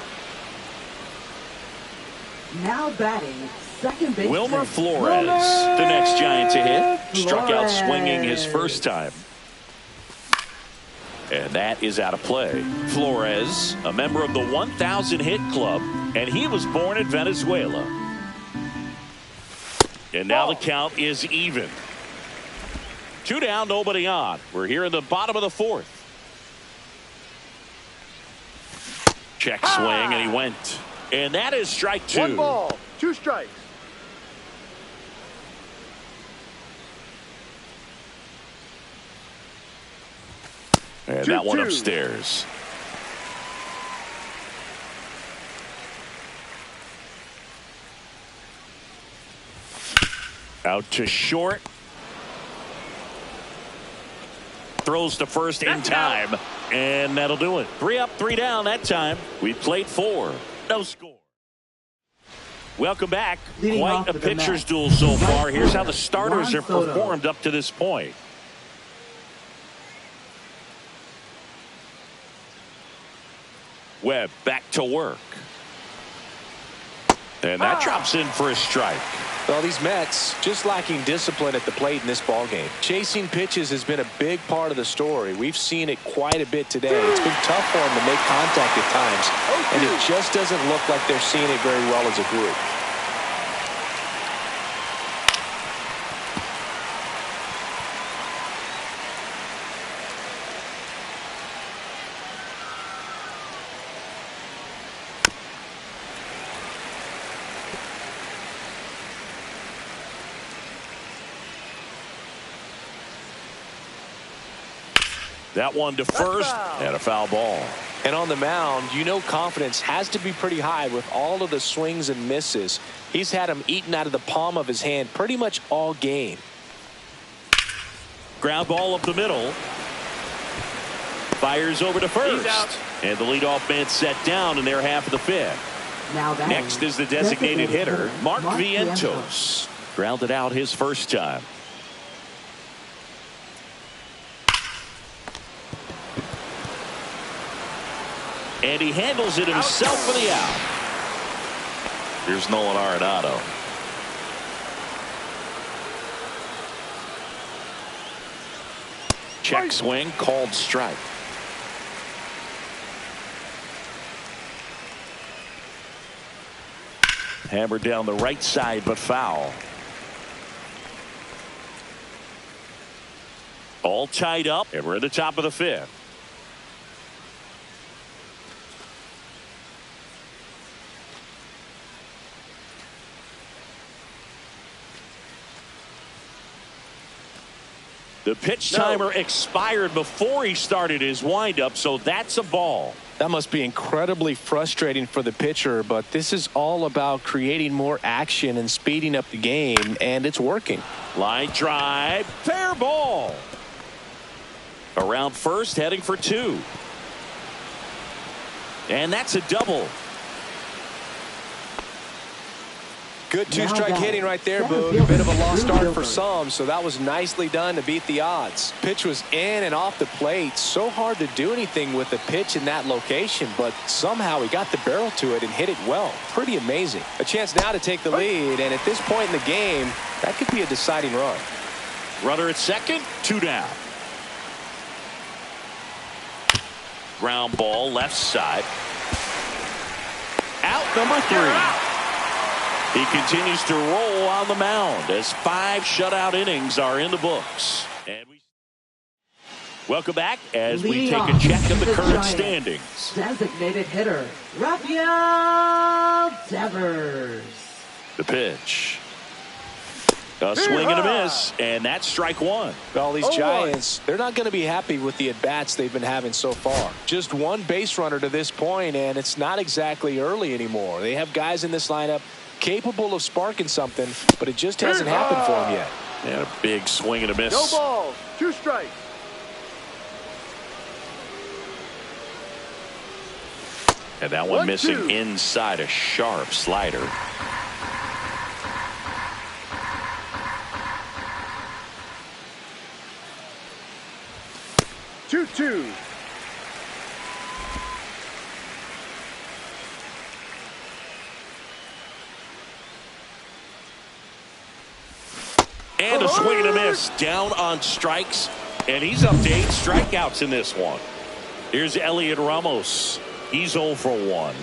Now batting, second base. Wilmer Flores, the next Giant to hit. Struck out swinging his first time. And that is out of play. Flores, a member of the 1,000 hit club, and he was born in Venezuela. And now the count is even. 2 down, nobody on. We're here in the bottom of the 4th. Check swing, and he went. And that is strike 2. 1 ball, 2 strikes. And that one upstairs. Out to short. Throws to first in time, and that'll do it. 3 up, 3 down that time. We played 4. No score. Welcome back. Leading Quite off a with the pitcher's match. duel so Right far. Here's how fielder, the starters Juan have Soto. performed up to this point. Webb back to work. And that drops in for a strike. Well, these Mets just lacking discipline at the plate in this ballgame. Chasing pitches has been a big part of the story. We've seen it quite a bit today. It's been tough for them to make contact at times, and it just doesn't look like they're seeing it very well as a group. That one to first, and a foul ball. And on the mound, you know confidence has to be pretty high with all of the swings and misses. He's had them eaten out of the palm of his hand pretty much all game. Ground ball up the middle. Fires over to first. And the leadoff man set down in their half of the fifth. Now Next is the designated hitter, Mark Vientos. Grounded out his first time. And he handles it himself for the out. Here's Nolan Arenado. Check swing, called strike. Hammered down the right side, but foul. All tied up, and we're at the top of the fifth. The pitch timer expired before he started his windup, so that's a ball. That must be incredibly frustrating for the pitcher, but this is all about creating more action and speeding up the game, and it's working. Line drive, fair ball. Around first, heading for two. And that's a double. Good two-strike hitting right there, Boog. A bit of a lost start for some, so that was nicely done to beat the odds. Pitch was in and off the plate. So hard to do anything with the pitch in that location, but somehow he got the barrel to it and hit it well. Pretty amazing. A chance now to take the lead, and at this point in the game, that could be a deciding run. Runner at second, two down. Ground ball left side. Out number three. He continues to roll on the mound as 5 shutout innings are in the books. And welcome back as we take a check of the current standings. Designated hitter, Rafael Devers. The pitch. A swing and a miss, and that's strike one. Well, these Giants, they're not going to be happy with the at-bats they've been having so far. Just one base runner to this point, and it's not exactly early anymore. They have guys in this lineup capable of sparking something, but it just hasn't happened for him yet. And a big swing and a miss. No balls, 2 strikes. And that one missing inside, a sharp slider. Two. And a swing and a miss down on strikes, and he's up to 8 strikeouts in this one. Here's Elliot Ramos. He's 0 for 1.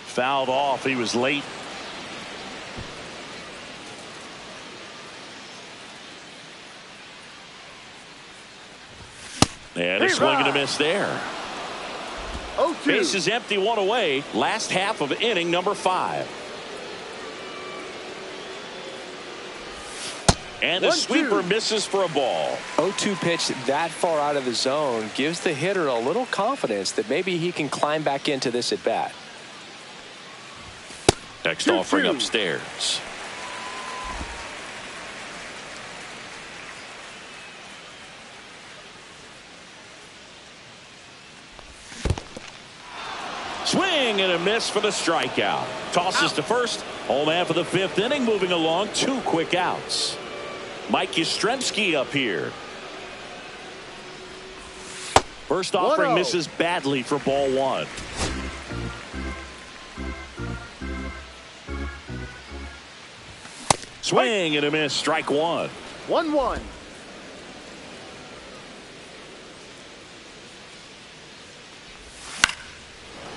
Fouled off. He was late. And a swing and a miss there. 0-2. Base is empty, 1 away. Last half of inning number 5. And the sweeper misses for a ball. 0-2 pitch that far out of the zone gives the hitter a little confidence that maybe he can climb back into this at bat. Next offering upstairs. Swing and a miss for the strikeout. Tosses to first. Home half of the 5th inning, moving along. 2 quick outs. Mike Yastrzemski up here. First offering misses badly for ball 1. Swing and a miss. Strike 1. 1-1.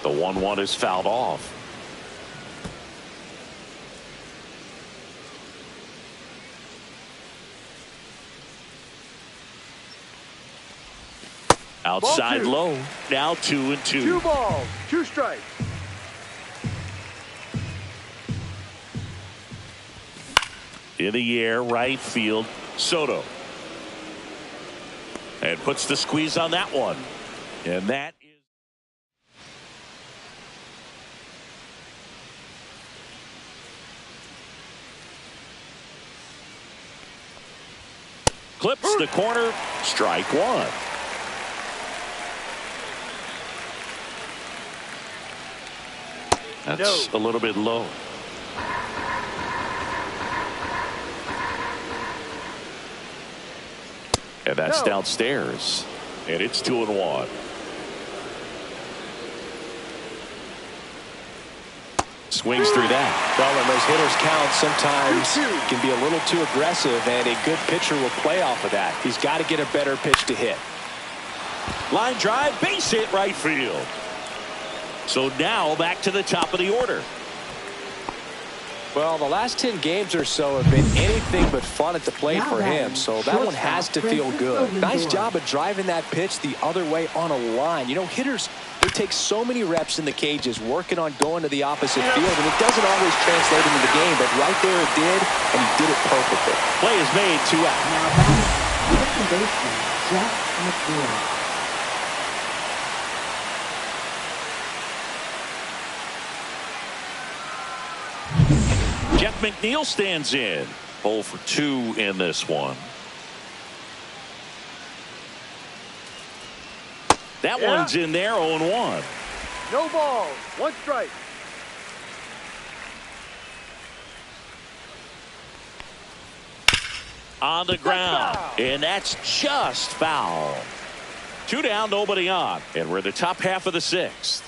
The 1-1 is fouled off. Outside low. Now 2-2. 2 balls, 2 strikes. In the air, right field, Soto. And puts the squeeze on that one. And that is. Clips the corner. Strike 1. That's a little bit low. And that's downstairs. And it's 2-1. Swings through that. Well, when those hitters count, sometimes can be a little too aggressive, and a good pitcher will play off of that. He's got to get a better pitch to hit. Line drive, base hit right field. So now back to the top of the order. Well, the last 10 games or so have been anything but fun at the plate for him, so that one has to feel good. Nice job of driving that pitch the other way on a line. You know, hitters, they take so many reps in the cages working on going to the opposite field, and it doesn't always translate into the game, but right there it did, and he did it perfectly. Play is made, 2 out. Now batting, second baseman, Jeff McNeil. Jeff McNeil stands in. 0 for 2 in this one. That one's in there, 0-1. No balls, 1 strike. On the ground, and that's just foul. 2 down, nobody on, and we're in the top half of the 6th.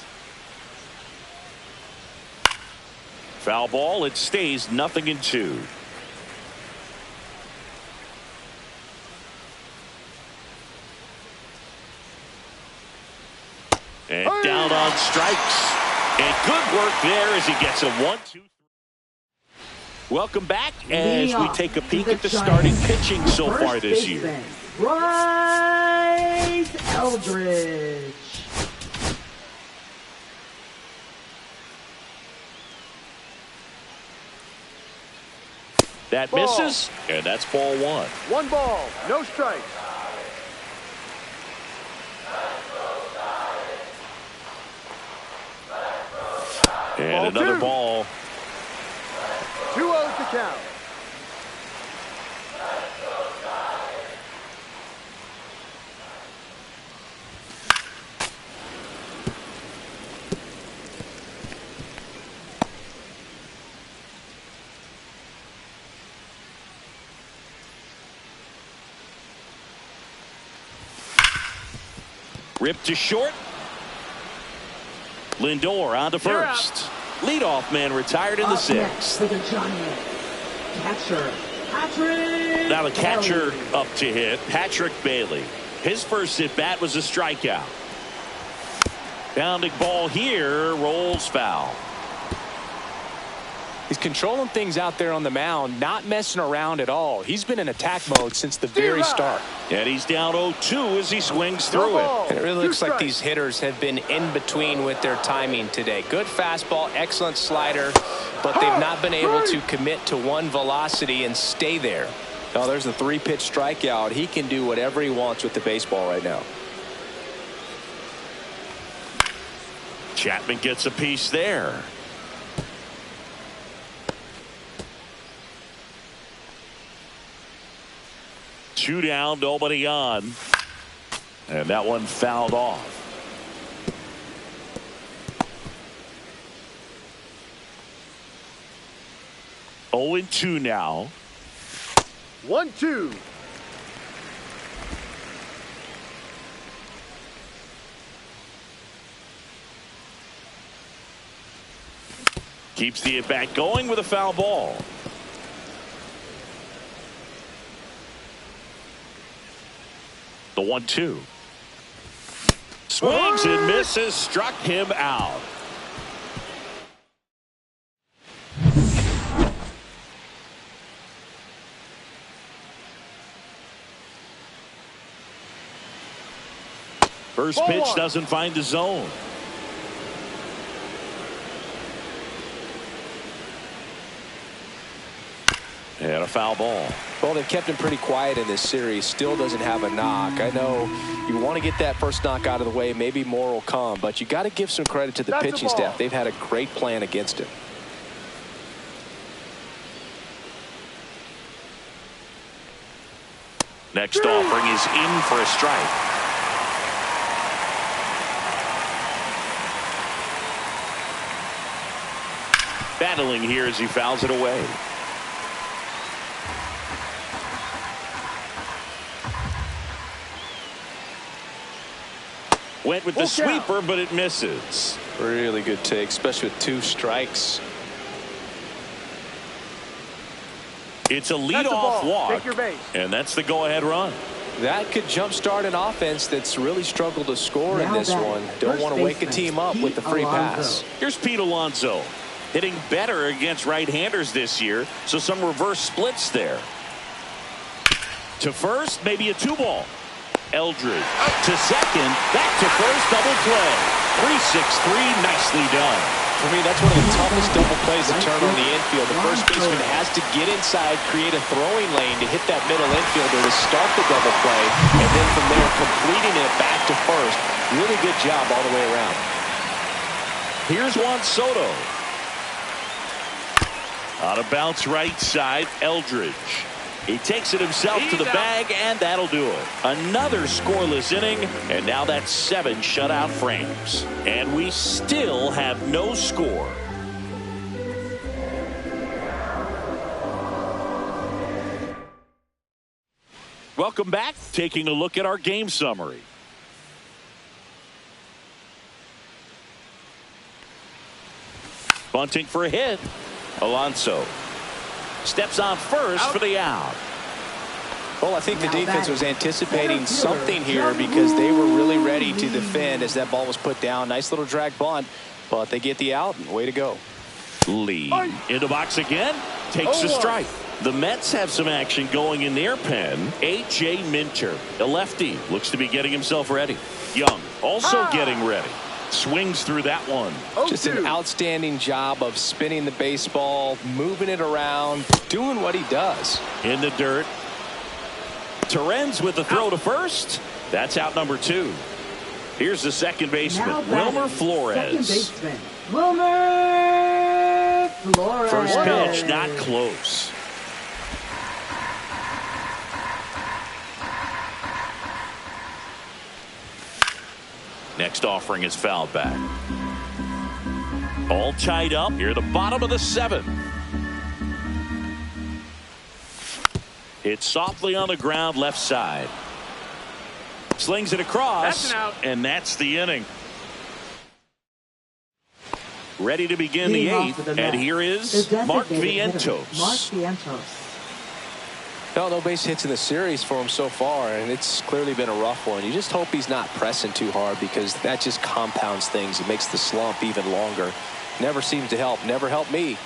Foul ball, it stays 0-2. And down on strikes. And good work there as he gets a 1-2. Welcome back as we take a peek at the starting pitching so far this year. Bryce Eldridge. That misses, and that's ball 1. 1 ball, no strikes. And ball another 2. ball. 2-0 to count. Ripped to short. Lindor on to first. Leadoff man retired in the 6th. For the Giants, catcher Patrick. Now the catcher Bailey. up to hit, Patrick Bailey. His first at bat was a strikeout. Bounding ball here, rolls foul. He's controlling things out there on the mound, not messing around at all. He's been in attack mode since the very start. And he's down 0-2 as he swings through it. And it really looks like these hitters have been in between with their timing today. Good fastball, excellent slider, but they've not been able to commit to one velocity and stay there. Oh, there's a 3-pitch strikeout. He can do whatever he wants with the baseball right now. Chapman gets a piece there. Two down, nobody on. And that one fouled off. 0-2 now. 1-2. Keeps the at-bat going with a foul ball. The 1-2. Swings and misses, struck him out. First pitch doesn't find the zone. And a foul ball. Well, they've kept him pretty quiet in this series. Still doesn't have a knock. I know you want to get that first knock out of the way. Maybe more will come, but you got to give some credit to the pitching staff. They've had a great plan against him. Next offering is in for a strike. Battling here as he fouls it away. Went with the sweeper, but it misses. Really good take, especially with 2 strikes. It's a leadoff walk, take your base. and that's the go-ahead run. That could jumpstart an offense that's really struggled to score in this one. Don't want to wake a team up with the free pass. Here's Pete Alonso, hitting better against right-handers this year, so some reverse splits there. To first, maybe a 2-ball. Eldridge to second, back to first, double play. 3-6-3, nicely done. For me, that's one of the toughest double plays to turn on the infield. The first baseman has to get inside, create a throwing lane to hit that middle infielder to start the double play, and then from there completing it back to first. Really good job all the way around. Here's Juan Soto. Out of bounce right side, Eldridge. He takes it himself to the bag, and that'll do it. Another scoreless inning, and now that's 7 shutout frames. And we still have no score. Welcome back. Taking a look at our game summary. Bunting for a hit. Alonso steps on first for the out. Well, I think the defense was anticipating something here because they were really ready to defend as that ball was put down. Nice little drag bunt, but they get the out. Way to go. Lee in the box again. Takes a strike. The Mets have some action going in their pen. A.J. Minter, the lefty, looks to be getting himself ready. Young also getting ready. Swings through that one. Just an outstanding job of spinning the baseball, moving it around, doing what he does. In the dirt. Torrens with the throw to first. That's out number 2. Here's the second baseman, Wilmer Flores. Second baseman, Wilmer Flores. First pitch, not close. Next offering is fouled back. All tied up near the bottom of the 7th. Hit softly on the ground left side. Slings it across. That's an out. And that's the inning. Ready to begin the 8th. And here is Mark Vientos. Mark Vientos. No base hits in the series for him so far, and it's clearly been a rough one. You just hope he's not pressing too hard because that just compounds things. It makes the slump even longer. Never seems to help. Never helped me.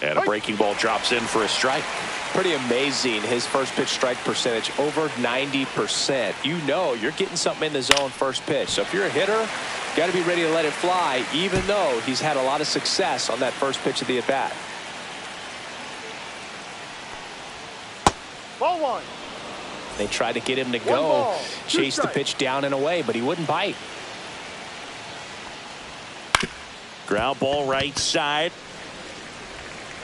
And a breaking ball drops in for a strike. Pretty amazing, his first pitch strike percentage, over 90%. You know you're getting something in the zone first pitch. So if you're a hitter, you got to be ready to let it fly, even though he's had a lot of success on that first pitch of the at-bat. Ball 1. They tried to get him to go, chase the pitch down and away, but he wouldn't bite. Ground ball right side.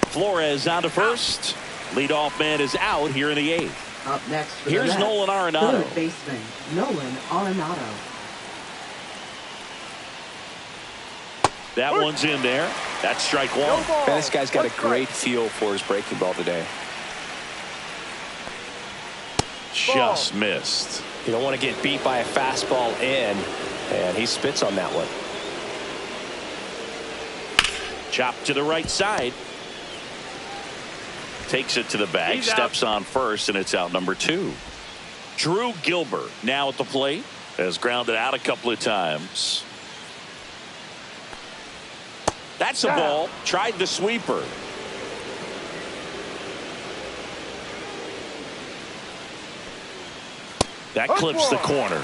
Flores on to first. Leadoff man is out here in the 8th. Up next for Here's the Nolan Arenado. Third baseman, Nolan Arenado. That one's in there. That's strike one. No, Man, this guy's got a great feel for his breaking ball today. Just missed. You don't want to get beat by a fastball in, and he spits on that one. Chop to the right side. Takes it to the bag. He's Steps out. on first, and it's out number 2. Drew Gilbert now at the plate. Has grounded out a couple of times. That's a ball. Tried the sweeper. That clips the corner.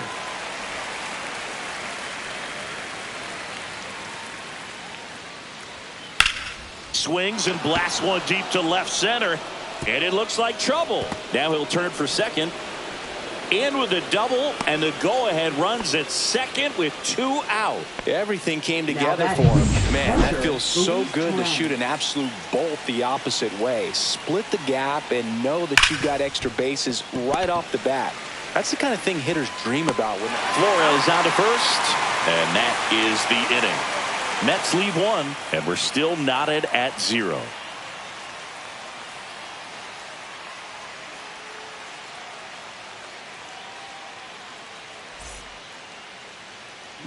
Swings and blasts one deep to left center. And it looks like trouble. Now he'll turn for second. In with a double, and the go-ahead runs at second with 2 out. Everything came together for him. Man, that feels so good to shoot an absolute bolt the opposite way. Split the gap and know that you've got extra bases right off the bat. That's the kind of thing hitters dream about. Flores out to first, and that is the inning. Mets lead 1, and we're still knotted at 0.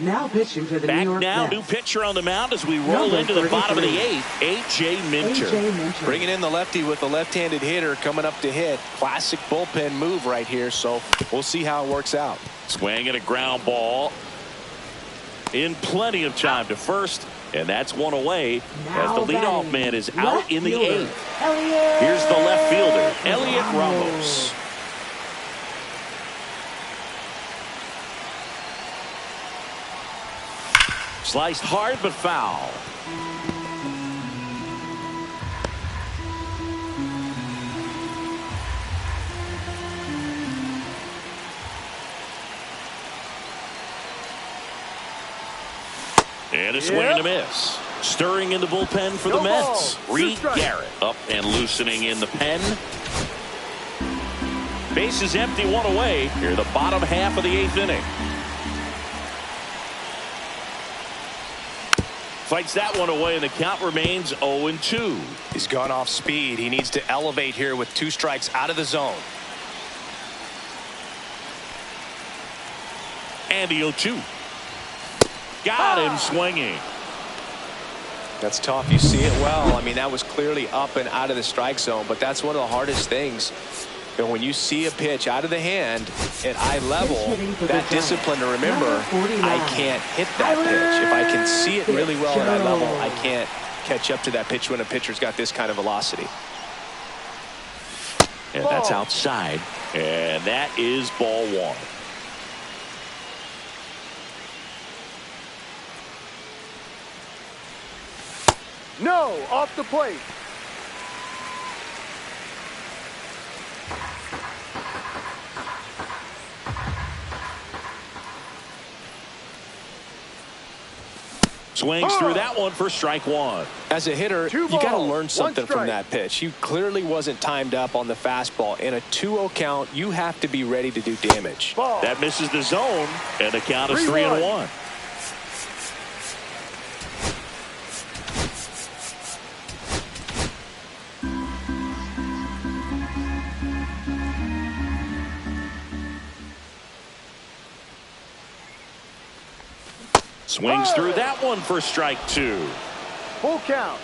Now pitching for the Back New York now, Mets. new pitcher on the mound as we roll Number into the bottom of the 33. 8th. A.J. Minter. A.J. Minter. Bringing in the lefty with a left-handed hitter coming up to hit. Classic bullpen move right here, so we'll see how it works out. Swing and a ground ball. In plenty of time to first, and that's one away as the leadoff man is out in the 8th. Elliot Here's the left fielder, Elliot Ramos. Sliced hard but foul. And a swing and a miss. Stirring in the bullpen for the Mets. Reed Garrett up and loosening in the pen. Base is empty, 1 away. Here the bottom half of the 8th inning. Fights that one away, and the count remains 0-2. He's gone off speed. He needs to elevate here with 2 strikes out of the zone. And the 0-2. Got him swinging. That's tough. You see it well. I mean, that was clearly up and out of the strike zone, but that's one of the hardest things. You know, when you see a pitch out of the hand at eye level, that discipline to remember, I can't hit that pitch. If I can see it really well at eye level, I can't catch up to that pitch when a pitcher's got this kind of velocity. And that's outside. And that is ball 1. No, off the plate. Swings through that one for strike 1. As a hitter, 2 you got to balls, learn 1 something from strike. that pitch. He clearly wasn't timed up on the fastball. In a 2-0 count, you have to be ready to do damage. Ball. That misses the zone, and the count is 3-1. 3-1. Swings through that one for strike 2. Full count.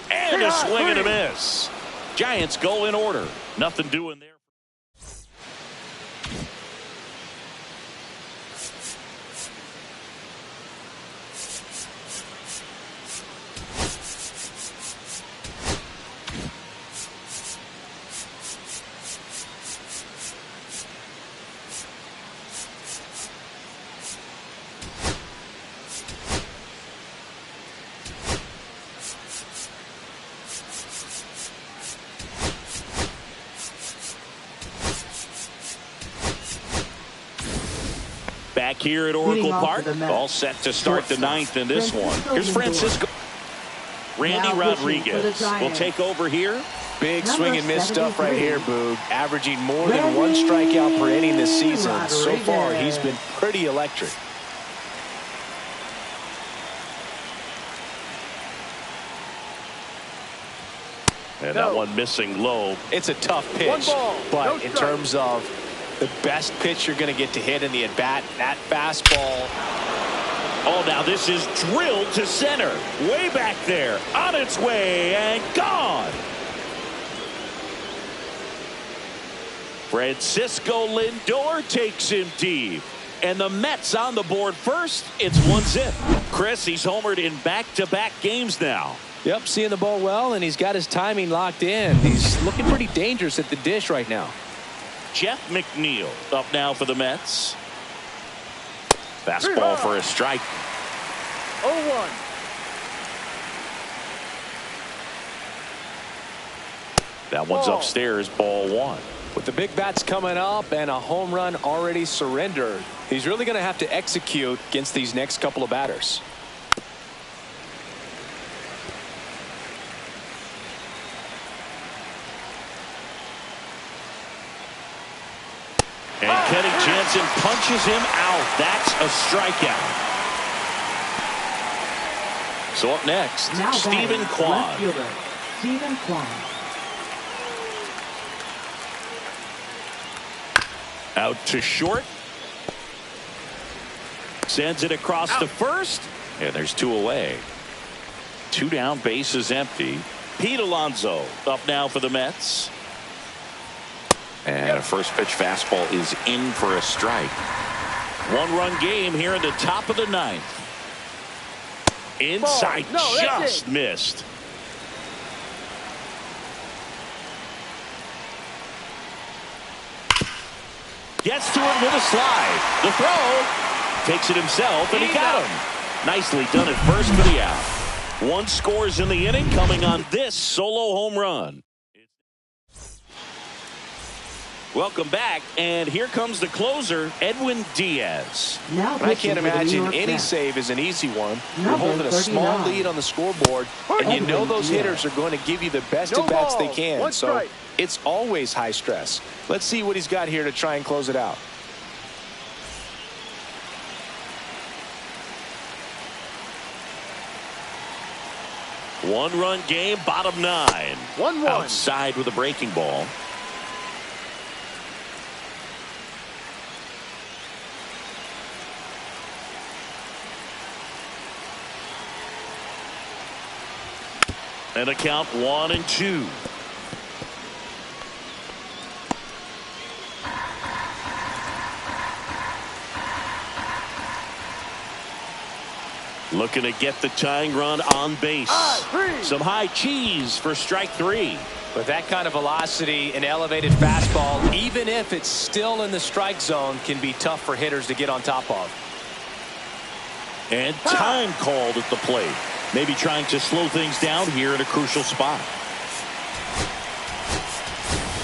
And a swing and a miss. Giants go in order. Nothing doing there. Back here at Oracle Park, all set to start the 9th in this one. Here's Francisco. Randy Rodriguez will take over here. Big Number swing and miss stuff right 73. here, Boog. Averaging more than one strikeout per inning this season. So far, he's been pretty electric. And that one missing low. It's a tough pitch, One ball, but no in strike. terms of the best pitch you're going to get to hit in the at-bat, that fastball. Oh, now this is drilled to center. Way back there. On its way and gone. Francisco Lindor takes him deep. And the Mets on the board first. It's 1-0. Chris, he's homered in back-to-back games now. Yep, seeing the ball well, and he's got his timing locked in. He's looking pretty dangerous at the dish right now. Jeff McNeil up now for the Mets. Fastball for a strike. 0-1. That one's Ball. upstairs, ball one. With the big bats coming up and a home run already surrendered, he's really going to have to execute against these next couple of batters. And Kenny Jansen punches him out. That's a strikeout. So up next, Now Stephen batting, Kwan. left fielder, Stephen Kwan. Out to short. Sends it across to first. And there's two away. Two down, bases empty. Pete Alonso up now for the Mets. And a first pitch fastball is in for a strike. One-run game here in the top of the ninth. Inside, No, that's just it. missed. Gets to it with a slide. The throw. Takes it himself, and he got him. Nicely done at first for the out. One scores in the inning coming on this solo home run. Welcome back, and here comes the closer, Edwin Diaz. Now I can't pitching for the New imagine York any Mets. save is an easy one. You're Number holding a small 39. lead on the scoreboard, and you know those hitters are going to give you the best No at-bats they balls, can. one So strike. it's always high stress. Let's see what he's got here to try and close it out. One-run game, bottom nine. 1-1. Outside with a breaking ball. And a count 1-2. Looking to get the tying run on base. Some high cheese for strike three. With that kind of velocity, an elevated fastball, even if it's still in the strike zone, can be tough for hitters to get on top of. And time called at the plate. Maybe trying to slow things down here in a crucial spot.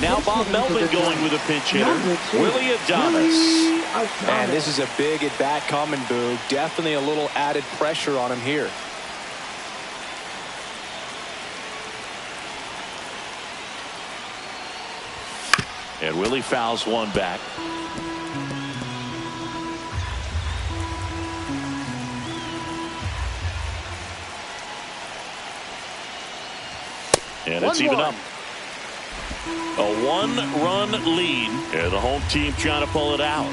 Now Bob Melvin going with a pinch hitter, Number 2, Willie Adames. And this is a big at-bat coming, Boog. Definitely a little added pressure on him here. And Willie fouls one back. And it's 1-1. even up. A one-run lead. And the home team trying to pull it out.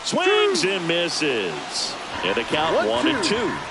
Swings and misses. And a count 1-2.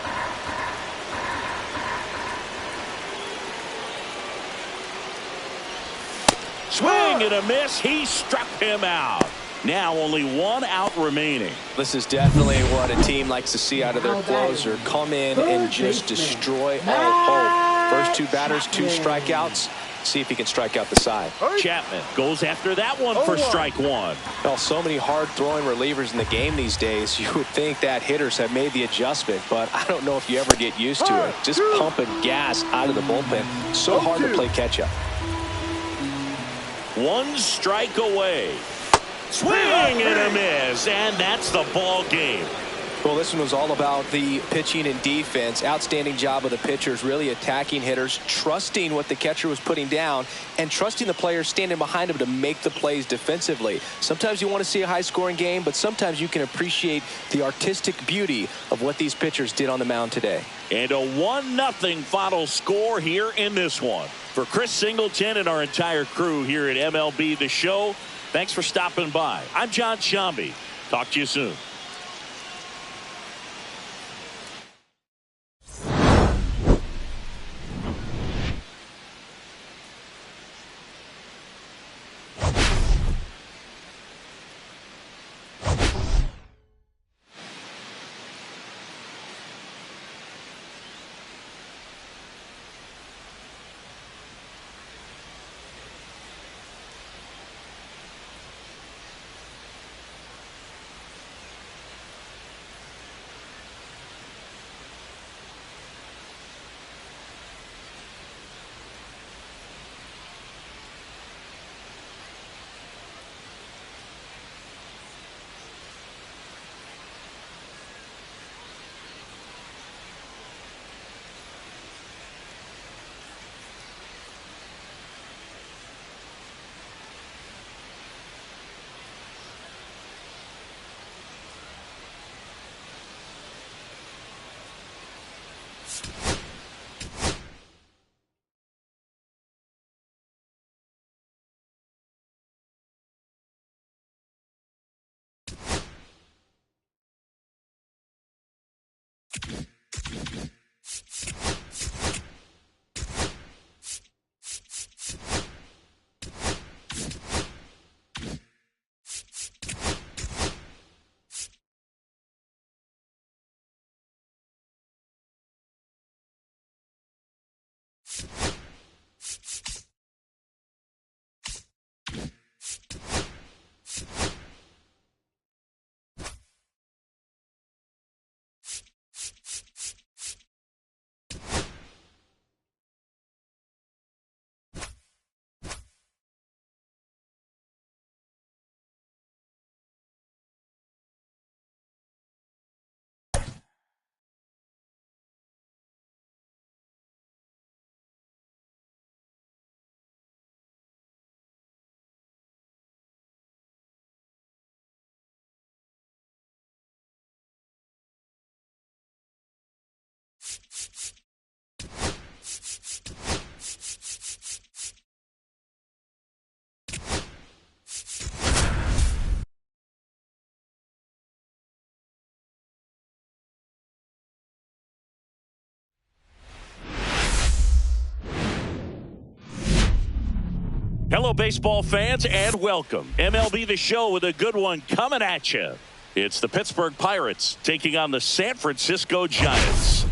Swing and a miss. He struck him out. Now only one out remaining. This is definitely what a team likes to see out of their closer. Come in and just destroy all hope. First two batters, two strikeouts. See if he can strike out the side. Chapman goes after that one for strike one. Well, so many hard-throwing relievers in the game these days. You would think that hitters have made the adjustment, but I don't know if you ever get used to it. Just pumping gas out of the bullpen. So hard to play catch-up. One strike away. Swing and a miss, and that's the ball game. Well, this one was all about the pitching and defense. Outstanding job of the pitchers, really attacking hitters, trusting what the catcher was putting down, and trusting the players standing behind him to make the plays defensively. Sometimes you want to see a high-scoring game, but sometimes you can appreciate the artistic beauty of what these pitchers did on the mound today. And a 1-0 final score here in this one. For Chris Singleton and our entire crew here at MLB The Show, thanks for stopping by. I'm John Shambi. Talk to you soon. Hello, baseball fans, and welcome. MLB The Show with a good one coming at you. It's the Pittsburgh Pirates taking on the San Francisco Giants.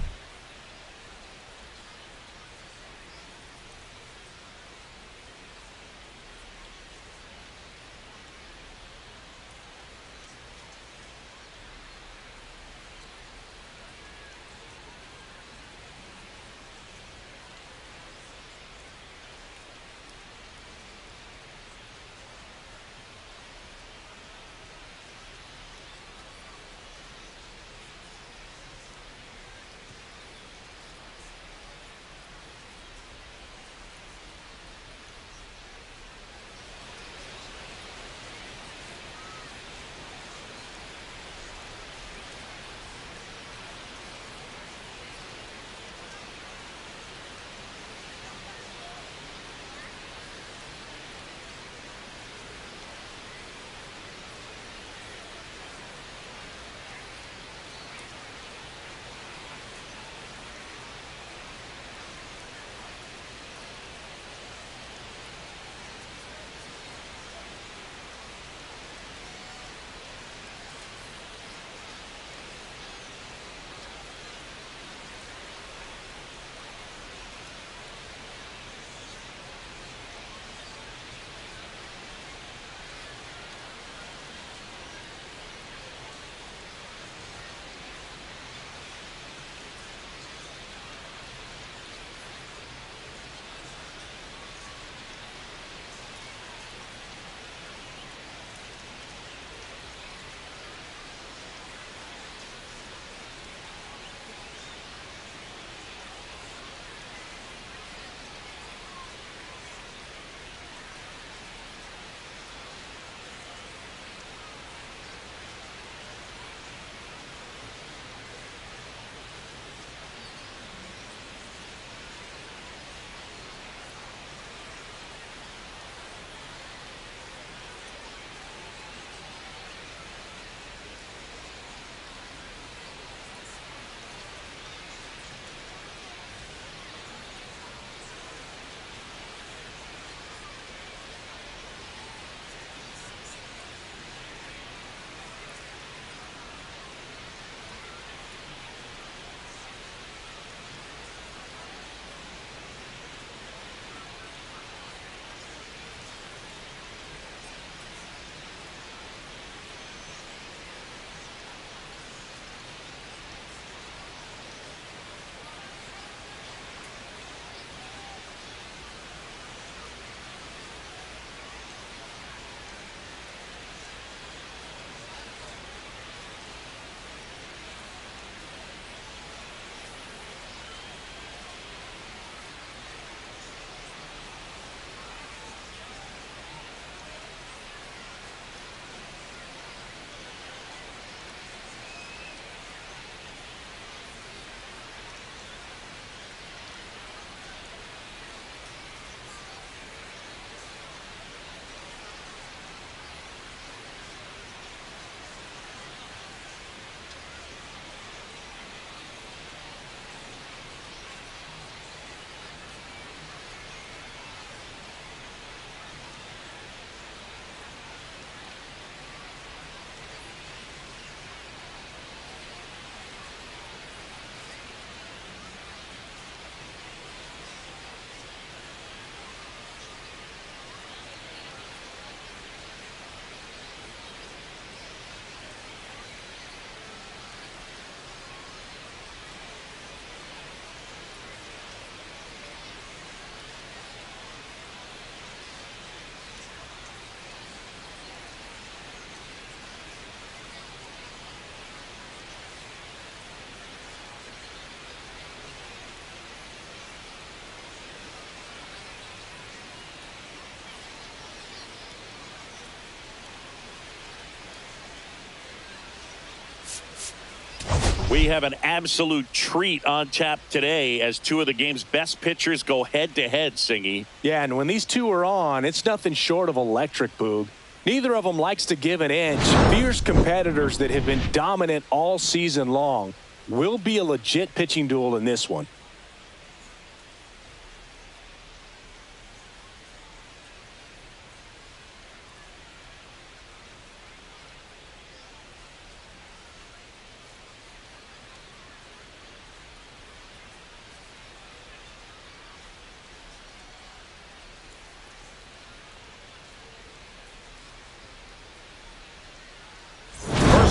We have an absolute treat on tap today as two of the game's best pitchers go head-to-head, Singy. Yeah, and when these two are on, it's nothing short of electric, Boog. Neither of them likes to give an inch. Fierce competitors that have been dominant all season long. Will be a legit pitching duel in this one.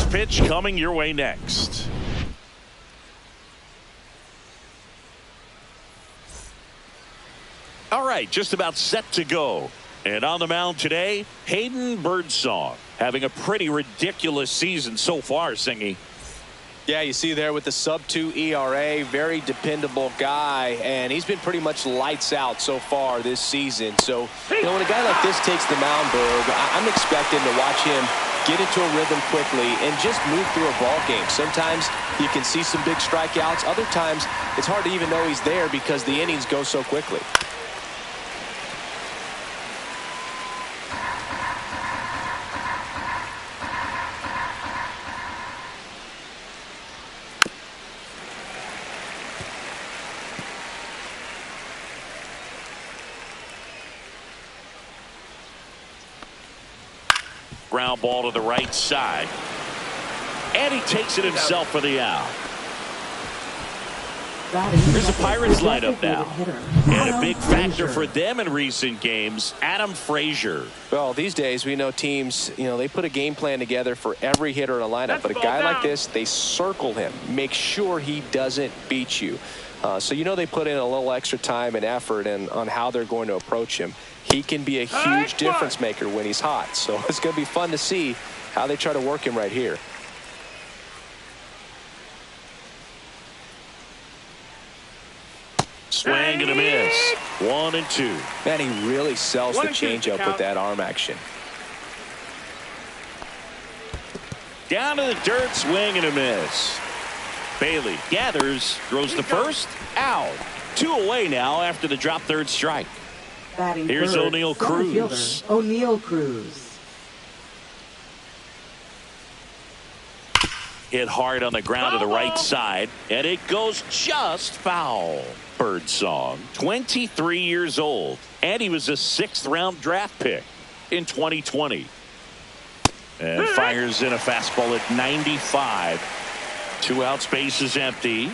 Pitch coming your way next. All right, just about set to go. And on the mound today, Hayden Birdsong, having a pretty ridiculous season so far, Singy. Yeah, you see there with the sub-2 ERA, very dependable guy, and he's been pretty much lights out so far this season. So, when a guy like this takes the mound, Berg, I'm expecting to watch him get into a rhythm quickly and just move through a ball game. Sometimes you can see some big strikeouts. Other times it's hard to even know he's there because the innings go so quickly. Ground ball to the right side. And he takes it himself for the out. Here's the Pirates lineup now. And a big factor for them in recent games, Adam Frazier. Well, these days we know teams, they put a game plan together for every hitter in a lineup. But a guy like this, they circle him, make sure he doesn't beat you. So they put in a little extra time and effort on how they're going to approach him. He can be a huge difference maker when he's hot. So it's going to be fun to see how they try to work him right here. Swing and a miss. 1-2. Man, he really sells the changeup with that arm action. Down to the dirt, swing and a miss. Bailey gathers, throws to first, out. 2 away now after the drop third strike. Batting Here's third, O'Neal Cruz. O'Neal Cruz. Hit hard on the ground to the right side, and it goes just foul. Birdsong, 23 years old, and he was a 6th-round draft pick in 2020. And fires in a fastball at 95. 2 outs, base is empty.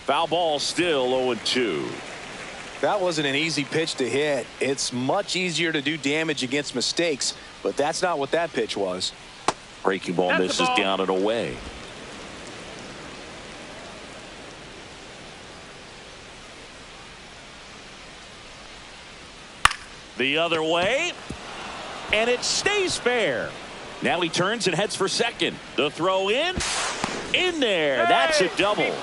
Foul ball, still 0-2. That wasn't an easy pitch to hit. It's much easier to do damage against mistakes, but that's not what that pitch was. Breaking ball misses down and away. The other way, and it stays fair. Now he turns and heads for second. The throw in there. That's a double.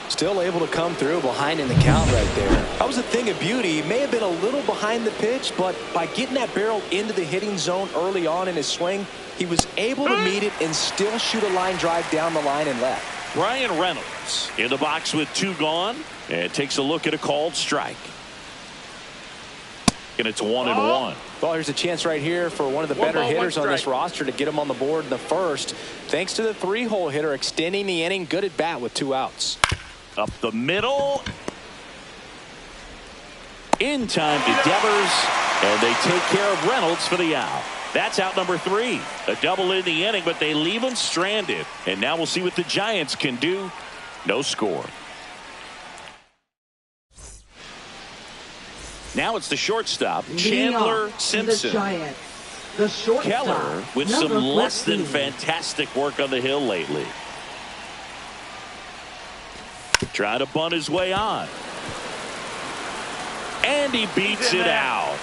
Still able to come through behind in the count right there. That was a thing of beauty. He may have been a little behind the pitch, but by getting that barrel into the hitting zone early on in his swing, he was able to meet it and still shoot a line drive down the line and left. Brian Reynolds in the box with 2 gone, and takes a look at a called strike. And it's 1-1. Well, here's a chance right here for one of the better hitters on this roster to get him on the board in the first. Thanks to the 3-hole hitter extending the inning. Good at bat with 2 outs. Up the middle. In time to Devers, and they take care of Reynolds for the out. That's out number 3. A double in the inning, but they leave him stranded. And now we'll see what the Giants can do. No score. Now it's the shortstop, Chandler Simpson. The Giants. The shortstop, Keller with some less than fantastic work on the hill lately. Trying to bunt his way on. And he beats it out.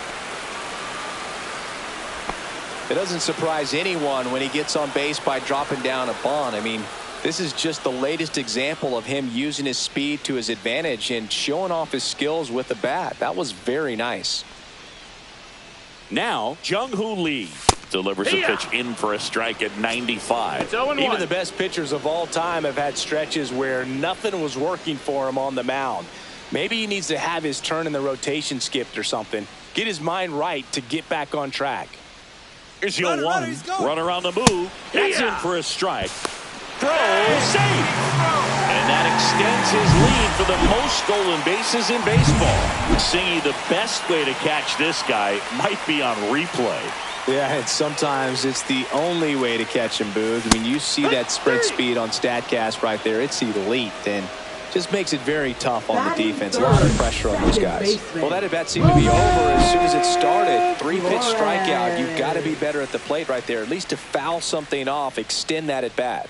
It doesn't surprise anyone when he gets on base by dropping down a bunt. I mean, this is just the latest example of him using his speed to his advantage and showing off his skills with the bat. That was very nice. Now, Jung-Hoo Lee delivers a pitch in for a strike at 95. Even the best pitchers of all time have had stretches where nothing was working for him on the mound. Maybe he needs to have his turn in the rotation skipped or something. Get his mind right to get back on track. Here's your runner on the move. That's in for a strike. Throw, safe. And that extends his lead for the most stolen bases in baseball. Seeing the best way to catch this guy might be on replay. Yeah, and sometimes it's the only way to catch him, Boog. I mean, you see that sprint speed on StatCast right there. It's elite, and just makes it very tough on the defense. A lot of pressure on those guys. Well, that at-bat seemed to be over as soon as it started. 3-pitch strikeout. You've got to be better at the plate right there, at least to foul something off, extend that at-bat.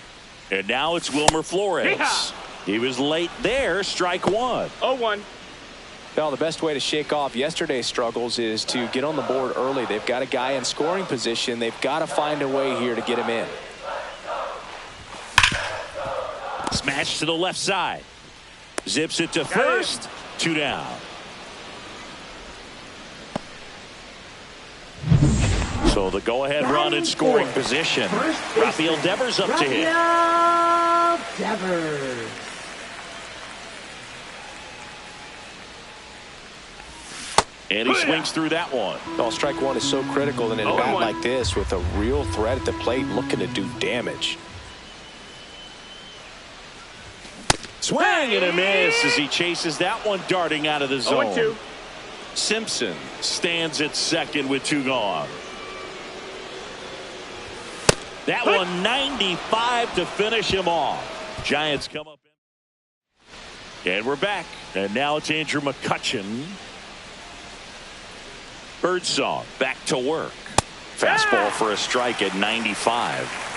And now it's Wilmer Flores. He was late there. Strike one. 0-1. Well, the best way to shake off yesterday's struggles is to get on the board early. They've got a guy in scoring position. They've got to find a way here to get him in. Smash to the left side. Zips it to first. 2 down. So the go-ahead run in scoring position. Rafael Devers up to hit. Devers. And he swings through that one. Well, strike one is so critical in an at-bat like this with a real threat at the plate looking to do damage. Swing and a miss as he chases that one darting out of the zone. 0-2. Simpson stands at second with 2 gone. That one 95 to finish him off. Giants come up. And we're back. And now it's Andrew McCutchen. Birdsong back to work. Fastball for a strike at 95.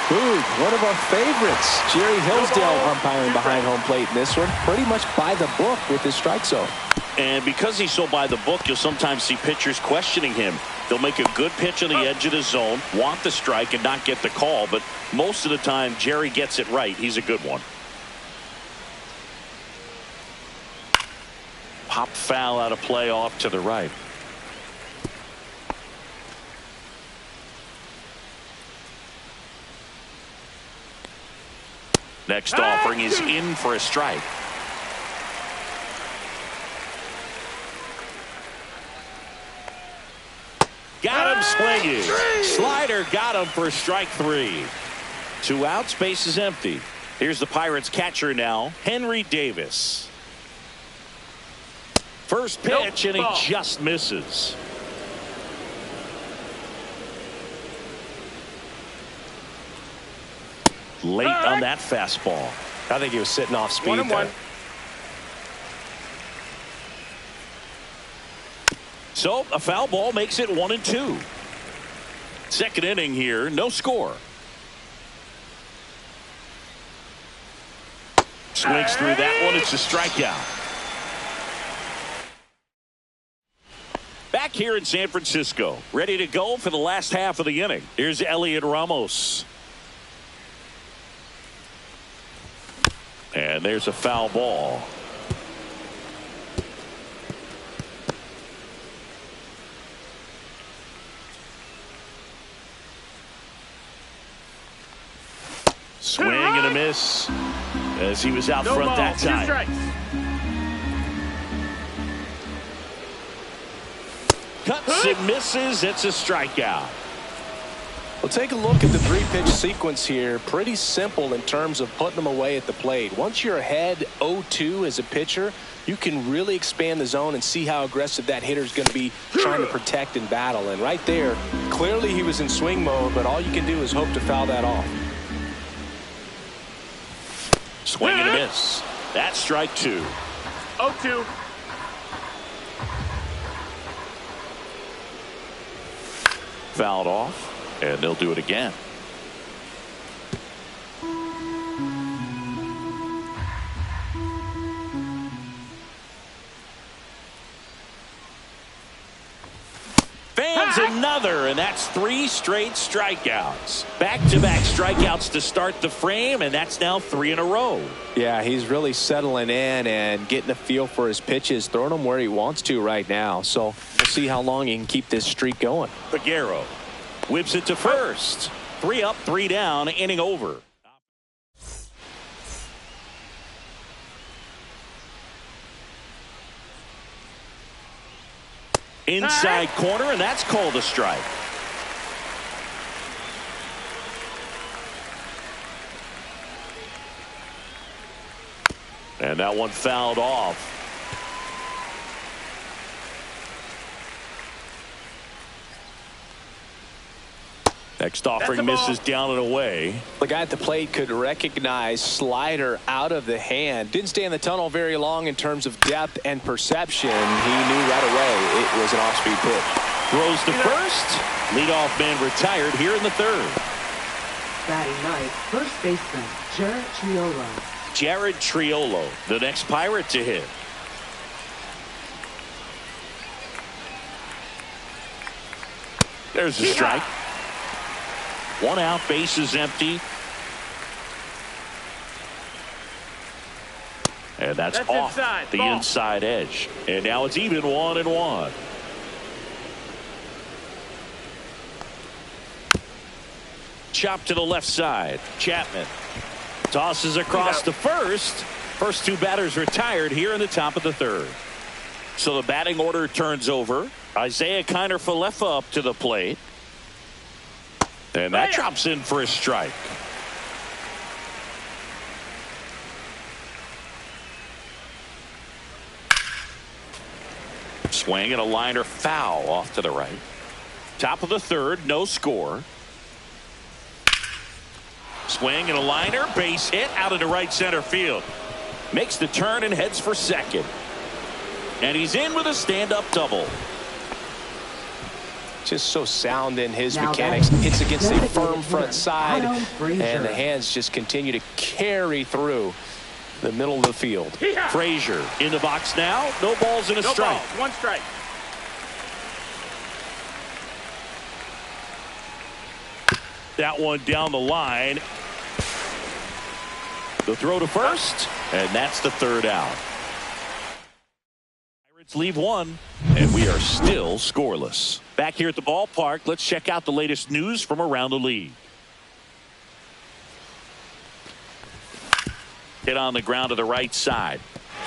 Boog, one of our favorites. Jerry Hillsdale umpiring behind home plate in this one. Pretty much by the book with his strike zone. And because he's so by the book, you'll sometimes see pitchers questioning him. They'll make a good pitch on the edge of the zone, want the strike, and not get the call. But most of the time, Jerry gets it right. He's a good one. Pop foul out of play off to the right. Next offering is in for a strike. Got him swinging. Slider got him for strike 3. 2 outs, base is empty. Here's the Pirates catcher now, Henry Davis. First pitch, and he just misses. Late on that fastball. I think he was sitting off speed there. So a foul ball makes it 1-2. Second inning here, no score. Swings through that one. It's a strikeout. Back here in San Francisco, ready to go for the last half of the inning. Here's Elliot Ramos. And there's a foul ball. Swing and a miss as he was out front that time. Cuts and misses. It's a strikeout. Well, take a look at the 3-pitch sequence here. Pretty simple in terms of putting them away at the plate. Once you're ahead 0-2 as a pitcher, you can really expand the zone and see how aggressive that hitter is going to be trying to protect and battle. And right there, clearly he was in swing mode, but all you can do is hope to foul that off. Swing and a miss. That's strike 2. 0-2. Fouled off. And they'll do it again. Fans There's another, and that's 3 straight strikeouts. Back-to-back strikeouts to start the frame, and that's now 3 in a row. Yeah, he's really settling in and getting a feel for his pitches, throwing them where he wants to right now. So we'll see how long he can keep this streak going. Figueroa whips it to first. 3 up, 3 down, inning over. Inside corner, and that's called a strike. And that one fouled off. Next offering misses down and away. The guy at the plate could recognize slider out of the hand. Didn't stay in the tunnel very long in terms of depth and perception. He knew right away it was an off-speed pitch. Throws to first. Leadoff man retired here in the 3rd. Batting ninth, first baseman Jared Triolo. Jared Triolo, the next Pirate to hit. There's a strike. 1 out, base is empty. And that's off inside. the inside edge. And now it's even 1-1. Chop to the left side. Chapman tosses across to first. First 2 batters retired here in the top of the 3rd. So the batting order turns over. Isaiah Kiner-Falefa up to the plate. And that drops in for a strike. Swing and a liner foul off to the right. Top of the 3rd, no score. Swing and a liner, base hit out into right center field. Makes the turn and heads for second. And he's in with a stand-up double. Just so sound in his mechanics. Hits against a firm front side, and the hands just continue to carry through the middle of the field. Frazier in the box now. No balls and a strike. Ball, 1 strike. That one down the line. The throw to first, and that's the 3rd out. Pirates leave 1, and we are still scoreless. Back here at the ballpark, let's check out the latest news from around the league. Hit on the ground to the right side.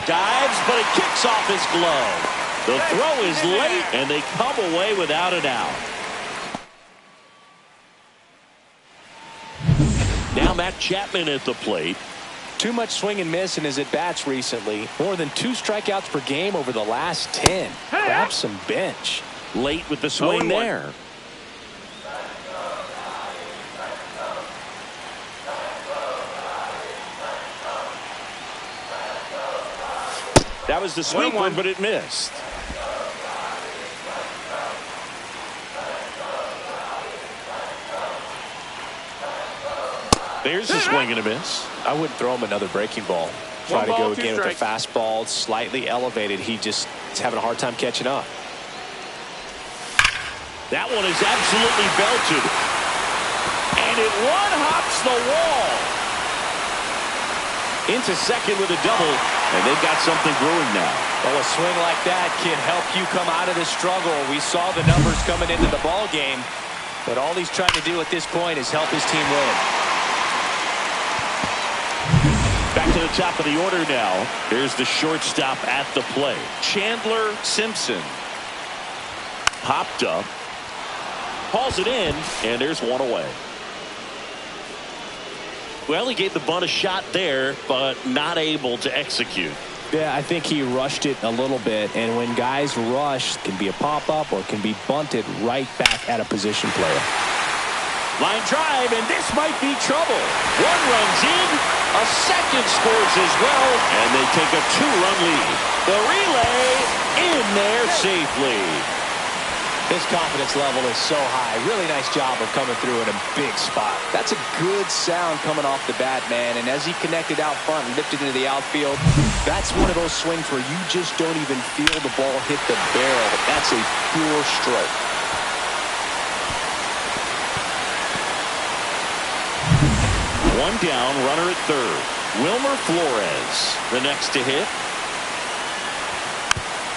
Dives, but it kicks off his glove. The throw is late, and they come away without an out. Now Matt Chapman at the plate. Too much swing and miss in his at-bats recently. More than 2 strikeouts per game over the last 10. Grab some bench. Late with the swing there. That was the swing one, but it missed. There's the swing and a miss. I wouldn't throw him another breaking ball. Try to go again with the fastball slightly elevated. He just is having a hard time catching up. That one is absolutely belted. And it one-hops the wall. Into second with a double. And they've got something brewing now. Well, a swing like that can help you come out of the struggle. We saw the numbers coming into the ball game. But all he's trying to do at this point is help his team win. Back to the top of the order now. There's the shortstop at the plate. Chandler Simpson. Popped up. Calls it in, and there's one away. Well, he gave the bunt a shot there, but not able to execute. Yeah, I think he rushed it a little bit, and when guys rush, it can be a pop-up or it can be bunted right back at a position player. Line drive, and this might be trouble. One runs in, a second scores as well, and they take a 2-run lead. The relay in there safely. His confidence level is so high. Really nice job of coming through in a big spot. That's a good sound coming off the bat, man. And as he connected out front and lifted into the outfield, that's one of those swings where you just don't even feel the ball hit the barrel. That's a pure stroke. One down, runner at third. Wilmer Flores, the next to hit.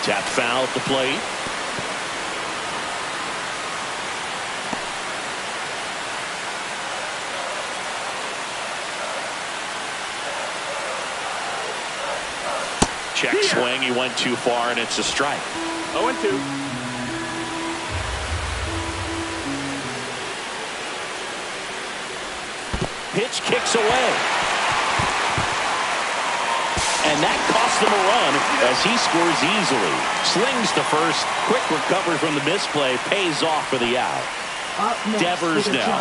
Tap foul at the plate. Check swing. He went too far, and it's a strike. 0-2. Pitch kicks away. And that cost him a run as he scores easily. Slings to first. Quick recovery from the misplay. Pays off for the out. Devers now.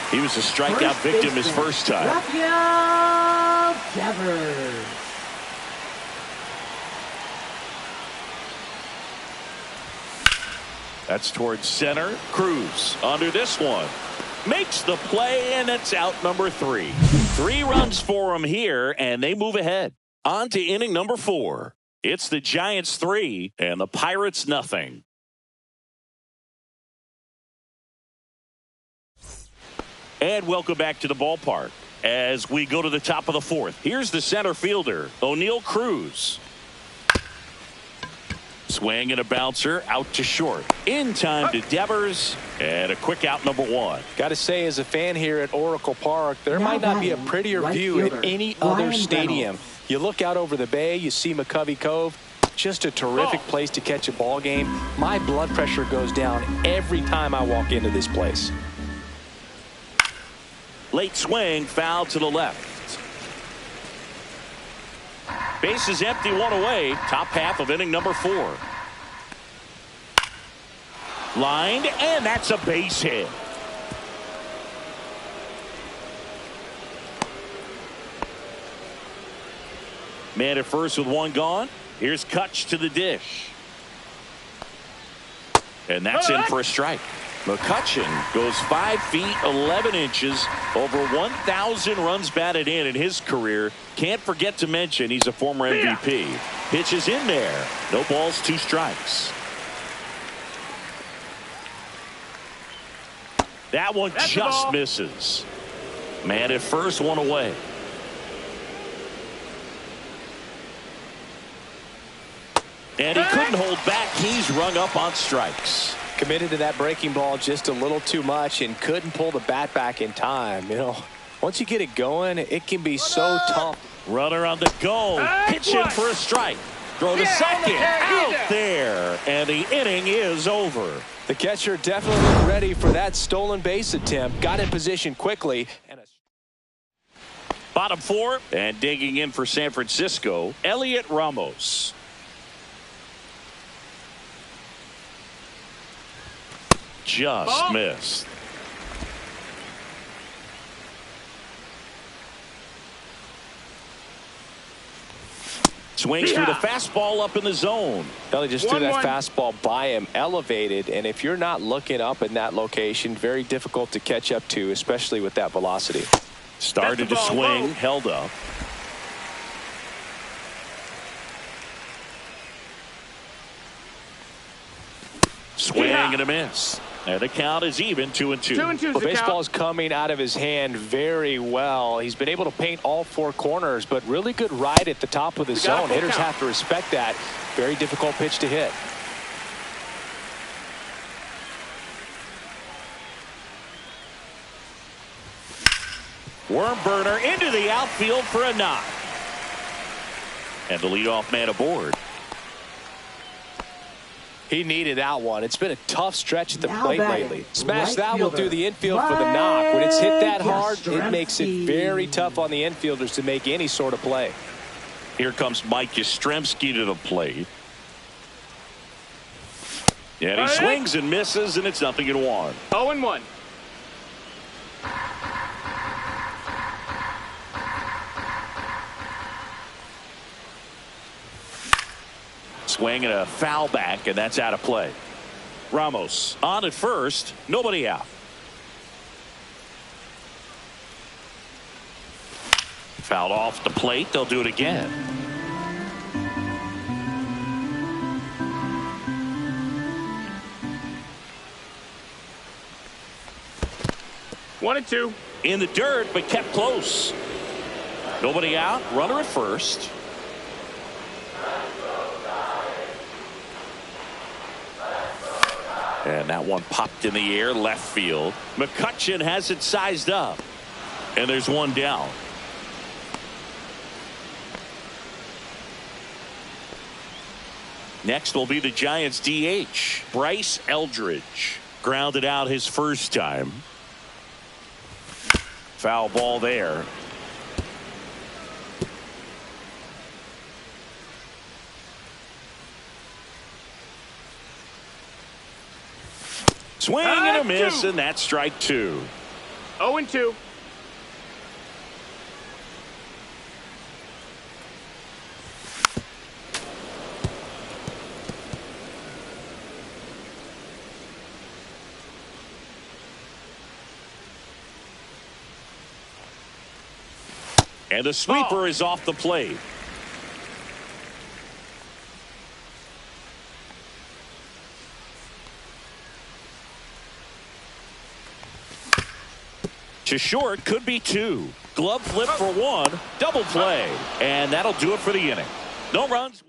He was a strikeout victim his first time. Rafael Devers. That's towards center. Cruz under this one. Makes the play, and it's out number 3. 3 runs for him here, and they move ahead. On to inning number 4. It's the Giants 3 and the Pirates nothing. And welcome back to the ballpark as we go to the top of the 4th. Here's the center fielder, O'Neal Cruz. Swing and a bouncer out to short. In time to Devers, and a quick out number 1. Got to say, as a fan here at Oracle Park, there might not be a prettier view at any other stadium. You look out over the bay, you see McCovey Cove. Just a terrific place to catch a ball game. My blood pressure goes down every time I walk into this place. Late swing, foul to the left. Base is empty, 1 away. Top half of inning number 4. Lined, and that's a base hit. Man at first with 1 gone. Here's Kutch to the dish. And that's in for a strike. McCutchen goes 5 feet 11 inches, over 1,000 runs batted in his career. Can't forget to mention he's a former MVP. Pitch is in there. No balls, 2 strikes. That one just misses. Man at first, 1 away. And he couldn't hold back. He's rung up on strikes. Committed to that breaking ball just a little too much and couldn't pull the bat back in time. You know, once you get it going, it can be so tough. Runner on the go. Pitching for a strike. Throw to second. Out there. And the inning is over. The catcher definitely ready for that stolen base attempt. Got in position quickly. Bottom 4. And digging in for San Francisco, Elliot Ramos. Just missed. Swings through the fastball up in the zone. Belly just threw that fastball by him, elevated, and if you're not looking up in that location, very difficult to catch up to, especially with that velocity. Started to swing, held up. Swing and a miss. And the count is even, 2-2. Well, baseball is coming out of his hand very well. He's been able to paint all 4 corners, but really good ride at the top of the zone. Hitters have to respect that. Very difficult pitch to hit. Worm burner into the outfield for a knock. And the leadoff man aboard. He needed that one. It's been a tough stretch at the plate lately. Smash that one through the infield for the knock. When it's hit that hard, it makes it very tough on the infielders to make any sort of play. Here comes Mike Yastrzemski to the plate. And he swings and misses, and it's 0-1. 0-1. Swing and a foul back, and that's out of play. Ramos on at first, nobody out. Fouled off the plate, they'll do it again. One and two. in the dirt, but kept close. Nobody out, runner at first. And that one popped in the air, left field. McCutchen has it sized up. And there's one down. Next will be the Giants DH, Bryce Eldridge. Grounded out his first time. Foul ball there. Swing and a miss, and that's strike two. 0-2. And the sweeper is off the plate. To short, could be two. Glove flip for one. Double play. And that'll do it for the inning. No runs.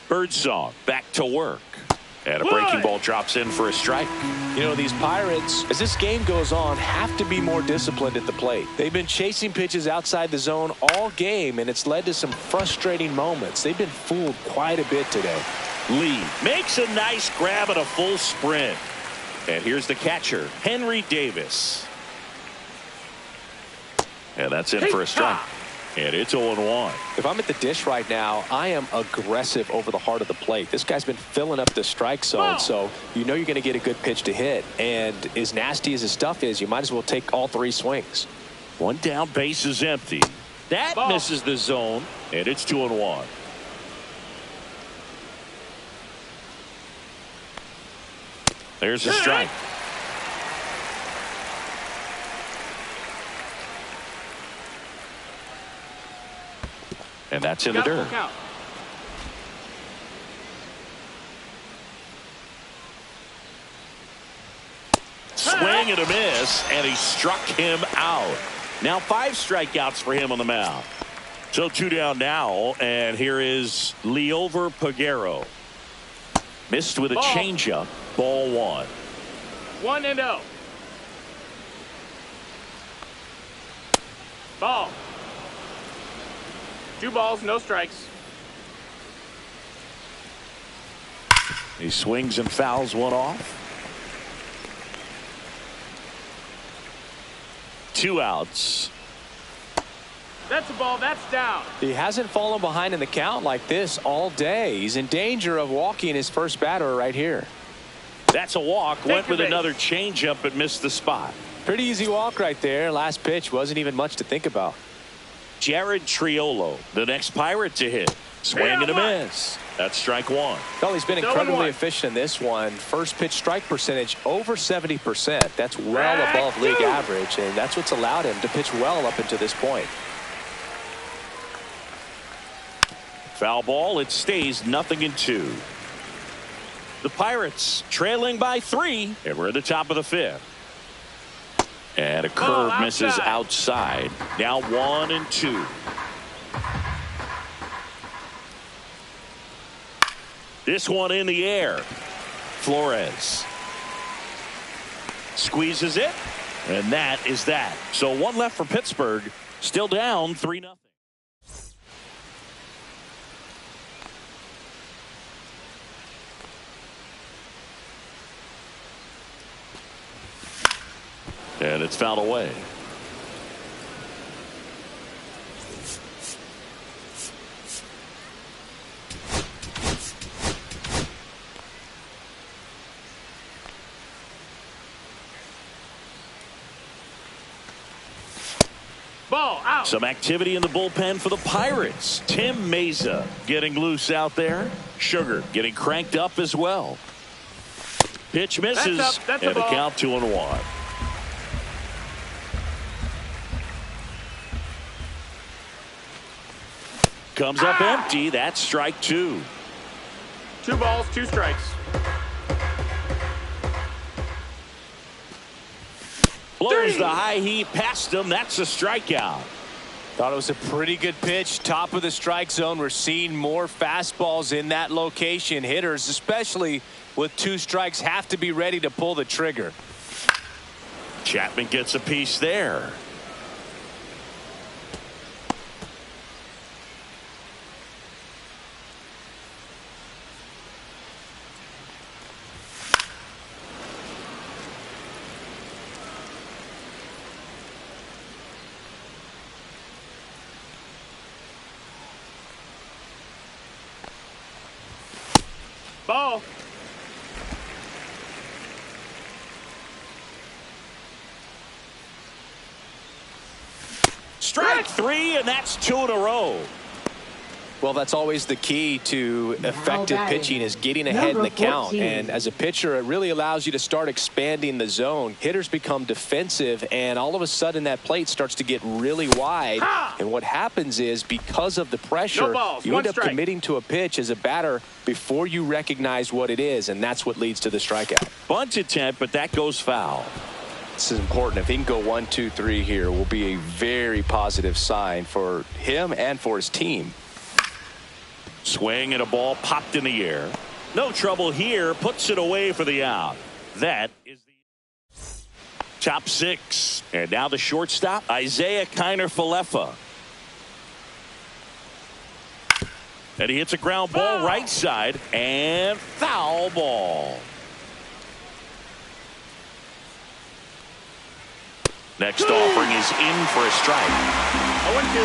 Birdsong back to work. And a breaking ball drops in for a strike. You know, these Pirates, as this game goes on, have to be more disciplined at the plate. They've been chasing pitches outside the zone all game, and it's led to some frustrating moments. They've been fooled quite a bit today. Lee makes a nice grab at a full sprint. And here's the catcher, Henry Davis. And that's in for a strike. And it's 0-1. If I'm at the dish right now, I am aggressive over the heart of the plate. This guy's been filling up the strike zone, so you know you're going to get a good pitch to hit. And as nasty as his stuff is, you might as well take all three swings. One down, base is empty. That misses the zone, and it's 2-1. There's a strike. And that's in the dirt. Swing and a miss, and he struck him out. Now 5 strikeouts for him on the mound. So 2 down now, and here is Liover Peguero. Missed with a changeup. Ball 1. 1-0. Ball. 2 balls, no strikes. He swings and fouls one off. 2 outs. That's a ball. That's down. He hasn't fallen behind in the count like this all day. He's in danger of walking his first batter right here. That's a walk. Went with another changeup but missed the spot. Pretty easy walk right there. Last pitch wasn't even much to think about. Jared Triolo, the next Pirate to hit. Swing and a miss. That's strike 1. Well, he's been incredibly efficient in this one. First pitch strike percentage over 70%. That's well above league average, and that's what's allowed him to pitch well up until this point. Foul ball. It stays 0-2. The Pirates trailing by 3, and we're at the top of the 5th. And a curve misses outside. Now 1-2. This one in the air. Flores squeezes it, and that is that. So 1 left for Pittsburgh. Still down 3-0. And it's fouled away. Ball out. Some activity in the bullpen for the Pirates. Tim Meza getting loose out there. Sugar getting cranked up as well. Pitch misses. That's and the count 2-1. Comes up empty. That's strike 2. 2 balls, 2 strikes. Blows the high heat past him. That's a strikeout. Thought it was a pretty good pitch. Top of the strike zone. We're seeing more fastballs in that location. Hitters, especially with 2 strikes, have to be ready to pull the trigger. Chapman gets a piece there. Ball. Strike 3, and that's 2 in a row. Well, that's always the key to effective pitching, is getting ahead in the count. And as a pitcher, it really allows you to start expanding the zone. Hitters become defensive, and all of a sudden that plate starts to get really wide. And what happens is, because of the pressure, you end up committing to a pitch as a batter before you recognize what it is, and that's what leads to the strikeout. Bunt attempt, but that goes foul. This is important. If he can go 1, 2, 3 here, will be a very positive sign for him and for his team. Swing and a ball popped in the air. No trouble here. Puts it away for the out. That is the top 6. And now the shortstop, Isaiah Kiner-Falefa. And he hits a ground ball right side, and foul ball. Next offering is in for a strike.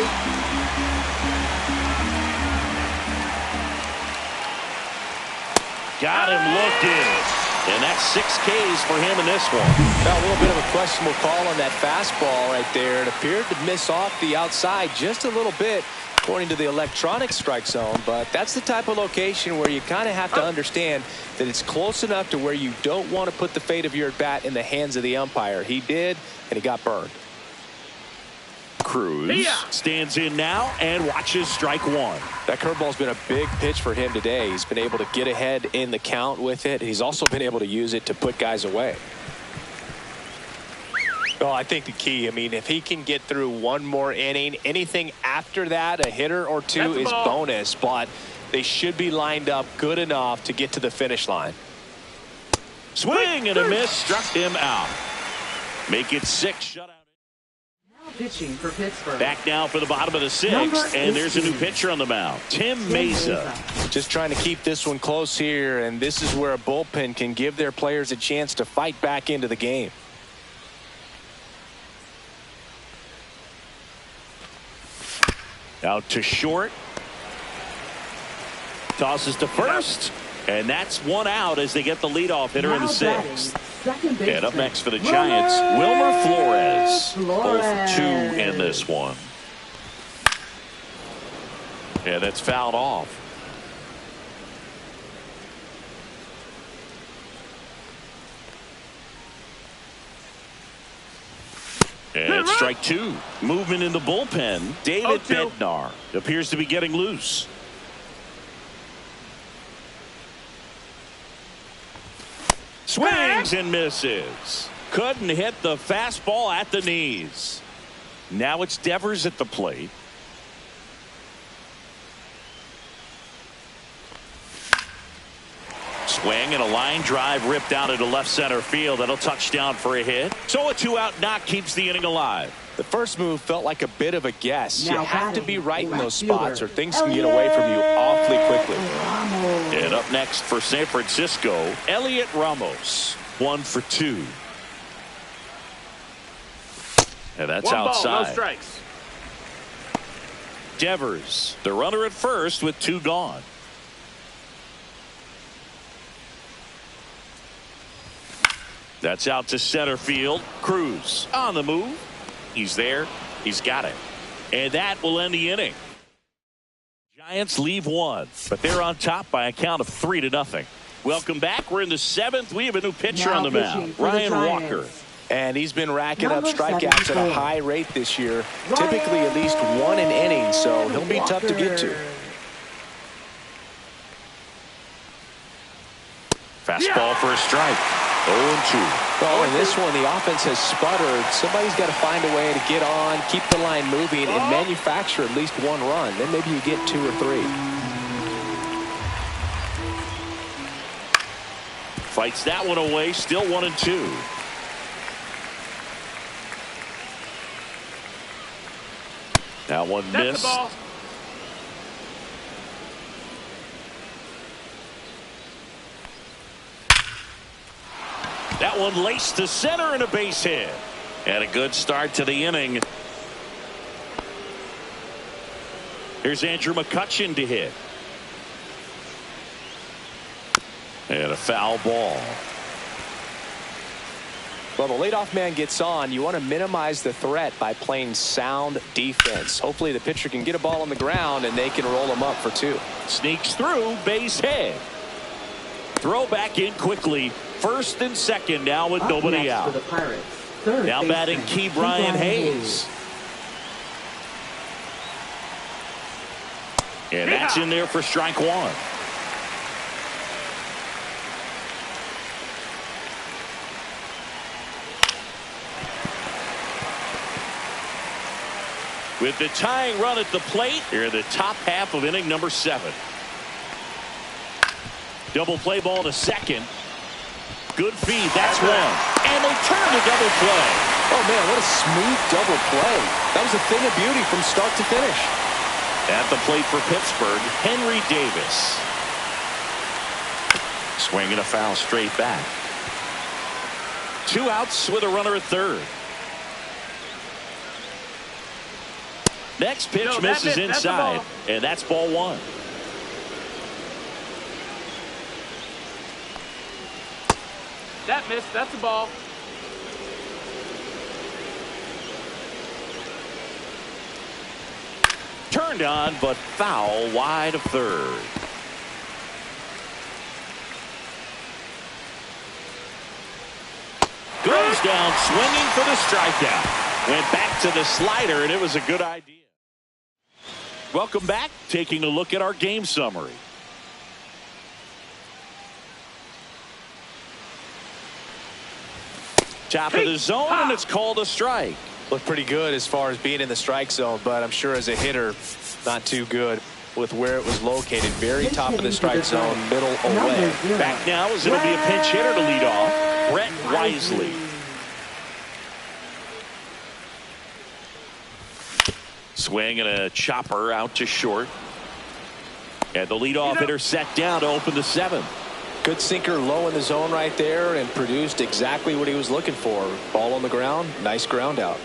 0-2. Got him looking. And that's 6 Ks for him in this one. Now, a little bit of a questionable call on that fastball right there. It appeared to miss off the outside just a little bit, according to the electronic strike zone. But that's the type of location where you kind of have to understand that it's close enough to where you don't want to put the fate of your at-bat in the hands of the umpire. He did, and he got burned. Cruz stands in now and watches strike 1. That curveball's been a big pitch for him today. He's been able to get ahead in the count with it. He's also been able to use it to put guys away. Well, I think the key, I mean, if he can get through 1 more inning, anything after that, a hitter or 2 is bonus, but they should be lined up good enough to get to the finish line. Swing and a miss, struck him out. Make it 6 shutout. Pitching for Pittsburgh. Back now for the bottom of the 6th, and there's a new pitcher on the mound, Tim Mesa. Just trying to keep this one close here, and this is where a bullpen can give their players a chance to fight back into the game. Out to short. Tosses to first, and that's 1 out as they get the leadoff hitter in the 6th. And up next for the Giants, Wilmer Flores. 0 for 2 in this one. And that's fouled off. And strike 2. Movement in the bullpen. David Bednar appears to be getting loose. Swings and misses. Couldn't hit the fastball at the knees. Now it's Devers at the plate. Swing and a line drive ripped out into left center field. That'll touch down for a hit. So a 2-out knock keeps the inning alive. The first move felt like a bit of a guess. You have to be right in those spots or things can get away from you awfully quickly. And up next for San Francisco, Elliot Ramos. 1 for 2. And that's 1 outside. ball, no strikes. Devers, the runner at first with 2 gone. That's out to center field. Cruz on the move. He's there. He's got it. And that will end the inning. Giants leave 1, but they're on top by a count of 3-0. Welcome back. We're in the 7th. We have a new pitcher on the mound, Ryan Walker. And he's been racking up strikeouts at a high rate this year. Typically at least 1 an inning, so he'll be tough to get to. Fastball for a strike. 0-2. Well, in this one, the offense has sputtered. Somebody's got to find a way to get on, keep the line moving, and manufacture at least one run. Then maybe you get 2 or 3. Fights that one away. Still 1-2. That one missed. That one laced to center and a base hit. And a good start to the inning. Here's Andrew McCutchen to hit. And a foul ball. Well, the leadoff man gets on. You want to minimize the threat by playing sound defense. Hopefully the pitcher can get a ball on the ground and they can roll him up for 2. Sneaks through, base hit. Throw back in quickly. First and second now with nobody out. Now batting Key Brian Hayes. And that's in there for strike 1. With the tying run at the plate, here in the top half of inning number 7. Double play ball to second. Good feed. That's one. And they turn to double play. Oh, man, what a smooth double play. That was a thing of beauty from start to finish. At the plate for Pittsburgh, Henry Davis. Swinging a foul straight back. 2 outs with a runner at third. Next pitch misses inside, and that's ball 1. That missed. That's a ball. Turned on, but foul wide of third. Goes down swinging for the strikeout. Went back to the slider, and it was a good idea. Welcome back. Taking a look at our game summary. Top of the zone, and it's called a strike. Looked pretty good as far as being in the strike zone, but I'm sure as a hitter, not too good with where it was located. Very top of the strike zone, middle away. Back now as it'll be a pinch hitter to lead off. Brett Wisely. Swing and a chopper out to short. And the leadoff hitter set down to open the 7th. Good sinker low in the zone right there and produced exactly what he was looking for. Ball on the ground, nice ground out.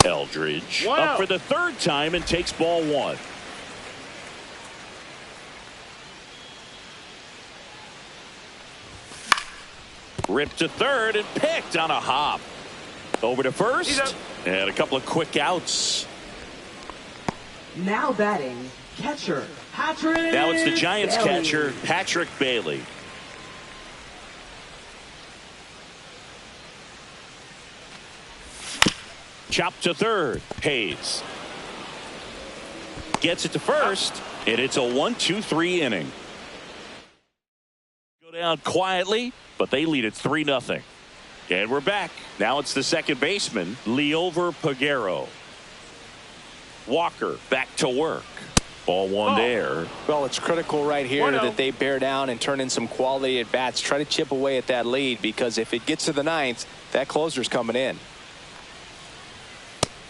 Eldridge up for the 3rd time and takes ball 1. Ripped to third and picked on a hop. Over to first and a couple of quick outs. Now batting, catcher Patrick. Now it's the Giants Bailey. catcher, Patrick Bailey. Chop to third. Hayes gets it to first, and it's a 1-2-3 inning. Go down quietly, but they lead it 3-0. And we're back. Now it's the second baseman, Liover Peguero. Walker back to work. Ball 1 there. Well, it's critical right here that they bear down and turn in some quality at bats. Try to chip away at that lead, because if it gets to the 9th, that closer's coming in.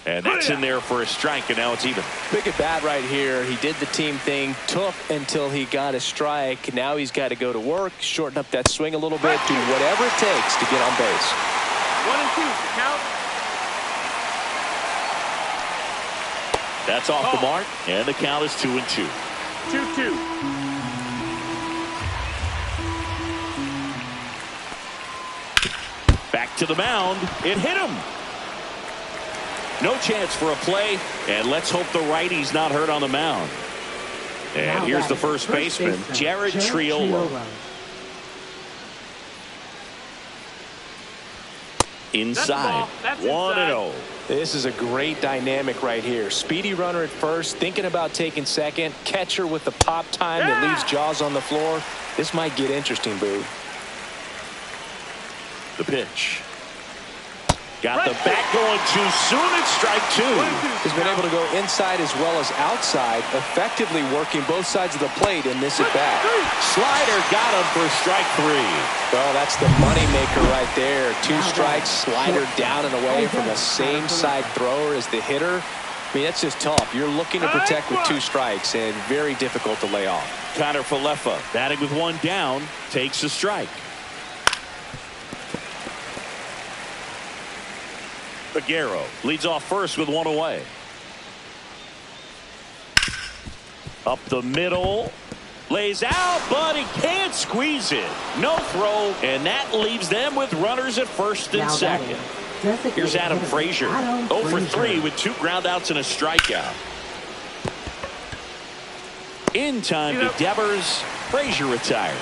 And that's in there for a strike, and now it's even. Big at bat right here. He did the team thing, took until he got a strike. Now he's got to go to work, shorten up that swing a little bit, do whatever it takes to get on base. 1-2, count. That's off the mark, and the count is 2-2. 2-2. Back to the mound. It hit him. No chance for a play, and let's hope the righty's not hurt on the mound. And here's the first baseman, Jared Triolo. Inside, 1-0. This is a great dynamic right here. Speedy runner at first, thinking about taking second. Catcher with the pop time that leaves Jaws on the floor. This might get interesting, Boo. The pitch. Got the bat going too soon. It's strike two. He's been able to go inside as well as outside, effectively working both sides of the plate in this at bat. Slider got him for strike three. Well, that's the moneymaker right there. 2 strikes, slider down and away from the same side thrower as the hitter. I mean, that's just tough. You're looking to protect with 2 strikes and very difficult to lay off. Connor Falefa batting with 1 down takes a strike. Aguero leads off first with 1 away. Up the middle. Lays out, but he can't squeeze it. No throw, and that leaves them with runners at first and second. Here's Adam Frazier. 0 for 3 with 2 groundouts and a strikeout. In time to Devers. Frazier retired.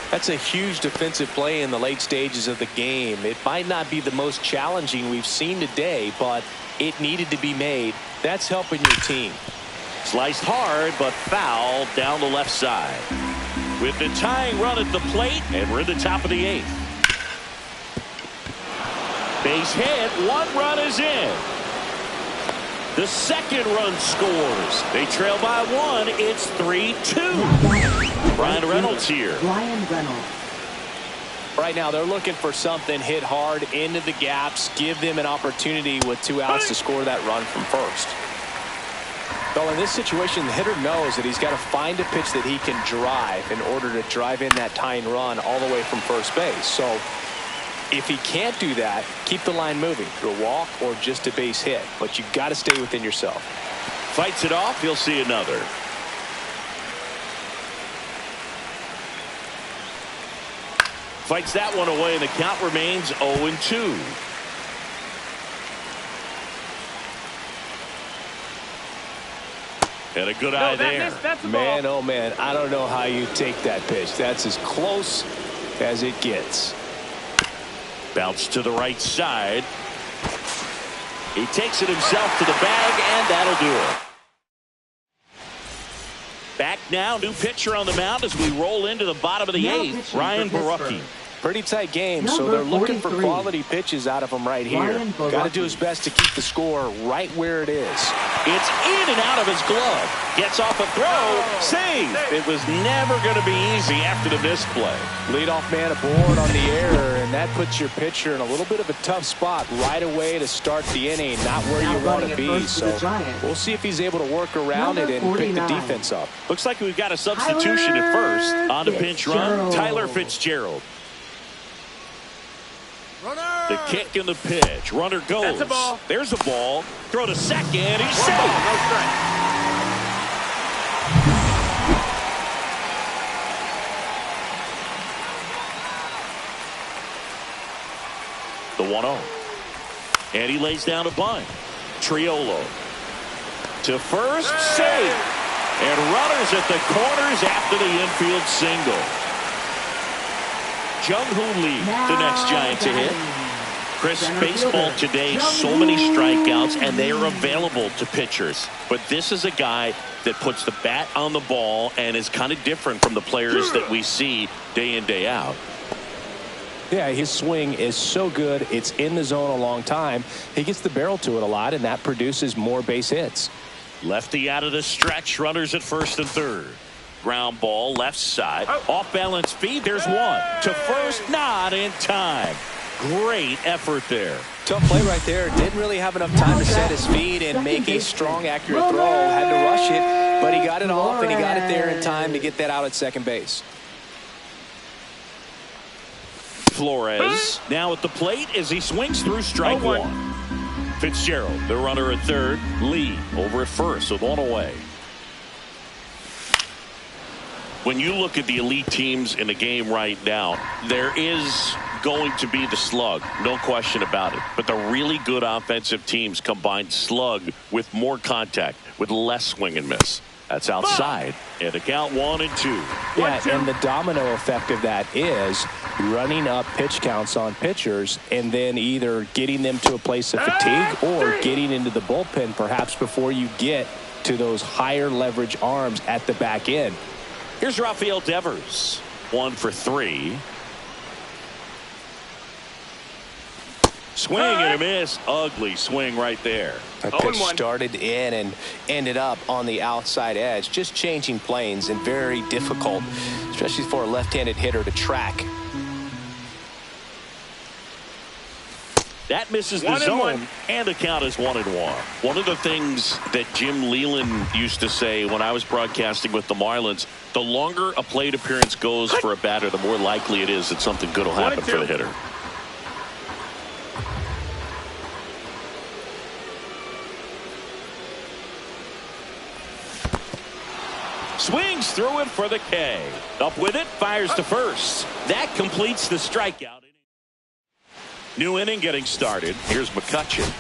That's a huge defensive play in the late stages of the game. It might not be the most challenging we've seen today, but it needed to be made. That's helping your team. Sliced hard, but fouled down the left side. With the tying run at the plate, and we're at the top of the 8th. Base hit, 1 run is in. The second run scores. They trail by 1. It's 3-2. Brian Reynolds here. Brian Reynolds. Right now, they're looking for something hit hard into the gaps, give them an opportunity with 2 outs to score that run from first. Well, in this situation, the hitter knows that he's got to find a pitch that he can drive in order to drive in that tying run all the way from first base. So if he can't do that, keep the line moving through a walk or just a base hit. But you've got to stay within yourself. Fights it off. He'll see another. Fights that one away, and the count remains 0-2. And a good eye there. Man, oh man, I don't know how you take that pitch. That's as close as it gets. Bounce to the right side. He takes it himself to the bag, and that'll do it. Back now, new pitcher on the mound as we roll into the bottom of the 8th. Ryan Borucki. Pretty tight game, so they're looking for quality pitches out of him right here. Got to do his best to keep the score right where it is. It's in and out of his glove. Gets off a throw. Save. It was never going to be easy after the misplay. Leadoff man aboard on the error, and that puts your pitcher in a little bit of a tough spot right away to start the inning. Not where you want to be, so we'll see if he's able to work around it and pick the defense up. Looks like we've got a substitution at first. On the pinch run, Tyler Fitzgerald. The kick and the pitch. Runner goes. That's a ball. There's a ball. Throw to second. He's safe. No strike. The 1-0. And he lays down a bunt. Triolo. To first. Safe. And runners at the corners after the infield single. Jung-Hoo Lee, the next Giant to hit. Chris, baseball today, so many strikeouts, and they are available to pitchers. But this is a guy that puts the bat on the ball and is kind of different from the players that we see day in, day out. Yeah, his swing is so good. It's in the zone a long time. He gets the barrel to it a lot, and that produces more base hits. Lefty out of the stretch, runners at first and third. Ground ball left side. Off balance feed. There's one. To first, not in time. Great effort there. Tough play right there. Didn't really have enough time to set his feet and make a strong, accurate throw. Had to rush it, but he got it off and he got it there in time to get that out at second base. Flores now at the plate as he swings through strike 1. Fitzgerald, the runner at third. Lee over at first with 1 away. When you look at the elite teams in the game right now, there is going to be the slug, no question about it. But the really good offensive teams combine slug with more contact, with less swing and miss. That's outside. And the count 1-2. Yeah, and the domino effect of that is running up pitch counts on pitchers and then either getting them to a place of fatigue or getting into the bullpen perhaps before you get to those higher leverage arms at the back end. Here's Rafael Devers. 1 for 3. Swing and a miss. Ugly swing right there. That pitch started in and ended up on the outside edge. Just changing planes and very difficult, especially for a left-handed hitter to track. That misses the zone, and the count is 1-1. One of the things that Jim Leland used to say when I was broadcasting with the Marlins, the longer a plate appearance goes for a batter, the more likely it is that something good will happen for the hitter. Swings through it for the K. Up with it, fires to first. That completes the strikeout. New inning getting started. Here's McCutchen.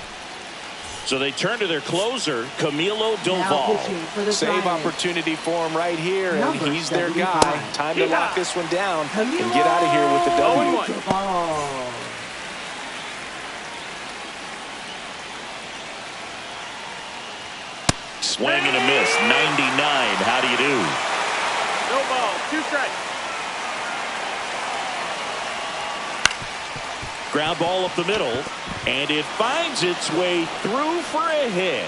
So they turn to their closer, Camilo Doval. Save opportunity for him right here, and he's their guy. Time to lock this one down and get out of here with the W. Swing and a miss. 99. How do you do? No ball. 2 strikes. Ground ball up the middle, and it finds its way through for a hit.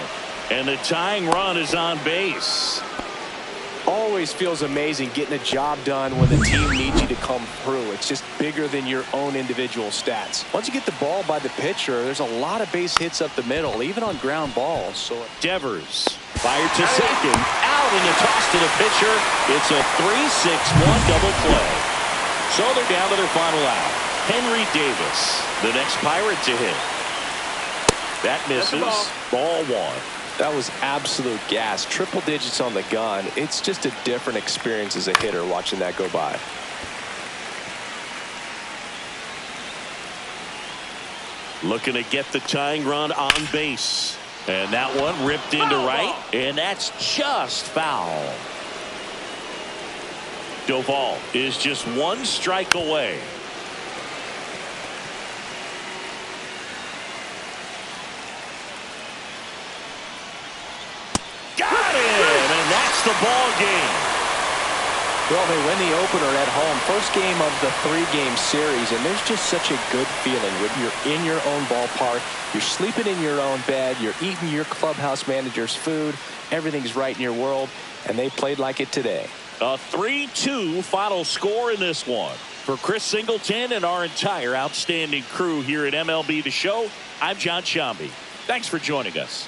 And the tying run is on base. Always feels amazing getting a job done when the team needs you to come through. It's just bigger than your own individual stats. Once you get the ball by the pitcher, there's a lot of base hits up the middle, even on ground balls. So Devers fired to second, out in the toss to the pitcher. It's a 3-6-1 double play. So they're down to their final out. Henry Davis, the next Pirate to hit. That misses. Ball 1. That was absolute gas. Triple digits on the gun. It's just a different experience as a hitter watching that go by. Looking to get the tying run on base. And that one ripped into right. And that's just foul. Doval is just 1 strike away. Got him, and that's the ball game. Well, they win the opener at home. First game of the 3-game series, and there's just such a good feeling when you're in your own ballpark, you're sleeping in your own bed, you're eating your clubhouse manager's food, everything's right in your world, and they played like it today. A 3-2 final score in this one. For Chris Singleton and our entire outstanding crew here at MLB The Show, I'm John Shambi. Thanks for joining us.